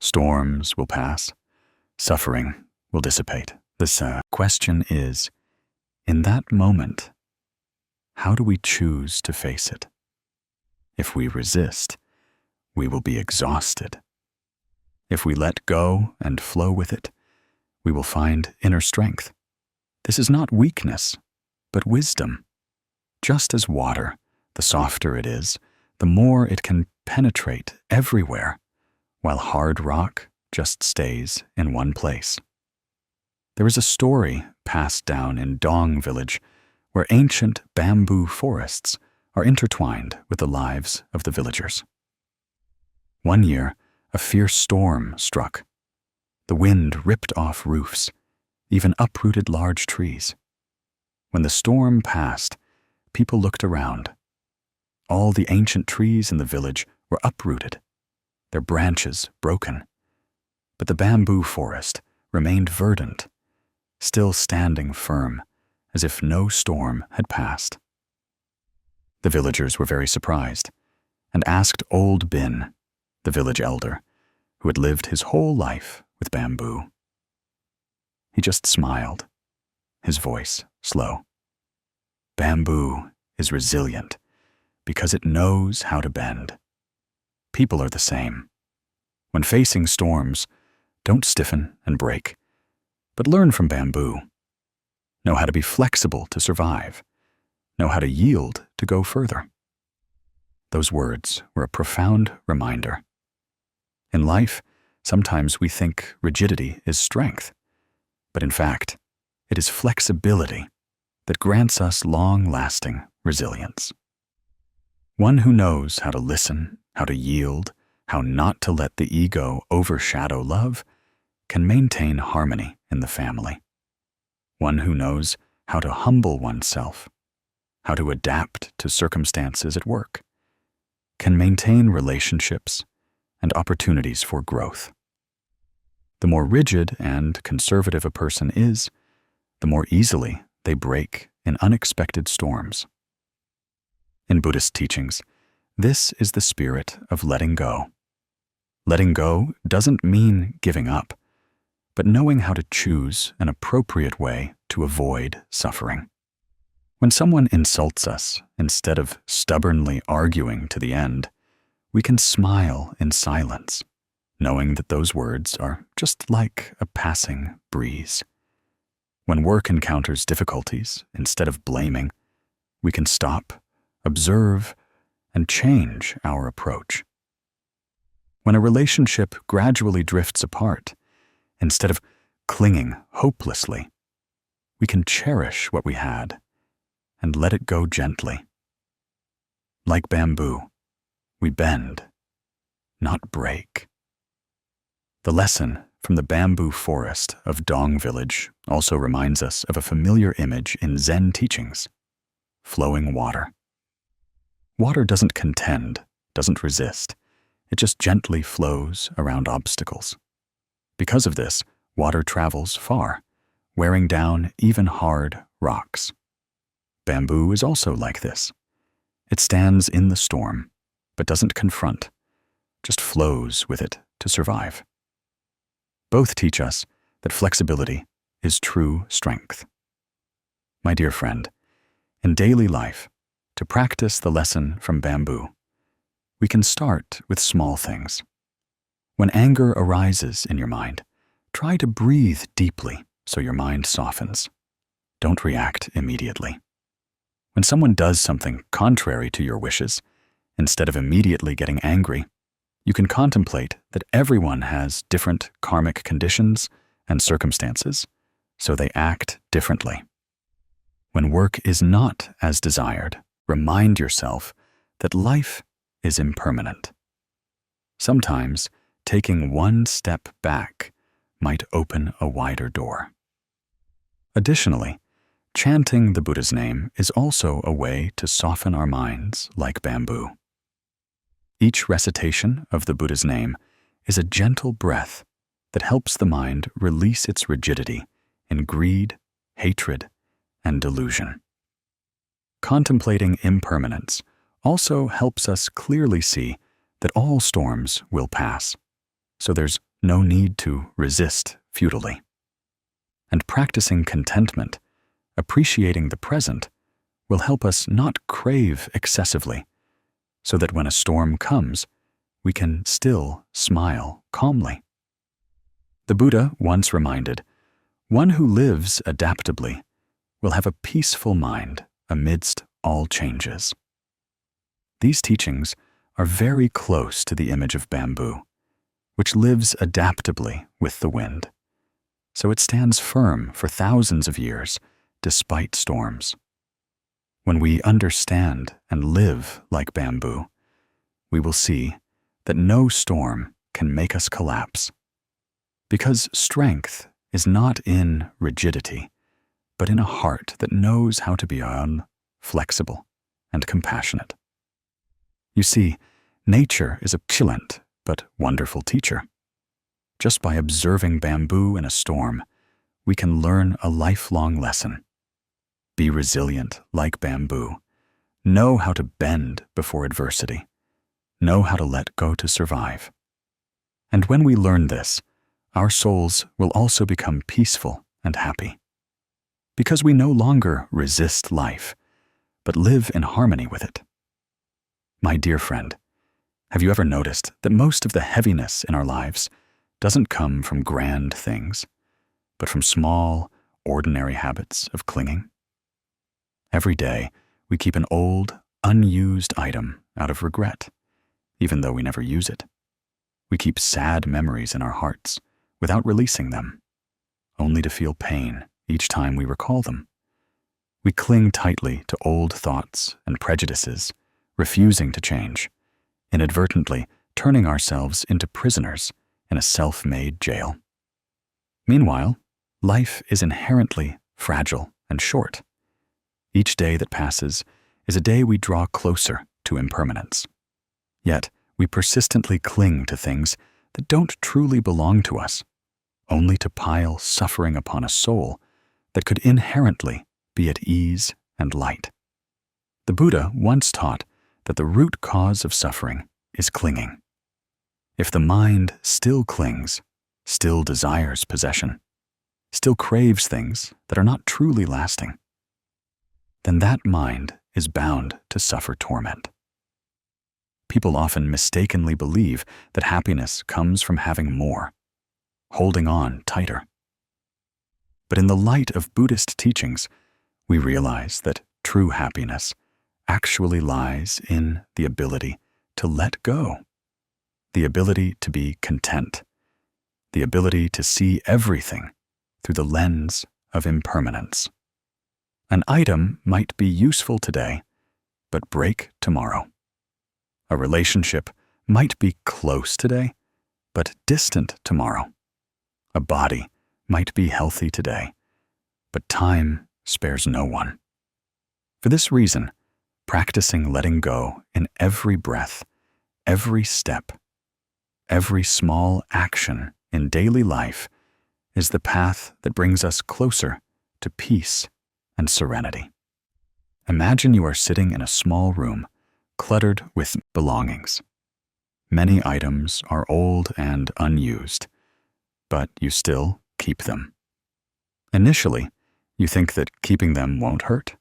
Storms will pass, suffering will dissipate. The question is, in that moment, how do we choose to face it? If we resist, we will be exhausted. If we let go and flow with it, we will find inner strength. This is not weakness, but wisdom. Just as water, the softer it is, the more it can penetrate everywhere, while hard rock just stays in one place. There is a story passed down in Dong village where ancient bamboo forests are intertwined with the lives of the villagers. One year, a fierce storm struck. The wind ripped off roofs, even uprooted large trees. When the storm passed, people looked around. All the ancient trees in the village were uprooted, their branches broken. But the bamboo forest remained verdant, still standing firm, as if no storm had passed. The villagers were very surprised, and asked old Bin, the village elder, who had lived his whole life with bamboo. He just smiled, his voice slow. Bamboo is resilient because it knows how to bend. People are the same. When facing storms, don't stiffen and break, but learn from bamboo. Know how to be flexible to survive. Know how to yield to go further. Those words were a profound reminder. In life, sometimes we think rigidity is strength, but in fact, it is flexibility that grants us long-lasting resilience. One who knows how to listen, how to yield, how not to let the ego overshadow love, can maintain harmony in the family. One who knows how to humble oneself, how to adapt to circumstances at work, can maintain relationships and opportunities for growth. The more rigid and conservative a person is, the more easily they break in unexpected storms. In Buddhist teachings, This is the spirit of letting go. Letting go doesn't mean giving up, but knowing how to choose an appropriate way to avoid suffering. When someone insults us, instead of stubbornly arguing to the end, we can smile in silence, knowing that those words are just like a passing breeze. When work encounters difficulties, instead of blaming, we can stop, observe, and change our approach. When a relationship gradually drifts apart, instead of clinging hopelessly, we can cherish what we had and let it go gently. Like bamboo, we bend, not break. The lesson from the bamboo forest of Dong Village also reminds us of a familiar image in Zen teachings: flowing water. Water doesn't contend, doesn't resist. It just gently flows around obstacles. Because of this, water travels far, wearing down even hard rocks. Bamboo is also like this. It stands in the storm, but doesn't confront, just flows with it to survive. Both teach us that flexibility is true strength. My dear friend, in daily life, to practice the lesson from bamboo, we can start with small things. When anger arises in your mind, try to breathe deeply so your mind softens. Don't react immediately. When someone does something contrary to your wishes, instead of immediately getting angry, you can contemplate that everyone has different karmic conditions and circumstances, so they act differently. When work is not as desired, remind yourself that life is impermanent. Sometimes, taking one step back might open a wider door. Additionally, chanting the Buddha's name is also a way to soften our minds like bamboo. Each recitation of the Buddha's name is a gentle breath that helps the mind release its rigidity in greed, hatred, and delusion. Contemplating impermanence also helps us clearly see that all storms will pass, so there's no need to resist futilely. And practicing contentment, appreciating the present, will help us not crave excessively, so that when a storm comes, we can still smile calmly. The Buddha once reminded, "One who lives adaptably will have a peaceful mind amidst all changes." These teachings are very close to the image of bamboo, which lives adaptably with the wind, so it stands firm for thousands of years despite storms. When we understand and live like bamboo, we will see that no storm can make us collapse, because strength is not in rigidity, but in a heart that knows how to be flexible and compassionate. You see, nature is a excellent but wonderful teacher. Just by observing bamboo in a storm, we can learn a lifelong lesson. Be resilient like bamboo. Know how to bend before adversity. Know how to let go to survive. And when we learn this, our souls will also become peaceful and happy, because we no longer resist life, but live in harmony with it. My dear friend, have you ever noticed that most of the heaviness in our lives doesn't come from grand things, but from small, ordinary habits of clinging? Every day, we keep an old, unused item out of regret, even though we never use it. We keep sad memories in our hearts without releasing them, only to feel pain each time we recall them. We cling tightly to old thoughts and prejudices, refusing to change, inadvertently turning ourselves into prisoners in a self-made jail. Meanwhile, life is inherently fragile and short. Each day that passes is a day we draw closer to impermanence. Yet, we persistently cling to things that don't truly belong to us, only to pile suffering upon a soul that could inherently be at ease and light. The Buddha once taught that the root cause of suffering is clinging. If the mind still clings, still desires possession, still craves things that are not truly lasting, then that mind is bound to suffer torment. People often mistakenly believe that happiness comes from having more, holding on tighter. But in the light of Buddhist teachings, we realize that true happiness actually lies in the ability to let go, the ability to be content, the ability to see everything through the lens of impermanence. An item might be useful today, but break tomorrow. A relationship might be close today, but distant tomorrow. A body might be healthy today, but time spares no one. For this reason, practicing letting go in every breath, every step, every small action in daily life is the path that brings us closer to peace and serenity. Imagine you are sitting in a small room cluttered with belongings. Many items are old and unused, but you still keep them. Initially, you think that keeping them won't hurt.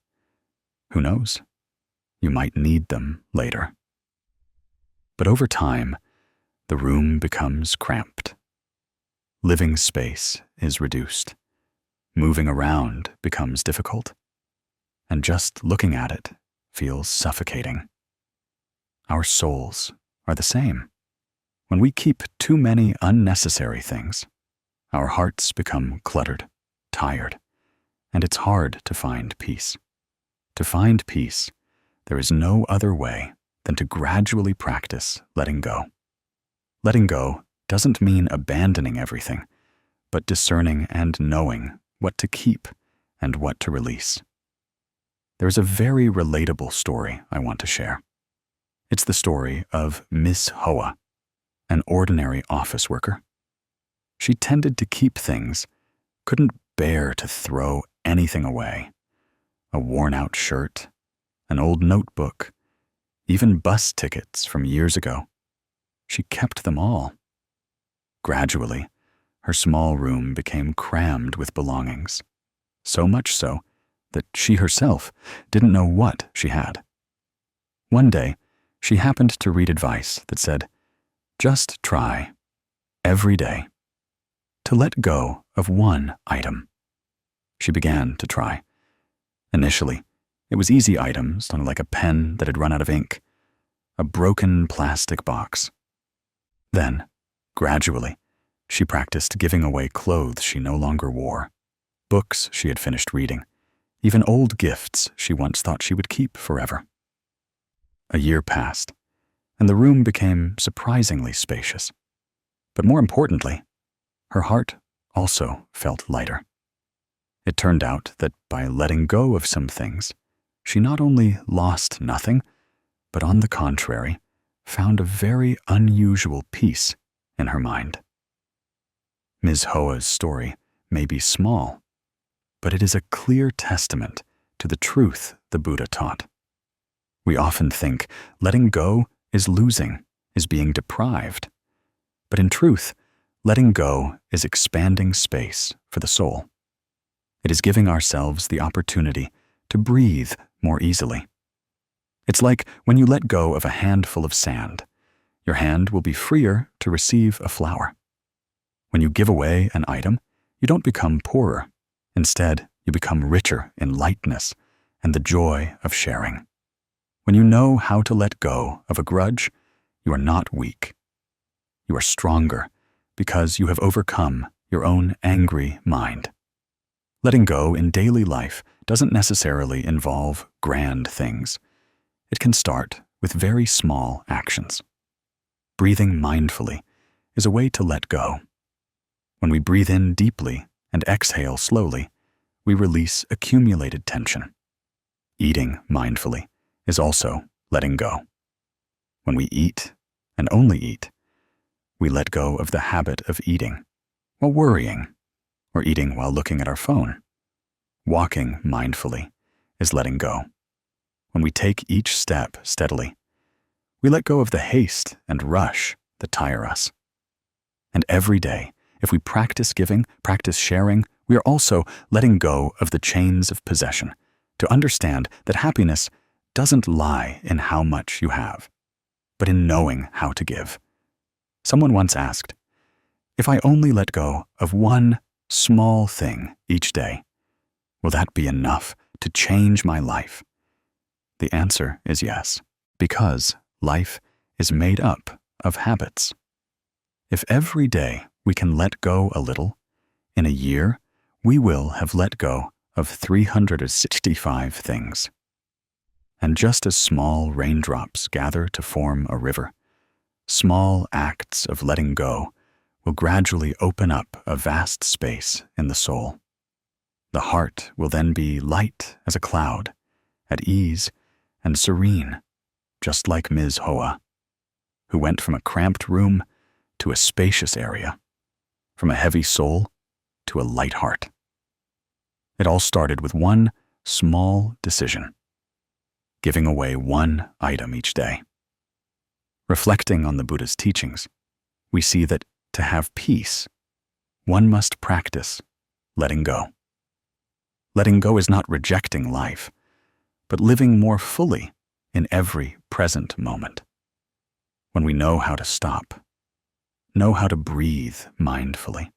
Who knows? You might need them later. But over time, the room becomes cramped. Living space is reduced. Moving around becomes difficult. And just looking at it feels suffocating. Our souls are the same. When we keep too many unnecessary things, our hearts become cluttered, tired, and it's hard to find peace. To find peace, there is no other way than to gradually practice letting go. Letting go doesn't mean abandoning everything, but discerning and knowing what to keep and what to release. There's a very relatable story I want to share. It's the story of Miss Hoa, an ordinary office worker. She tended to keep things, couldn't bear to throw anything away. A worn-out shirt, an old notebook, even bus tickets from years ago. She kept them all. Gradually, her small room became crammed with belongings, so much so that she herself didn't know what she had. One day, she happened to read advice that said, just try, every day, to let go of one item. She began to try. Initially, it was easy items, like a pen that had run out of ink, a broken plastic box. Then, gradually, she practiced giving away clothes she no longer wore, books she had finished reading, even old gifts she once thought she would keep forever. A year passed, and the room became surprisingly spacious. But more importantly, her heart also felt lighter. It turned out that by letting go of some things, she not only lost nothing, but on the contrary, found a very unusual peace in her mind. Ms. Hoa's story may be small, but it is a clear testament to the truth the Buddha taught. We often think letting go is losing, is being deprived. But in truth, letting go is expanding space for the soul. It is giving ourselves the opportunity to breathe more easily. It's like when you let go of a handful of sand, your hand will be freer to receive a flower. When you give away an item, you don't become poorer. Instead, you become richer in lightness and the joy of sharing. When you know how to let go of a grudge, you are not weak. You are stronger because you have overcome your own angry mind. Letting go in daily life doesn't necessarily involve grand things. It can start with very small actions. Breathing mindfully is a way to let go. When we breathe in deeply and exhale slowly, we release accumulated tension. Eating mindfully is also letting go. When we eat, and only eat, we let go of the habit of eating while worrying, or eating while looking at our phone. Walking mindfully is letting go. When we take each step steadily, We let go of the haste and rush that tire us. And every day, if we practice giving, practice sharing, we are also letting go of the chains of possession to understand that happiness doesn't lie in how much you have, but in knowing how to give. Someone once asked, "If I only let go of one small thing each day, will that be enough to change my life?" The answer is yes, because life is made up of habits. If every day we can let go a little, in a year we will have let go of 365 things. And just as small raindrops gather to form a river, small acts of letting go will gradually open up a vast space in the soul. The heart will then be light as a cloud, at ease and serene, just like Ms. Hoa, who went from a cramped room to a spacious area, from a heavy soul to a light heart. It all started with one small decision, giving away one item each day. Reflecting on the Buddha's teachings, we see that to have peace, one must practice letting go. Letting go is not rejecting life, but living more fully in every present moment. When we know how to stop, know how to breathe mindfully,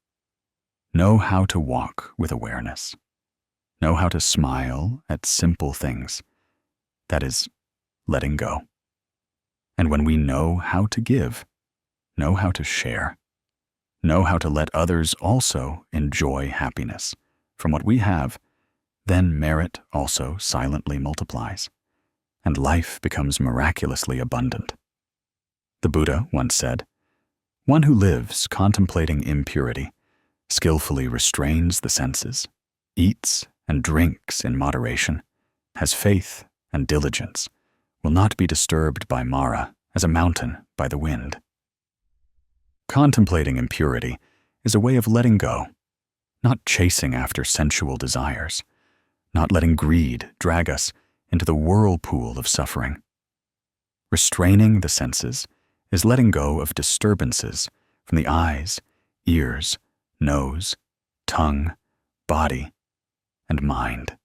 know how to walk with awareness, know how to smile at simple things, that is, letting go. And when we know how to give, know how to share, know how to let others also enjoy happiness from what we have, then merit also silently multiplies, and life becomes miraculously abundant. The Buddha once said, "One who lives contemplating impurity, skillfully restrains the senses, eats and drinks in moderation, has faith and diligence, will not be disturbed by Mara as a mountain by the wind." Contemplating impurity is a way of letting go, not chasing after sensual desires, not letting greed drag us into the whirlpool of suffering. Restraining the senses is letting go of disturbances from the eyes, ears, nose, tongue, body, and mind.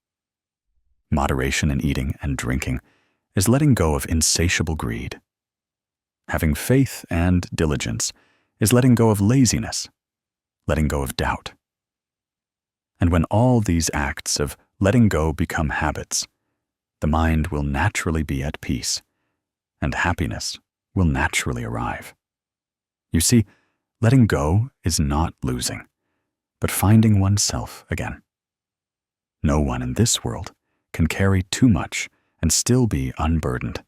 Moderation in eating and drinking is letting go of insatiable greed. Having faith and diligence is letting go of laziness, letting go of doubt. And when all these acts of letting go become habits, the mind will naturally be at peace, and happiness will naturally arrive. You see, letting go is not losing, but finding oneself again. No one in this world can carry too much and still be unburdened.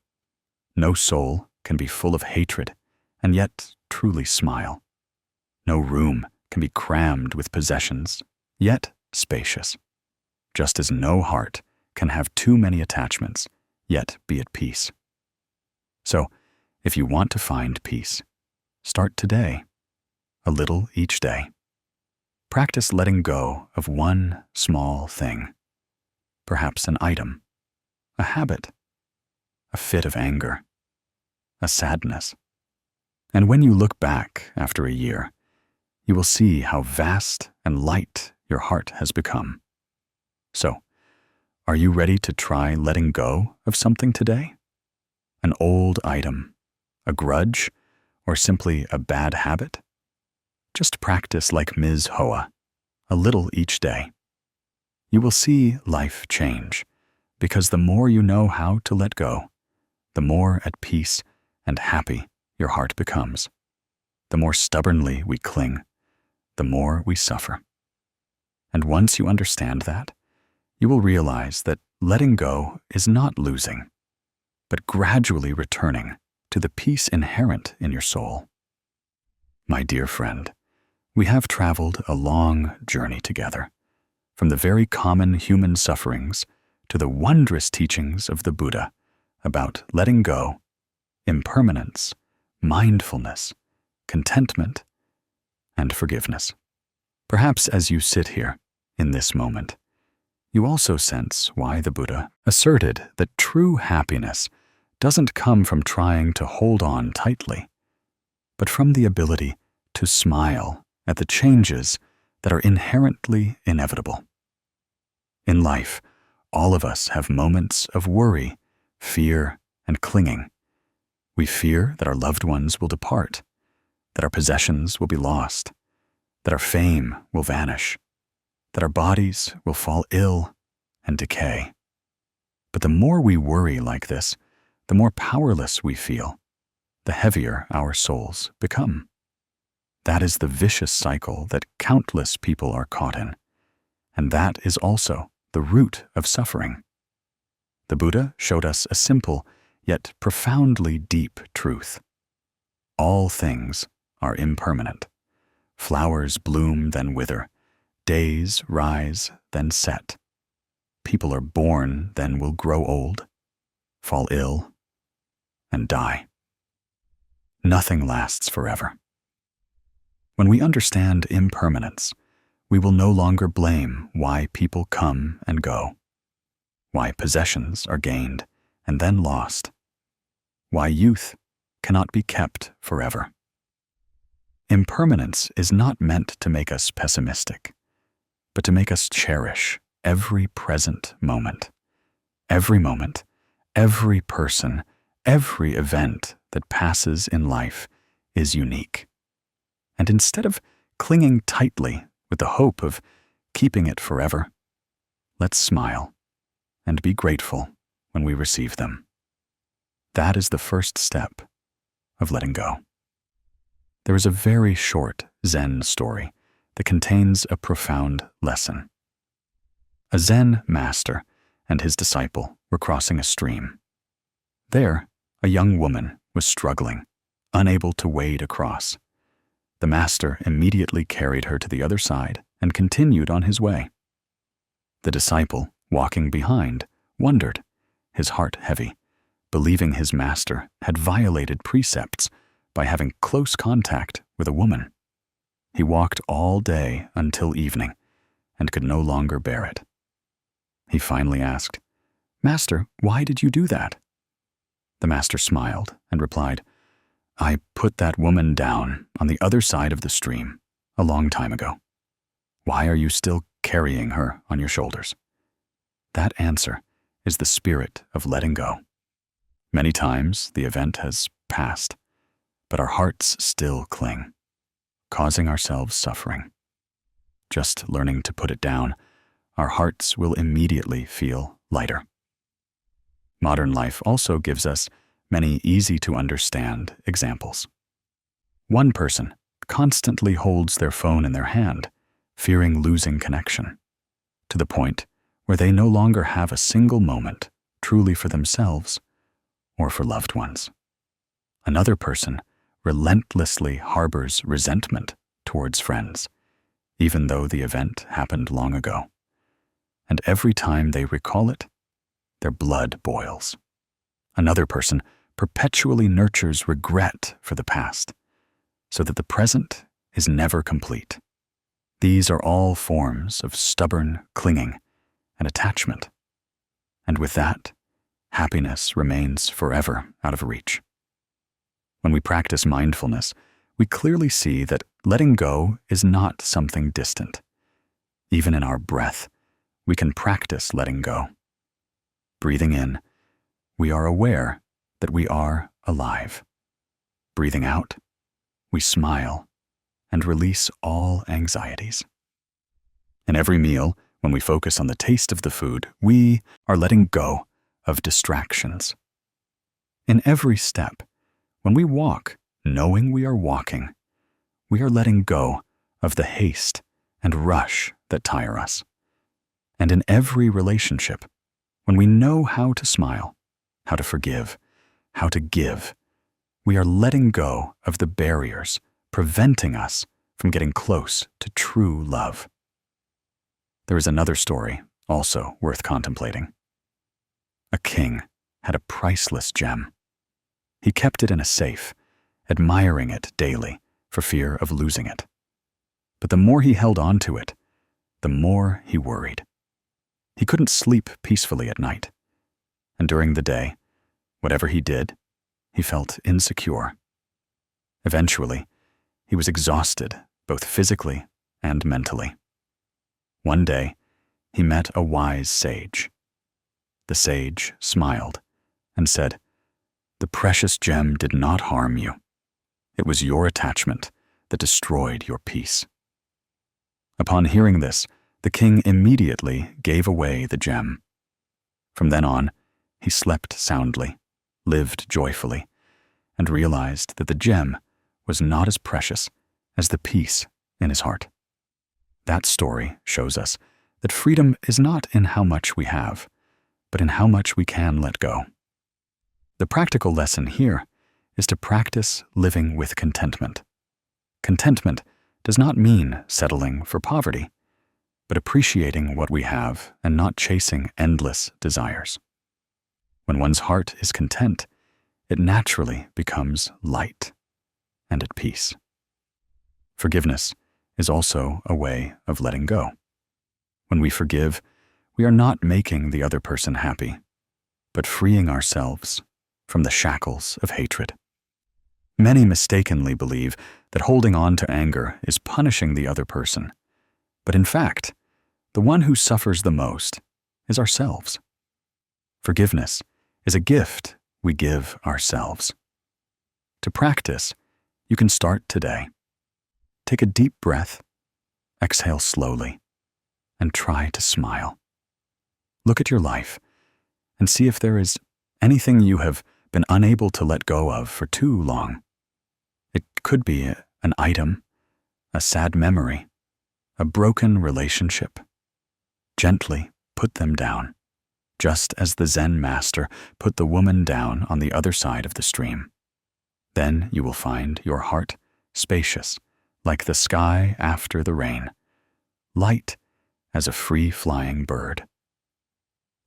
No soul can be full of hatred and yet truly smile. No room can be crammed with possessions, yet spacious. Just as no heart can have too many attachments, yet be at peace. So, if you want to find peace, start today, a little each day. Practice letting go of one small thing, perhaps an item, a habit, a fit of anger, a sadness. And when you look back after a year, you will see how vast and light your heart has become. So, are you ready to try letting go of something today? An old item, a grudge, or simply a bad habit? Just practice like Ms. Hoa, a little each day. You will see life change, because the more you know how to let go, the more at peace and happy your heart becomes. The more stubbornly we cling, the more we suffer. And once you understand that, you will realize that letting go is not losing, but gradually returning to the peace inherent in your soul. My dear friend, we have traveled a long journey together, from the very common human sufferings to the wondrous teachings of the Buddha about letting go, impermanence, mindfulness, contentment, and forgiveness. Perhaps as you sit here in this moment, you also sense why the Buddha asserted that true happiness doesn't come from trying to hold on tightly, but from the ability to smile at the changes that are inherently inevitable. In life, all of us have moments of worry, fear, and clinging. We fear that our loved ones will depart, that our possessions will be lost, that our fame will vanish, that our bodies will fall ill and decay. But the more we worry like this, the more powerless we feel, the heavier our souls become. That is the vicious cycle that countless people are caught in, and that is also the root of suffering. The Buddha showed us a simple yet profoundly deep truth. All things are impermanent. Flowers bloom, then wither. Days rise, then set. People are born, then will grow old, fall ill, and die. Nothing lasts forever. When we understand impermanence, we will no longer blame why people come and go, why possessions are gained and then lost, why youth cannot be kept forever. Impermanence is not meant to make us pessimistic, but to make us cherish every present moment, every person, every event that passes in life is unique. And instead of clinging tightly with the hope of keeping it forever, let's smile and be grateful when we receive them. That is the first step of letting go. There is a very short Zen story that contains a profound lesson. A Zen master and his disciple were crossing a stream. There, a young woman was struggling, unable to wade across. The master immediately carried her to the other side and continued on his way. The disciple, walking behind, wondered, his heart heavy, believing his master had violated precepts by having close contact with a woman. He walked all day until evening and could no longer bear it. He finally asked, "Master, why did you do that?" The master smiled and replied, "I put that woman down on the other side of the stream a long time ago. Why are you still carrying her on your shoulders?" That answer is the spirit of letting go. Many times the event has passed, but our hearts still cling, causing ourselves suffering. Just learning to put it down, our hearts will immediately feel lighter. Modern life also gives us many easy-to-understand examples. One person constantly holds their phone in their hand, fearing losing connection, to the point where they no longer have a single moment truly for themselves or for loved ones. Another person relentlessly harbors resentment towards friends, even though the event happened long ago. And every time they recall it, their blood boils. Another person perpetually nurtures regret for the past, so that the present is never complete. These are all forms of stubborn clinging and attachment. And with that, happiness remains forever out of reach. When we practice mindfulness, we clearly see that letting go is not something distant. Even in our breath, we can practice letting go. Breathing in, we are aware that we are alive. Breathing out, we smile and release all anxieties. In every meal, when we focus on the taste of the food, we are letting go of distractions. In every step, when we walk, knowing we are walking, we are letting go of the haste and rush that tire us. And in every relationship, when we know how to smile, how to forgive, how to give, we are letting go of the barriers preventing us from getting close to true love. There is another story, also worth contemplating. A king had a priceless gem. He kept it in a safe, admiring it daily for fear of losing it. But the more he held on to it, the more he worried. He couldn't sleep peacefully at night. And during the day, Whatever he did, he felt insecure. Eventually, he was exhausted, both physically and mentally. One day, he met a wise sage. The sage smiled and said, "The precious gem did not harm you. It was your attachment that destroyed your peace." Upon hearing this, the king immediately gave away the gem. From then on, he slept soundly, lived joyfully, and realized that the gem was not as precious as the peace in his heart. That story shows us that freedom is not in how much we have, but in how much we can let go. The practical lesson here is to practice living with contentment. Contentment does not mean settling for poverty, but appreciating what we have and not chasing endless desires. When one's heart is content, it naturally becomes light and at peace. Forgiveness is also a way of letting go. When we forgive, we are not making the other person happy, but freeing ourselves from the shackles of hatred. Many mistakenly believe that holding on to anger is punishing the other person, but in fact, the one who suffers the most is ourselves. Forgiveness is a gift we give ourselves. To practice, you can start today. Take a deep breath, exhale slowly, and try to smile. Look at your life and see if there is anything you have been unable to let go of for too long. It could be an item, a sad memory, a broken relationship. Gently put them down, just as the Zen master put the woman down on the other side of the stream. Then you will find your heart spacious, like the sky after the rain, light as a free-flying bird.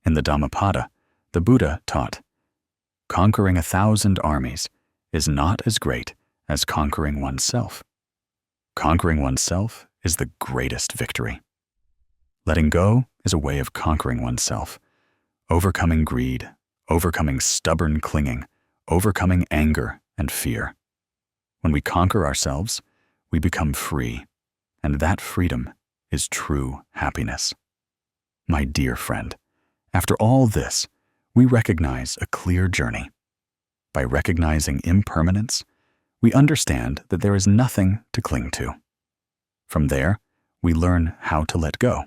In the Dhammapada, the Buddha taught, "Conquering 1,000 armies is not as great as conquering oneself. Conquering oneself is the greatest victory." Letting go is a way of conquering oneself, overcoming greed, overcoming stubborn clinging, overcoming anger and fear. When we conquer ourselves, we become free, and that freedom is true happiness. My dear friend, after all this, we recognize a clear journey. By recognizing impermanence, we understand that there is nothing to cling to. From there, we learn how to let go.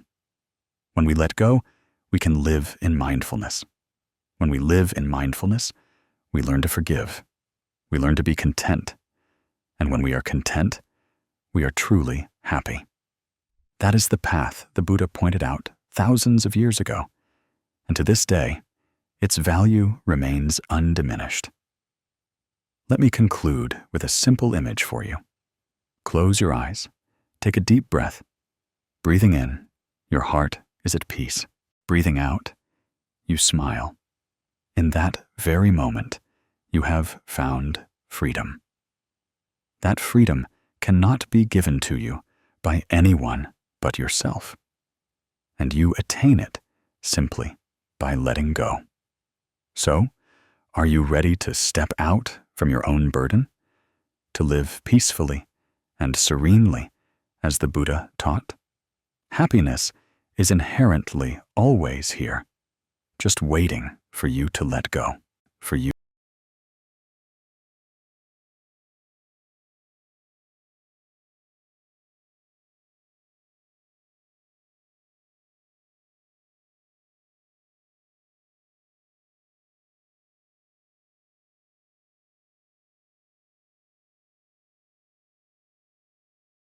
When we let go, we can live in mindfulness. When we live in mindfulness, we learn to forgive. We learn to be content. And when we are content, we are truly happy. That is the path the Buddha pointed out thousands of years ago, and to this day, its value remains undiminished. Let me conclude with a simple image for you. Close your eyes, take a deep breath. Breathing in, your heart is at peace. Breathing out, you smile. In that very moment, you have found freedom. That freedom cannot be given to you by anyone but yourself, and you attain it simply by letting go. So, are you ready to step out from your own burden, to live peacefully and serenely as the Buddha taught? Happiness is inherently always here, just waiting for you to let go, for you